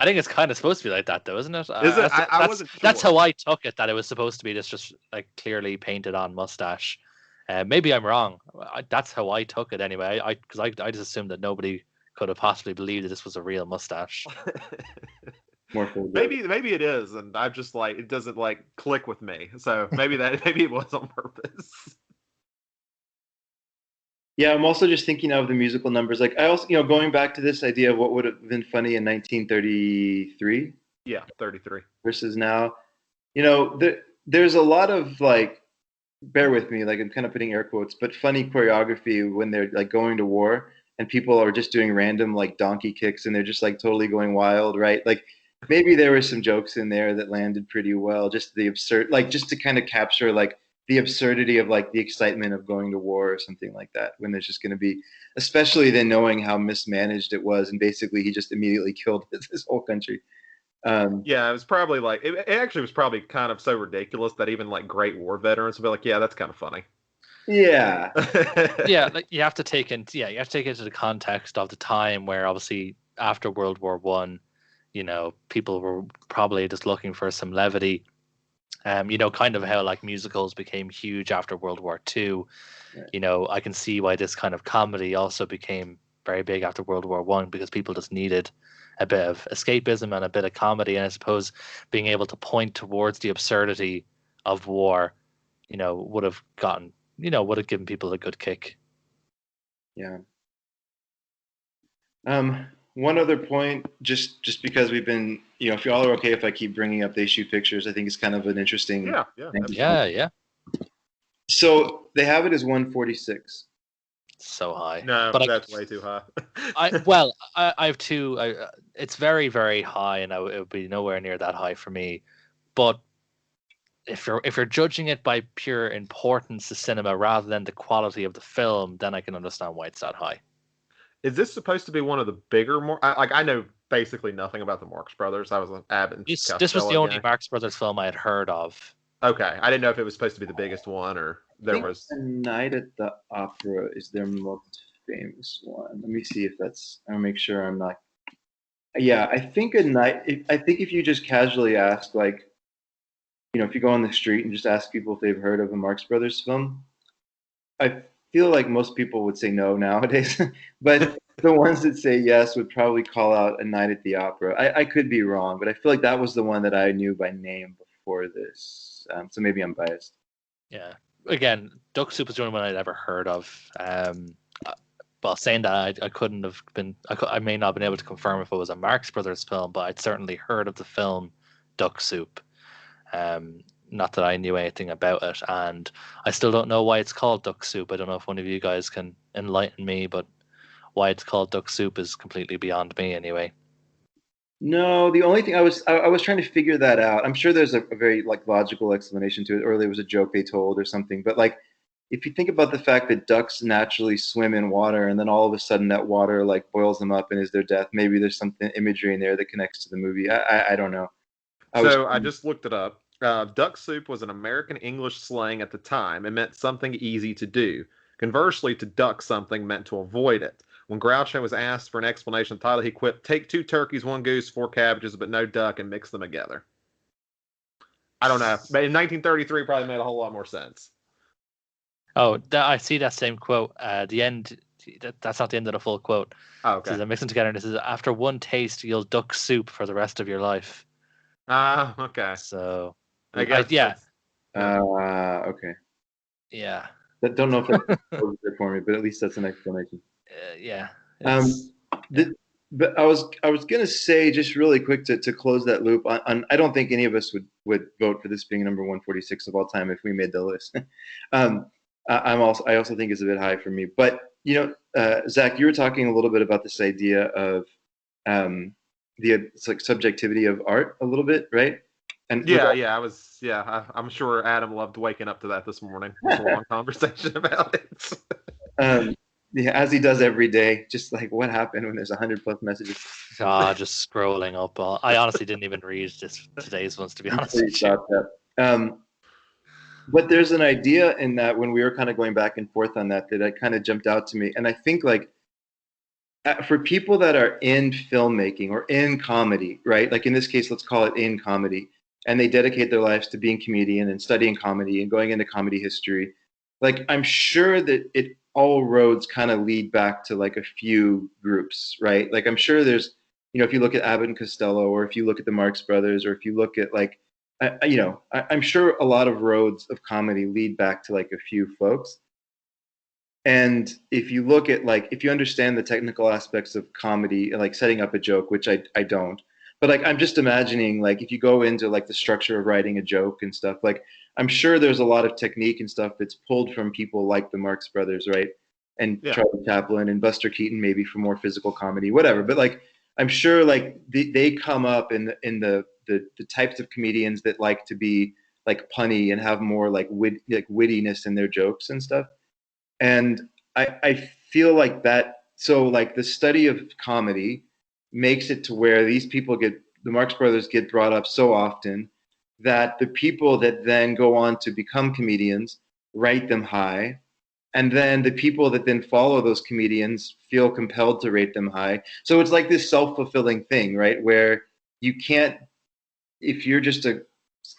think it's kind of supposed to be like that, though, isn't it? Is it? I That's wasn't sure. that's how I took it. That it was supposed to be just like clearly painted on mustache. Maybe I'm wrong. That's how I took it anyway. Because I just assumed that nobody could have possibly believed that this was a real mustache. Maybe it is, and I'm just like it doesn't like click with me. So maybe it was on purpose. Yeah, I'm also just thinking of the musical numbers. Like I also, going back to this idea of what would have been funny in 1933. Yeah, 33 versus now. There's a lot of like, bear with me, like I'm kind of putting air quotes, but funny choreography when they're like going to war and people are just doing random like donkey kicks and they're just like totally going wild, right? Like maybe there were some jokes in there that landed pretty well, just the absurd, like just to kind of capture like the absurdity of like the excitement of going to war or something like that, when there's just going to be, especially then knowing how mismanaged it was and basically he just immediately killed his whole country. Yeah, it was probably like it actually was probably kind of so ridiculous that even like great war veterans would be like, yeah, that's kind of funny. Yeah. Yeah, like you have to take into the context of the time where obviously after World War One, people were probably just looking for some levity. Kind of how like musicals became huge after World War Two. Right. I can see why this kind of comedy also became very big after World War One because people just needed a bit of escapism and a bit of comedy, and I suppose being able to point towards the absurdity of war, would have given people a good kick. Yeah. One other point, just because we've been, if y'all are okay if I keep bringing up They Shoot Pictures, I think it's kind of an interesting. Yeah. Yeah. So they have it as 146. So high. No, but that's way too high. I have two. It's very, very high, and it would be nowhere near that high for me. But if you're judging it by pure importance to cinema rather than the quality of the film, then I can understand why it's that high. Is this supposed to be one of the bigger I know basically nothing about the Marx Brothers. I was an Abbott and This was the only guy. Marx Brothers film I had heard of. Okay, I didn't know if it was supposed to be the biggest one or there was. A Night at the Opera is their most famous one. Let me see if that's. I'll make sure I'm not. Yeah, I think if you just casually ask, like, if you go on the street and just ask people if they've heard of a Marx Brothers film, I feel like most people would say no nowadays. But the ones that say yes would probably call out A Night at the Opera. I could be wrong, but I feel like that was the one that I knew by name before this. So maybe I'm biased. Yeah. Again, Duck Soup is the only one I'd ever heard of. Well, saying that, I couldn't have been. I may not have been able to confirm if it was a Marx Brothers film, but I'd certainly heard of the film Duck Soup. Not that I knew anything about it, and I still don't know why it's called Duck Soup. I don't know if one of you guys can enlighten me, but why it's called Duck Soup is completely beyond me anyway. No, the only thing I was trying to figure that out. I'm sure there's a very like logical explanation to it, or there was a joke they told or something. But like, if you think about the fact that ducks naturally swim in water, and then all of a sudden that water like boils them up and is their death, maybe there's something imagery in there that connects to the movie. I don't know. I just looked it up. Duck soup was an American English slang at the time and meant something easy to do. Conversely, to duck something meant to avoid it. When Groucho was asked for an explanation of the title, he quipped, "Take 2 turkeys, 1 goose, 4 cabbages, but no duck, and mix them together." I don't know. But in 1933, probably made a whole lot more sense. Oh, I see that same quote. The end. That's not the end of the full quote. Oh, okay. It says, "I mix them together, and this is after one taste, you'll duck soup for the rest of your life." Okay. So I guess. Yeah. Okay. Yeah. I don't know if that's there for me, but at least that's an explanation. Yeah. But I was gonna say just really quick to close that loop on I don't think any of us would would vote for this being number 146 of all time if we made the list. I also think it's a bit high for me. But Zach, you were talking a little bit about this idea of it's like subjectivity of art a little bit, right? And I'm sure Adam loved waking up to that this morning. It was a long conversation about it. Yeah, as he does every day, just like what happened when there's 100+ messages. Just scrolling up. I honestly didn't even read today's ones, to be honest with you. But there's an idea in that when we were kind of going back and forth on that kind of jumped out to me. And I think like for people that are in filmmaking or in comedy, right? Like in this case, let's call it in comedy, and they dedicate their lives to being comedian and studying comedy and going into comedy history. Like I'm sure that all roads kind of lead back to like a few groups, right? Like I'm sure there's, if you look at Abbott and Costello, or if you look at the Marx Brothers, or if you look at like, I'm sure a lot of roads of comedy lead back to like a few folks. And if you look at like, if you understand the technical aspects of comedy, like setting up a joke, which I don't, but like I'm just imagining like if you go into like the structure of writing a joke and stuff, like I'm sure there's a lot of technique and stuff that's pulled from people like the Marx Brothers, right? And Charlie Chaplin and Buster Keaton, maybe for more physical comedy, whatever. But like I'm sure like they come up in the types of comedians that like to be like punny and have more like wittiness in their jokes and stuff. And I feel like that. So like the study of comedy makes it to where these people the Marx Brothers get brought up so often that the people that then go on to become comedians rate them high. And then the people that then follow those comedians feel compelled to rate them high. So it's like this self-fulfilling thing, right? Where you can't, if you're just a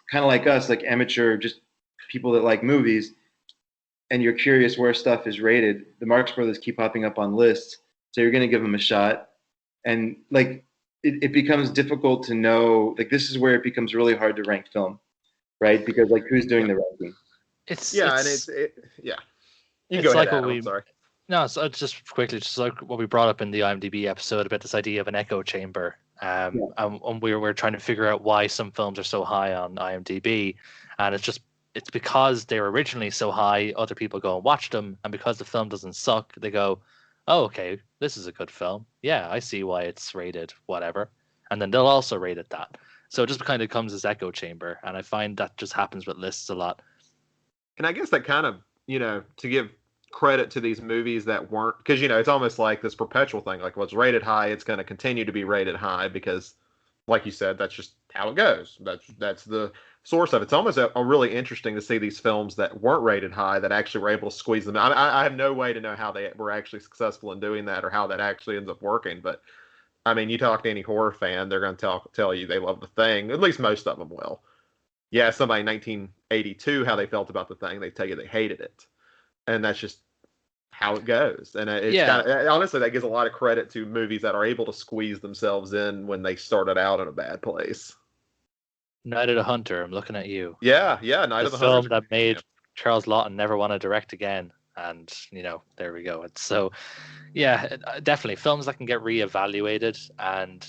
kind of like us, like amateur, just people that like movies, and you're curious where stuff is rated, the Marx Brothers keep popping up on lists. So you're going to give them a shot. And like, it becomes difficult to know, like this is where it becomes really hard to rank film, right? Because like who's doing the ranking? You go like ahead, Adam. I'm sorry. No, so it's just quickly, just like what we brought up in the IMDb episode about this idea of an echo chamber. And we're trying to figure out why some films are so high on IMDb, and it's because they were originally so high, other people go and watch them, and because the film doesn't suck, they go, oh, okay, this is a good film. Yeah, I see why it's rated whatever. And then they'll also rate it that. So it just kind of comes as echo chamber, and I find that just happens with lists a lot. And I guess that kind of, to give credit to these movies that weren't, because, it's almost like this perpetual thing, like what's rated high, it's going to continue to be rated high because, like you said, that's just how it goes. That's the source of it. It's almost a really interesting to see these films that weren't rated high that actually were able to squeeze them. I have no way to know how they were actually successful in doing that or how that actually ends up working. But I mean, you talk to any horror fan, they're going to tell you they love The Thing. At least most of them will. Yeah, somebody in 1982, how they felt about The Thing, they tell you they hated it, and that's just how it goes. And honestly, that gives a lot of credit to movies that are able to squeeze themselves in when they started out in a bad place. Night of the Hunter, I'm looking at you. Yeah, Night of the Hunter. The film that made Charles Lawton never want to direct again. And, there we go. It's so, definitely films that can get reevaluated and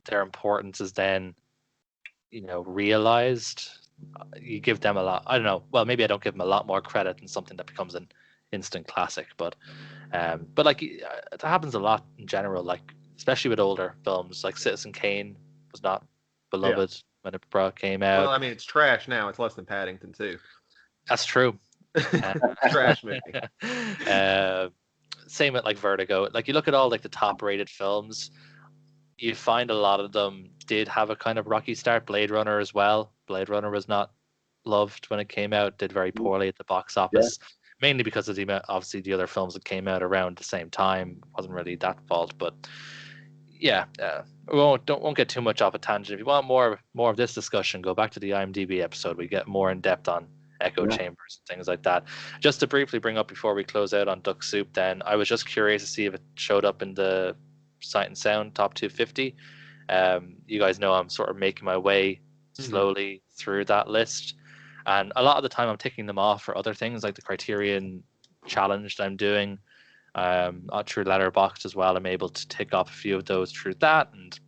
their importance is then, realized. You give them a lot. I don't know. Well, maybe I don't give them a lot more credit than something that becomes an instant classic. But like it happens a lot in general, like especially with older films. Like Citizen Kane was not beloved when it came out. Well, I mean, it's trash now. It's less than Paddington too. That's true. Trash movie. Same with like Vertigo. Like you look at all like the top rated films, you find a lot of them did have a kind of rocky start. Blade Runner as well. Blade Runner was not loved when it came out, did very poorly at the box office, mainly because of obviously the other films that came out around the same time. It wasn't really that fault, but we won't get too much off a tangent. If you want more of this discussion, go back to the IMDb episode. We get more in depth on echo chambers and things like that. Just to briefly bring up before we close out on Duck Soup, then I was just curious to see if it showed up in the Sight and Sound top 250. You guys know I'm sort of making my way slowly through that list, and a lot of the time I'm ticking them off for other things like the Criterion challenge that I'm doing through Letterboxd as well. I'm able to tick off a few of those through that, and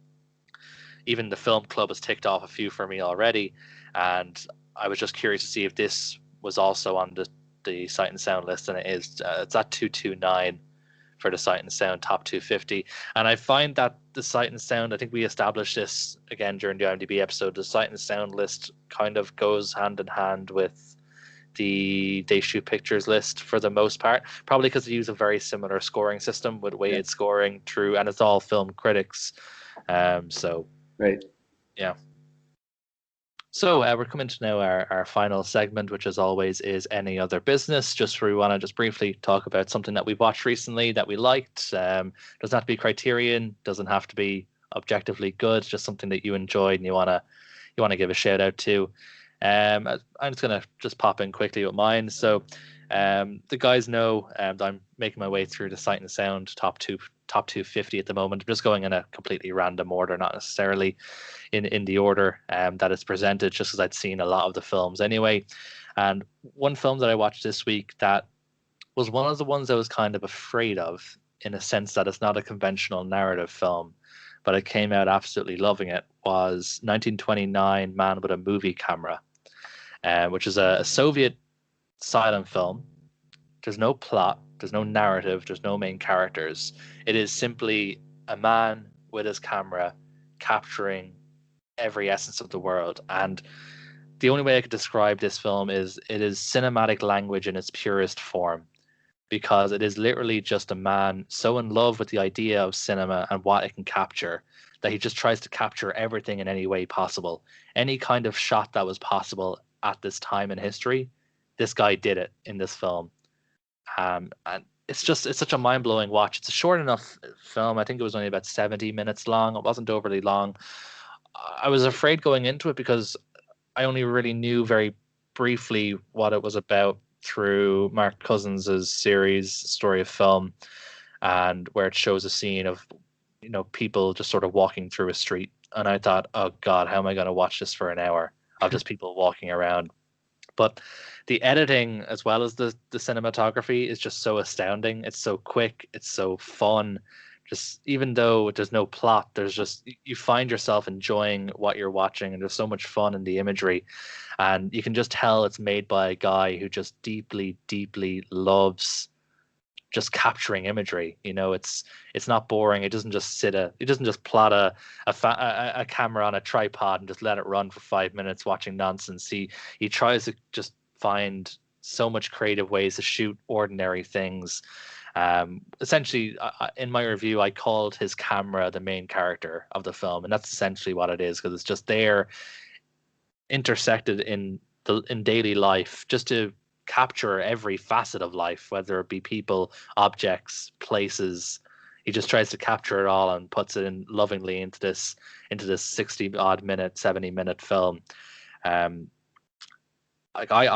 even the film club has ticked off a few for me already. and I was just curious to see if this was also on the Sight and Sound list, and it is. It's at 229 for the Sight and Sound top 250. And I find that the Sight and Sound, I think we established this again during the IMDb episode, the Sight and Sound list kind of goes hand in hand with the They Shoot Pictures list for the most part, probably because they use a very similar scoring system with weighted scoring through, and it's all film critics. So Right. yeah. So we're coming to now our final segment, which as always is Any Other Business, just where we want to just briefly talk about something that we've watched recently that we liked. Doesn't have to be Criterion, doesn't have to be objectively good, just something that you enjoyed and you want to give a shout out to. I'm just going to just pop in quickly with mine. So the guys know that I'm making my way through the Sight and Sound top 250 at the moment. I'm just going in a completely random order, not necessarily in the order that it's presented, just because I'd seen a lot of the films anyway. And one film that I watched this week that was one of the ones I was kind of afraid of, in a sense that it's not a conventional narrative film, but I came out absolutely loving it, was 1929 Man with a Movie Camera, which is a Soviet silent film. There's no plot, there's no narrative, there's no main characters. It is simply a man with his camera capturing every essence of the world. And the only way I could describe this film is it is cinematic language in its purest form, because it is literally just a man so in love with the idea of cinema and what it can capture that he just tries to capture everything in any way possible. Any kind of shot that was possible at this time in history, this guy did it in this film. And it's such a mind-blowing watch. It's a short enough film. I think it was only about 70 minutes long. It wasn't overly long. I was afraid going into it because I only really knew very briefly what it was about through Mark Cousins' series Story of Film, and where it shows a scene of people just sort of walking through a street, and I thought, oh god, how am I going to watch this for an hour of just people walking around? But the editing as well as the cinematography is just so astounding. It's so quick, it's so fun. Just even though there's no plot, there's just, you find yourself enjoying what you're watching, and there's so much fun in the imagery, and you can just tell it's made by a guy who just deeply loves just capturing imagery. It's not boring. It doesn't just plot a camera on a tripod and just let it run for 5 minutes watching nonsense. He tries to just find so much creative ways to shoot ordinary things. Essentially, in my review, I called his camera the main character of the film, and that's essentially what it is, because it's just there, intersected in daily life, just to capture every facet of life, whether it be people, objects, places. He just tries to capture it all and puts it in lovingly into this 70-minute film. I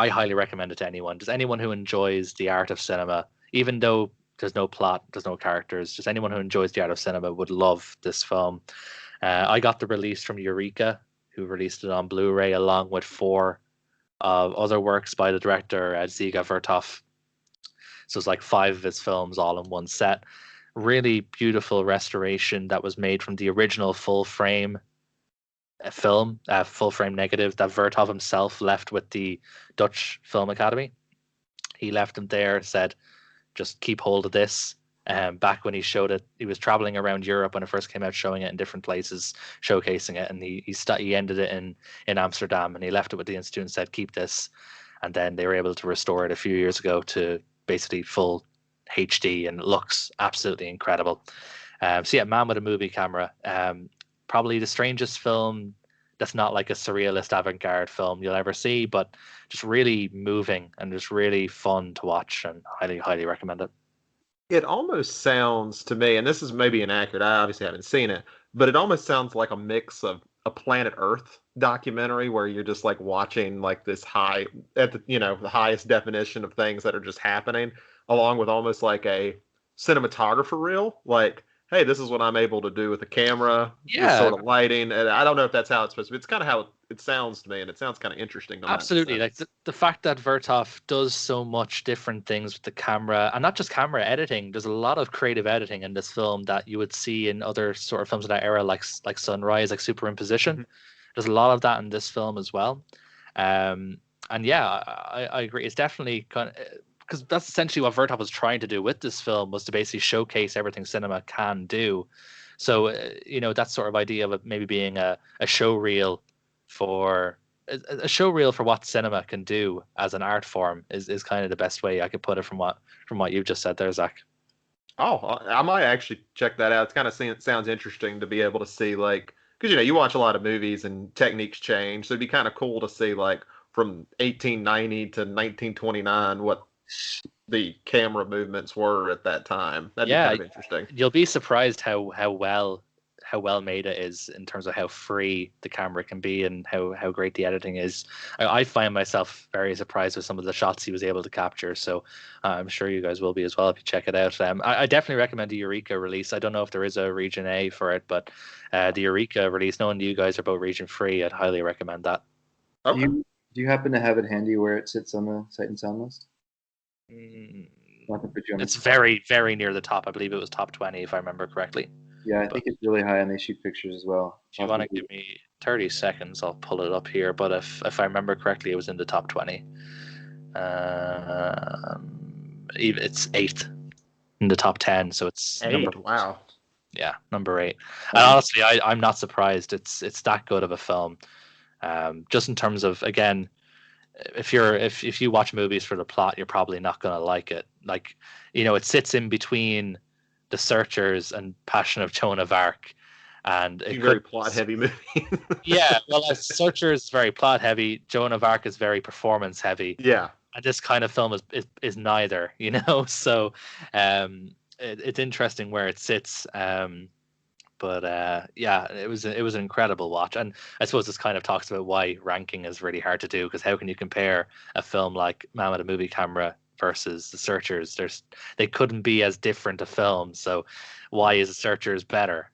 highly recommend it to anyone. Just anyone who enjoys the art of cinema, even though there's no plot, there's no characters. Just anyone who enjoys the art of cinema would love this film. I got the release from Eureka, who released it on Blu-ray along with 4 of other works by the director Dziga Vertov. So it's like 5 of his films all in one set. Really beautiful restoration that was made from the original full frame film, full frame negative that Vertov himself left with the Dutch Film Academy. He left them there, said, just keep hold of this. Back when he showed it, he was traveling around Europe when it first came out, showing it in different places, showcasing it, and he ended it in Amsterdam, and he left it with the Institute and said, keep this. And then they were able to restore it a few years ago to basically full HD, and it looks absolutely incredible. So yeah, Man with a Movie Camera, probably the strangest film that's not like a surrealist avant-garde film you'll ever see, but just really moving and just really fun to watch, and highly recommend it. It almost sounds to me, and this is maybe inaccurate, I obviously haven't seen it, but it almost sounds like a mix of a Planet Earth documentary where you're just like watching like this the highest definition of things that are just happening, along with almost like a cinematographer reel. Like, hey, this is what I'm able to do with a camera, this sort of lighting. And I don't know if that's how it's supposed to be. It's kind of how it sounds to me, and it sounds kind of interesting. Absolutely. Like the fact that Vertov does so much different things with the camera, and not just camera editing. There's a lot of creative editing in this film that you would see in other sort of films of that era, like Sunrise, like Superimposition. Mm-hmm. There's a lot of that in this film as well. And yeah, I agree. It's definitely kind of, because that's essentially what Vertov was trying to do with this film, was to basically showcase everything cinema can do. So that sort of idea of it maybe being a show reel for a show reel for what cinema can do as an art form is kind of the best way I could put it from what you've just said there, Zach. Oh, I might actually check that out. It's kind of sounds interesting to be able to see, like, because you watch a lot of movies and techniques change, so it'd be kind of cool to see, like, from 1890 to 1929 what the camera movements were at that time. That'd be kind of interesting. You'll be surprised how well made it is in terms of how free the camera can be and how great the editing is. I find myself very surprised with some of the shots he was able to capture. So I'm sure you guys will be as well if you check it out. I definitely recommend the Eureka release. I don't know if there is a region A for it, but the Eureka release, knowing you guys are both region free, I'd highly recommend that. Okay. Do you happen to have it handy where it sits on the Sight and Sound list? It's very, very near the top. I believe it was top 20 if I remember correctly. Yeah, I think it's really high, and they shoot pictures as well. If you want to give me 30 seconds, I'll pull it up here. But if I remember correctly, it was in the top 20. It's 8th in the top 10, so it's 8. Wow. Yeah, number 8. And honestly, I'm not surprised. It's that good of a film. Just in terms of, again, if you watch movies for the plot, you're probably not going to like it. Like, it sits in between The Searchers and Passion of Joan of Arc, and it's a very plot heavy movie. Yeah, well, Searchers is very plot heavy. Joan of Arc is very performance heavy. Yeah, and this kind of film is neither. So it's interesting where it sits. But yeah, it was an incredible watch, and I suppose this kind of talks about why ranking is really hard to do, because how can you compare a film like Man with a Movie Camera versus The Searchers? They couldn't be as different a film, so why is The Searchers better?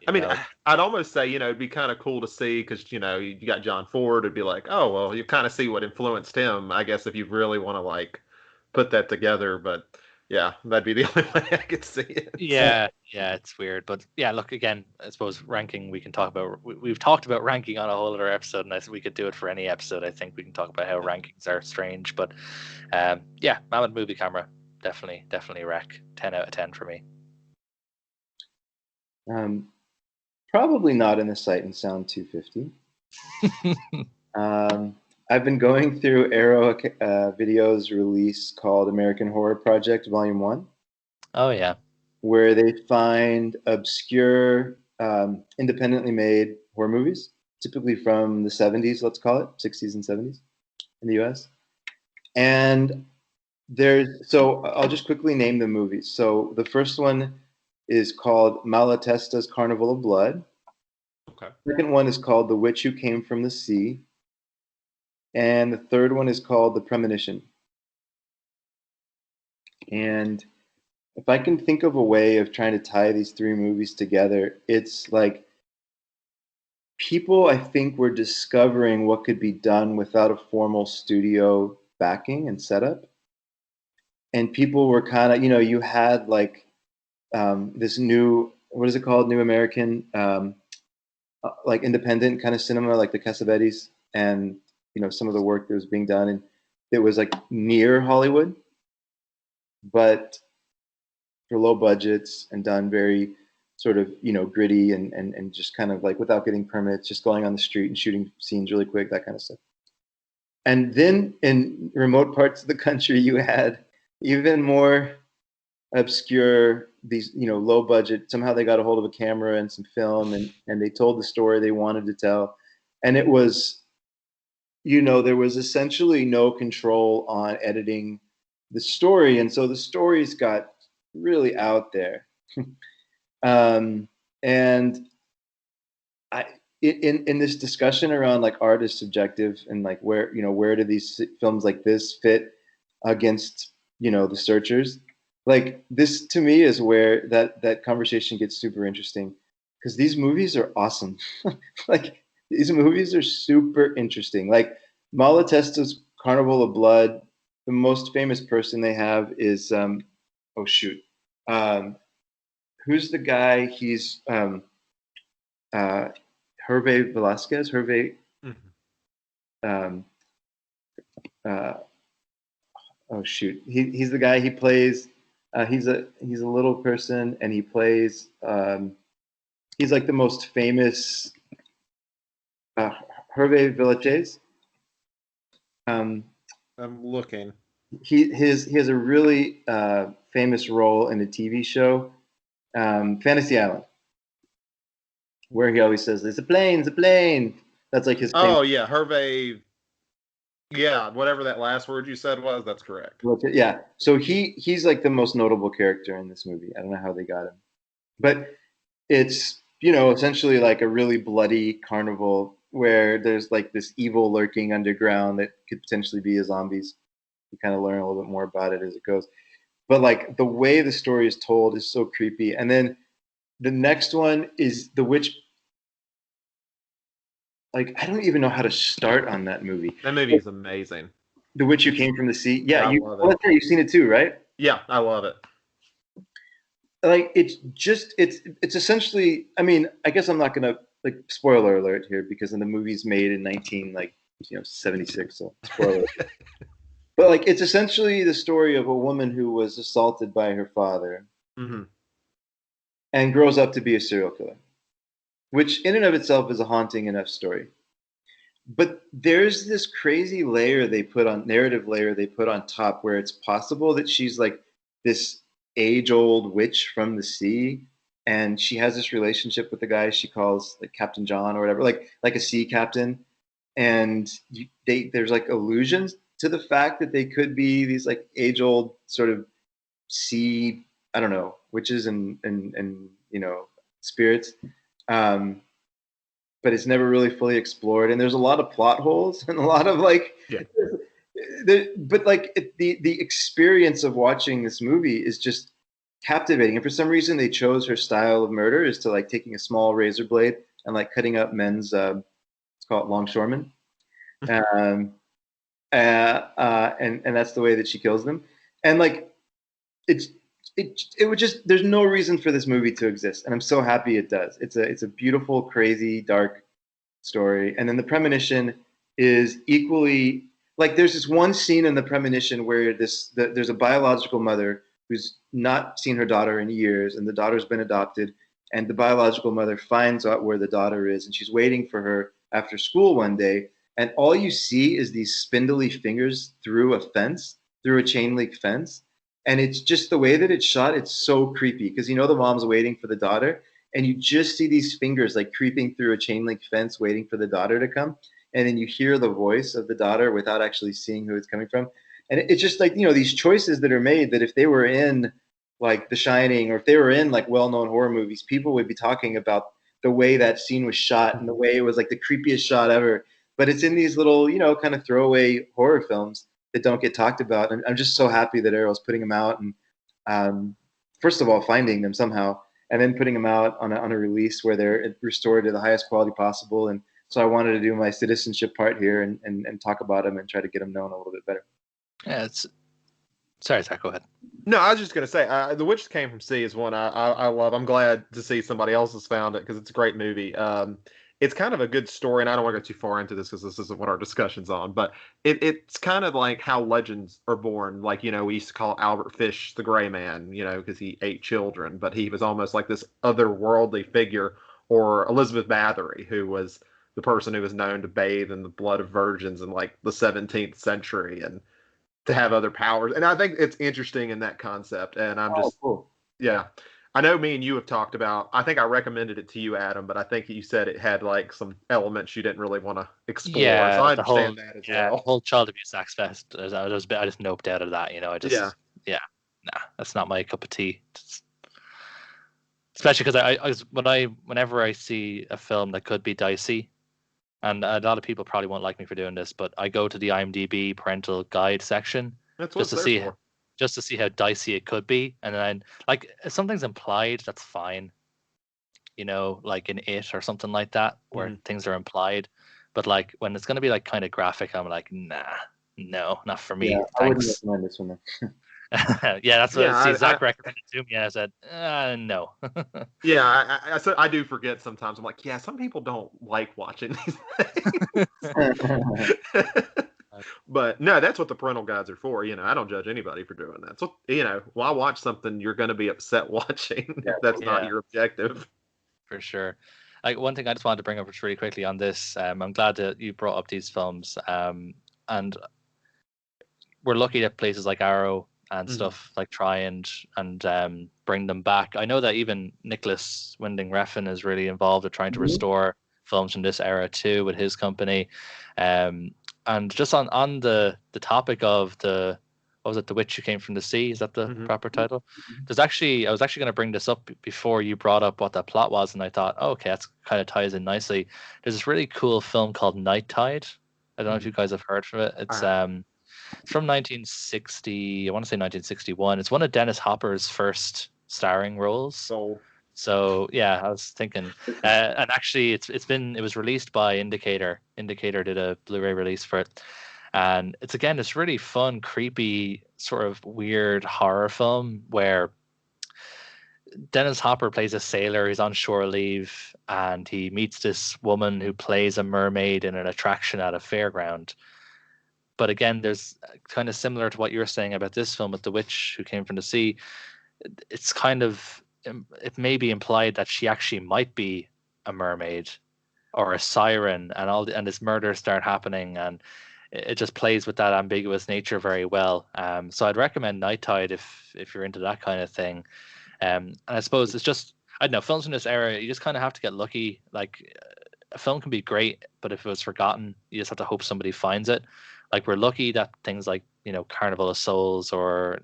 I mean, I'd almost say, it'd be kind of cool to see, because, you got John Ford, it'd be like, oh, well, you kind of see what influenced him, I guess, if you really want to, like, put that together, but yeah, that'd be the only way I could see it. Yeah, it's weird, but yeah, look, again, I suppose ranking we can talk about. We've talked about ranking on a whole other episode, and I think we could do it for any episode. I think we can talk about how rankings are strange, but yeah, Man with Movie Camera, definitely rec. 10 out of 10 for me. Probably not in the Sight and Sound 250. I've been going through Arrow Video's release called American Horror Project Volume 1. Oh, yeah. Where they find obscure, independently made horror movies, typically from the 70s, let's call it, 60s and 70s in the US. And so I'll just quickly name the movies. So the first one is called Malatesta's Carnival of Blood. Okay. The second one is called The Witch Who Came from the Sea. And the third one is called The Premonition. And if I can think of a way of trying to tie these three movies together, it's like people, I think, were discovering what could be done without a formal studio backing and setup. And people were kind of, you had like this new, what is it called? New American, like independent kind of cinema, like the Cassavetes and, some of the work that was being done. And it was like near Hollywood, but for low budgets and done very sort of, gritty and just kind of like without getting permits, just going on the street and shooting scenes really quick, that kind of stuff. And then in remote parts of the country, you had even more obscure, these, low budget, somehow they got a hold of a camera and some film and they told the story they wanted to tell. And it was, there was essentially no control on editing the story. And so the stories got really out there. And in this discussion around like art is subjective and like where do these films like this fit against the Searchers, like this to me is where that conversation gets super interesting, because these movies are awesome. Like these movies are super interesting. Like Malatesta's Carnival of Blood, the most famous person they have is who's the guy? He's Hervé Velasquez. um, oh shoot, he's the guy. He plays. He's a little person, and he plays. He's like the most famous. Hervé Villechaize. Um, I'm looking. he has a really famous role in a TV show, Fantasy Island, where he always says, "It's a plane, it's a plane." That's like his. Oh yeah, Hervé. Yeah, whatever that last word you said was, that's correct. Yeah, so he's like the most notable character in this movie. I don't know how they got him, but it's essentially like a really bloody carnival where there's like this evil lurking underground that could potentially be a zombies. You kind of learn a little bit more about it as it goes. But like the way the story is told is so creepy. And then the next one is The Witch. Like I don't even know how to start on that movie. That movie is amazing. The Witch Who Came from the Sea. Yeah, love it. You've seen it too, right? Yeah, I love it. Like it's essentially. I mean, I guess I'm not gonna like spoiler alert here because the movie's made in 1976. So spoiler. But like it's essentially the story of a woman who was assaulted by her father, and grows up to be a serial killer, which in and of itself is a haunting enough story. But there's this crazy narrative layer they put on top where it's possible that she's like this age-old witch from the sea, and she has this relationship with the guy she calls like Captain John or whatever, like a sea captain, and there's like allusions to the fact that they could be these like age-old sort of sea, I don't know, witches and spirits. But it's never really fully explored, and there's a lot of plot holes and a lot of like. Yeah. But like the experience of watching this movie is just captivating, and for some reason they chose her style of murder is to like taking a small razor blade and like cutting up men's. It's called longshoremen, and that's the way that she kills them, and like it would just there's no reason for this movie to exist, and I'm so happy it does. It's a beautiful, crazy, dark story, and then the premonition is equally like there's this one scene in the premonition where there's a biological mother who's not seen her daughter in years, and the daughter's been adopted, and the biological mother finds out where the daughter is, and she's waiting for her after school one day, and all you see is these spindly fingers through a chain link fence. And it's just the way that it's shot. It's so creepy because the mom's waiting for the daughter, and you just see these fingers like creeping through a chain link fence, waiting for the daughter to come. And then you hear the voice of the daughter without actually seeing who it's coming from. And it's just like these choices that are made that if they were in like The Shining or if they were in like well-known horror movies, people would be talking about the way that scene was shot and the way it was like the creepiest shot ever. But it's in these little kind of throwaway horror films that don't get talked about. And I'm just so happy that Arrow's putting them out, and first of all, finding them somehow, and then putting them out on a release where they're restored to the highest quality possible. And so I wanted to do my citizenship part here and talk about them and try to get them known a little bit better. Yeah, sorry, Zach, go ahead. No, I was just going to say, The Witch Came from Sea is one I love. I'm glad to see somebody else has found it because it's a great movie. It's kind of a good story, and I don't want to go too far into this because this isn't what our discussion's on, but it's kind of like how legends are born. Like, we used to call Albert Fish the Gray Man, because he ate children, but he was almost like this otherworldly figure, or Elizabeth Bathory, who was the person who was known to bathe in the blood of virgins in like the 17th century and to have other powers. And I think it's interesting in that concept, and I'm just, cool. Yeah. I know me and you have talked about, I think I recommended it to you, Adam, but I think you said it had like some elements you didn't really want to explore. Yeah, so I understand that as well. The whole child abuse aspect, I just noped out of that. Nah, that's not my cup of tea. Especially because whenever I see a film that could be dicey, and a lot of people probably won't like me for doing this, but I go to the IMDb parental guide section just to see how dicey it could be, and then like if something's implied, that's fine, like in It or something like that, where things are implied. But like when it's going to be like kind of graphic, I'm like, nah, no, not for me. Yeah, I wouldn't recommend this one. Yeah, that's what Yeah, Zach recommended to me, and I said, no. yeah, I do forget sometimes. I'm like, yeah, some people don't like watching these things. But no, that's what the parental guides are for. I don't judge anybody for doing that. So, why watch something you're going to be upset watching if that's not your objective? For sure. Like, one thing I just wanted to bring up just really quickly on this, I'm glad that you brought up these films, and we're lucky that places like Arrow and stuff like try and bring them back. I know that even Nicholas Winding Refn is really involved with trying to restore films from this era too with his company. And just on the topic of the, what was it, The Witch Who Came from the Sea? Is that the proper title? I was actually going to bring this up before you brought up what that plot was, and I thought, oh, okay, that's kind of ties in nicely. There's this really cool film called Night Tide. I don't know if you guys have heard of it. It's from 1960. I want to say 1961. It's one of Dennis Hopper's first starring roles. So yeah, I was thinking, and actually, it was released by Indicator. Indicator did a Blu-ray release for it, and it's this really fun, creepy, sort of weird horror film where Dennis Hopper plays a sailor. He's on shore leave, and he meets this woman who plays a mermaid in an attraction at a fairground. But again, there's kind of similar to what you were saying about this film with The Witch Who Came from the Sea. It's kind of, it may be implied that she actually might be a mermaid or a siren, and this murders start happening, and it just plays with that ambiguous nature very well. So I'd recommend Night Tide if you're into that kind of thing. And I suppose it's just, I don't know, films from this era, you just kind of have to get lucky. Like, a film can be great, but if it was forgotten, you just have to hope somebody finds it. Like, we're lucky that things like, Carnival of Souls or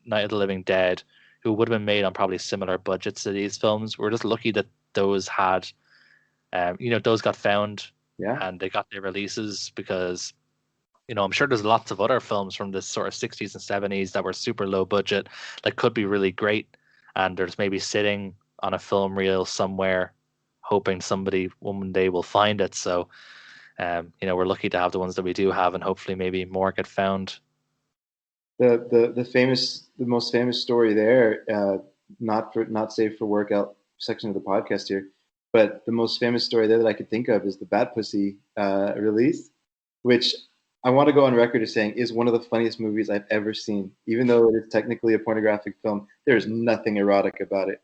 Night of the Living Dead, who would have been made on probably similar budgets to these films, we're just lucky that those had, those got found and they got their releases, because, I'm sure there's lots of other films from this sort of 60s and 70s that were super low budget that could be really great, and they're just maybe sitting on a film reel somewhere hoping somebody one day will find it. So we're lucky to have the ones that we do have, and hopefully maybe more get found. The most famous story there, not safe for workout section of the podcast here, but the most famous story there that I could think of is the Bat Pussy release, which I want to go on record as saying is one of the funniest movies I've ever seen. Even though it is technically a pornographic film, there is nothing erotic about it.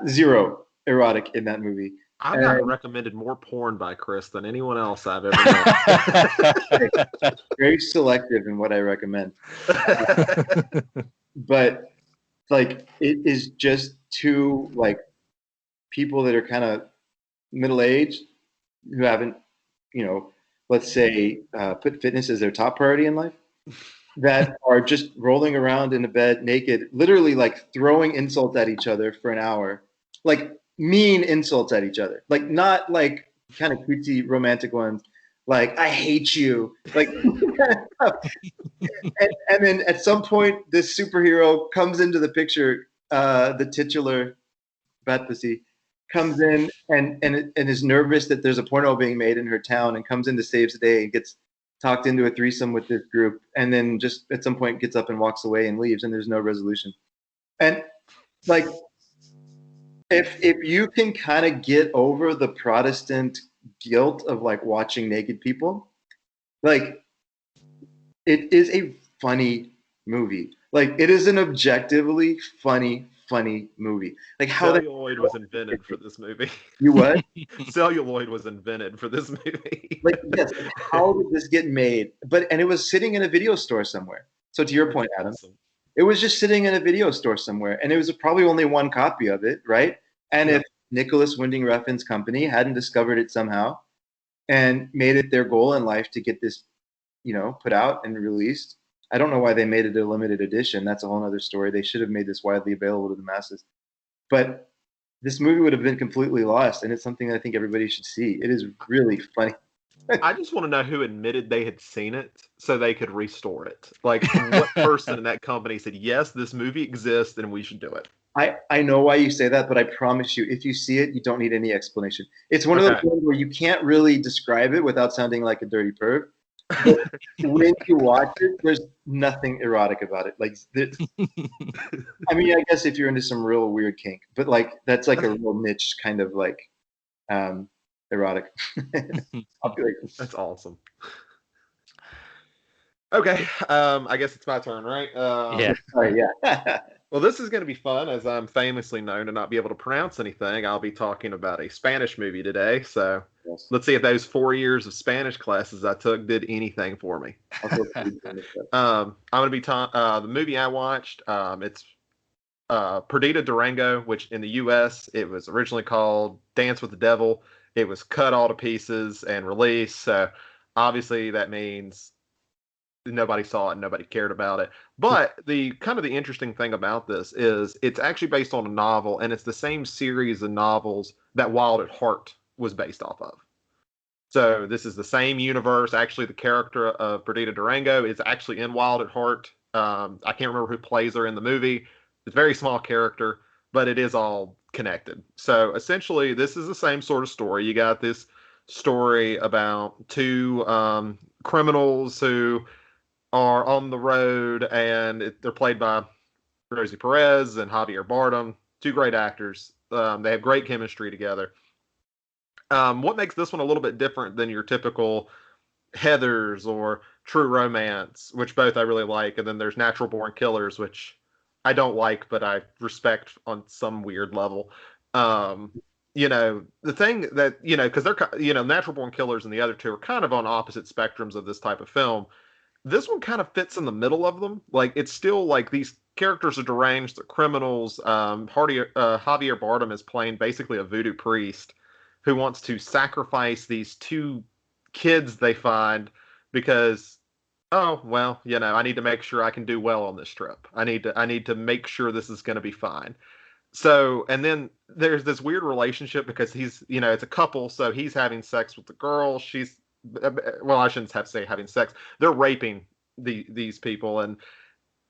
Zero erotic in that movie. I've gotten recommended more porn by Chris than anyone else I've ever known. Very selective in what I recommend. But like, it is just two like people that are kind of middle-aged who haven't, let's say, put fitness as their top priority in life, that are just rolling around in a bed naked, literally like throwing insults at each other for an hour, like mean insults at each other, like not like kind of cutesy romantic ones, like I hate you, like and then at some point this superhero comes into the picture, the titular Bat Pussy comes in and is nervous that there's a porno being made in her town, and comes in to save the day and gets talked into a threesome with this group, and then just at some point gets up and walks away and leaves, and there's no resolution. And like, if you can kind of get over the Protestant guilt of like watching naked people, like, it is a funny movie. Like, it is an objectively funny movie. Like, how celluloid was invented for this movie. You what? Celluloid was invented for this movie. Like, yes, how did this get made? And it was sitting in a video store somewhere. So to your point, Adam, it was just sitting in a video store somewhere, and it was probably only one copy of it, right? And if Nicholas Winding Refn's company hadn't discovered it somehow and made it their goal in life to get this, put out and released, I don't know why they made it a limited edition. That's a whole other story. They should have made this widely available to the masses. But this movie would have been completely lost, and it's something I think everybody should see. It is really funny. I just want to know who admitted they had seen it so they could restore it. Like, what person in that company said, yes, this movie exists and we should do it? I know why you say that, but I promise you, if you see it, you don't need any explanation. It's one of those things where you can't really describe it without sounding like a dirty perv. When you watch it, there's nothing erotic about it. Like, I mean, I guess if you're into some real weird kink, but like that's like a real niche kind of like erotic population. That's awesome. Okay, I guess it's my turn, right? Yeah. Sorry, yeah. Well, this is going to be fun, as I'm famously known to not be able to pronounce anything. I'll be talking about a Spanish movie today, so Yes. let's see if those 4 years of Spanish classes I took did anything for me. I'm going to be the movie I watched. It's Perdita Durango, which in the U.S. it was originally called Dance with the Devil. It was cut all to pieces and released, so obviously that means nobody saw it and nobody cared about it. But the interesting thing about this is it's actually based on a novel, and it's the same series of novels that Wild at Heart was based off of. So this is the same universe. Actually, the character of Perdita Durango is actually in Wild at Heart. I can't remember who plays her in the movie. It's a very small character, but it is all connected. So essentially, this is the same sort of story. You got this story about two criminals who are on the road, and they're played by Rosie Perez and Javier Bardem, two great actors. They have great chemistry together. What makes this one a little bit different than your typical Heathers or True Romance, which both I really like, and then there's Natural Born Killers, which I don't like, but I respect on some weird level. The thing that, because they're, Natural Born Killers and the other two are kind of on opposite spectrums of this type of film. This one kind of fits in the middle of them. Like, it's still like these characters are deranged, they're criminals. Javier Bardem is playing basically a voodoo priest who wants to sacrifice these two kids they find because, oh, well, I need to make sure I can do well on this trip. I need to make sure this is going to be fine. So, and then there's this weird relationship because he's, it's a couple, so he's having sex with the girl. She's, well, I shouldn't have to say having sex. They're raping these people, and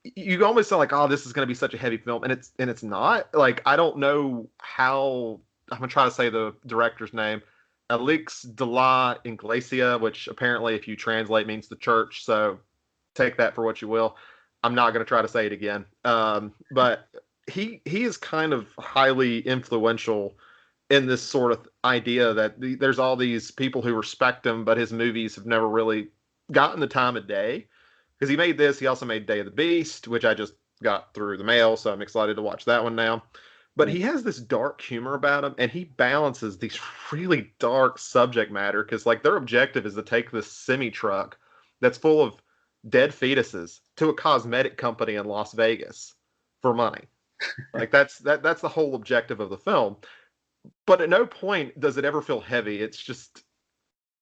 you almost feel like, oh, this is going to be such a heavy film, and it's not. Like, I don't know how. I'm gonna try to say the director's name, Alix de la Iglesia, which apparently, if you translate, means the church. So take that for what you will. I'm not gonna try to say it again. But he is kind of highly influential in this sort of idea that there's all these people who respect him, but his movies have never really gotten the time of day. Because he made this, he also made Day of the Beast, which I just got through the mail, so I'm excited to watch that one now. But he has this dark humor about him, and he balances these really dark subject matter, because like their objective is to take this semi-truck that's full of dead fetuses to a cosmetic company in Las Vegas for money. Like that's the whole objective of the film. But at no point does it ever feel heavy. It's just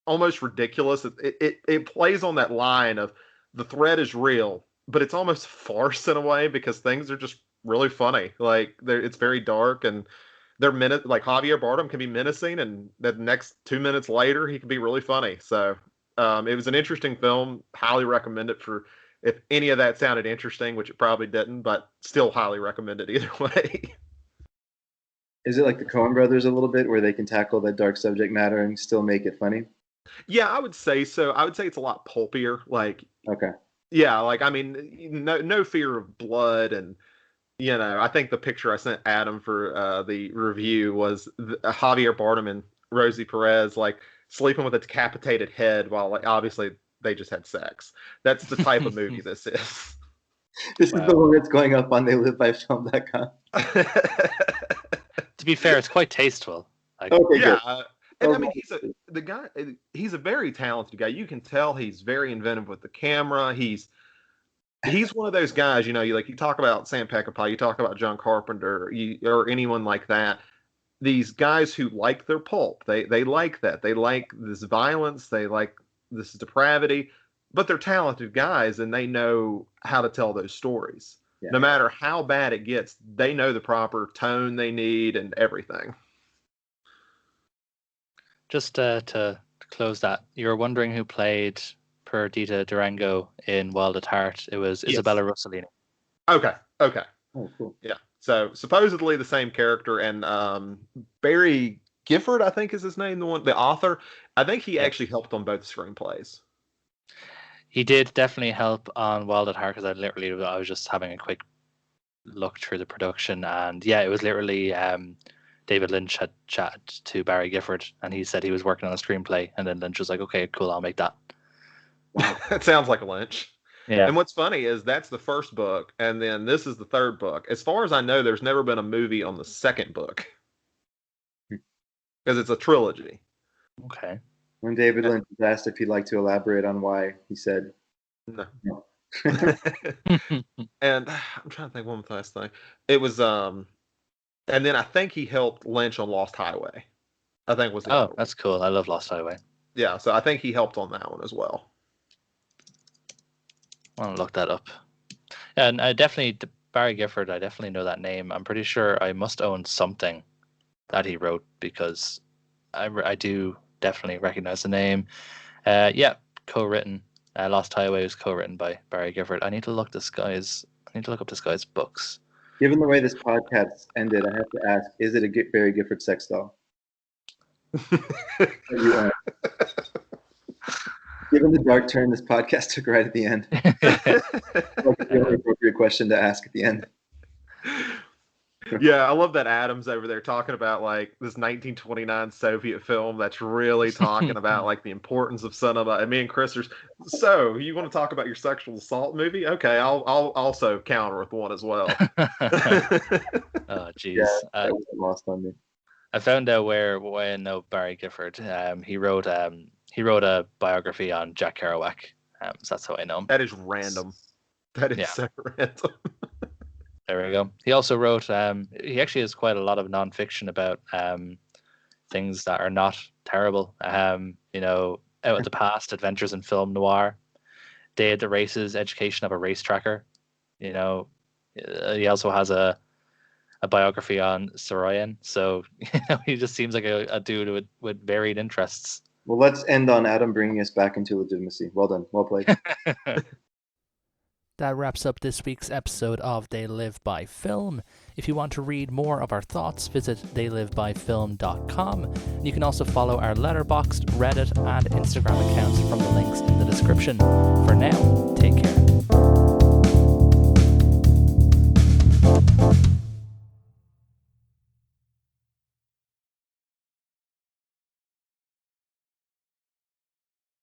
almost ridiculous. It plays on that line of the threat is real, but it's almost farce in a way because things are just really funny. Like it's very dark, and they're like Javier Bardem can be menacing, and the next 2 minutes later he can be really funny. So it was an interesting film. Highly recommend it for if any of that sounded interesting, which it probably didn't, but still highly recommend it either way. Is it like the Coen Brothers a little bit, where they can tackle that dark subject matter and still make it funny? Yeah, I would say so. I would say it's a lot pulpier. Like, okay, yeah, like I mean, no fear of blood, and I think the picture I sent Adam for the review was Javier Bardem and Rosie Perez like sleeping with a decapitated head while like obviously they just had sex. That's the type of movie this is. This is the one that's going up on theylivbyfilm.com. To be fair, it's quite tasteful. Okay, yeah. And I mean, he's a very talented guy. You can tell he's very inventive with the camera. He's one of those guys, you talk about Sam Peckinpah, you talk about John Carpenter, or anyone like that. These guys who like their pulp, they like that. They like this violence. They like this depravity, but they're talented guys, and they know how to tell those stories. Yeah. No matter how bad it gets, they know the proper tone they need and everything. Just to close that, you were wondering who played Perdita Durango in Wild at Heart. It was Isabella Rossellini. Okay. Oh, cool. Yeah. So supposedly the same character, and Barry Gifford, I think is his name, the author. I think he actually helped on both screenplays. He did definitely help on Wild at Heart, because I was just having a quick look through the production, and yeah, it was literally David Lynch had chatted to Barry Gifford, and he said he was working on a screenplay, and then Lynch was like, "Okay, cool, I'll make that." It sounds like a Lynch. Yeah. And what's funny is that's the first book, and then this is the third book. As far as I know, there's never been a movie on the second book because it's a trilogy. Okay. When David Lynch was asked if he'd like to elaborate on why, he said, No. "No." And I'm trying to think one last thing. It was and then I think he helped Lynch on Lost Highway. I think was the other one. That's cool. I love Lost Highway. Yeah, so I think he helped on that one as well. I want to look that up. And Barry Gifford, I definitely know that name. I'm pretty sure I must own something that he wrote, because I do definitely recognize the name. Yeah, co-written. Lost Highway was co-written by Barry Gifford. I need to look up this guy's books. Given the way this podcast ended, I have to ask: is it a Barry Gifford sex doll? Given the dark turn this podcast took right at the end, that's the only appropriate question to ask at the end. Yeah, I love that Adam's over there talking about like this 1929 Soviet film that's really talking about like the importance of cinema. And me and Chris are, so you want to talk about your sexual assault movie? Okay, I'll also counter with one as well. Oh, jeez. Yeah, that was lost on me. I found out where I know Barry Gifford. He wrote a biography on Jack Kerouac. So that's how I know him. That is random. That is so random. There we go. He also wrote. He actually has quite a lot of nonfiction about things that are not terrible. You know, Out of the Past, Adventures in Film Noir, Day at the Races, Education of a Race Tracker. You know, he also has a biography on Saroyan. So you know, he just seems like a dude with varied interests. Well, let's end on Adam bringing us back into legitimacy. Well done. Well played. That wraps up this week's episode of They Live by Film. If you want to read more of our thoughts, visit theylivebyfilm.com. You can also follow our Letterboxd, Reddit, and Instagram accounts from the links in the description. For now, take care.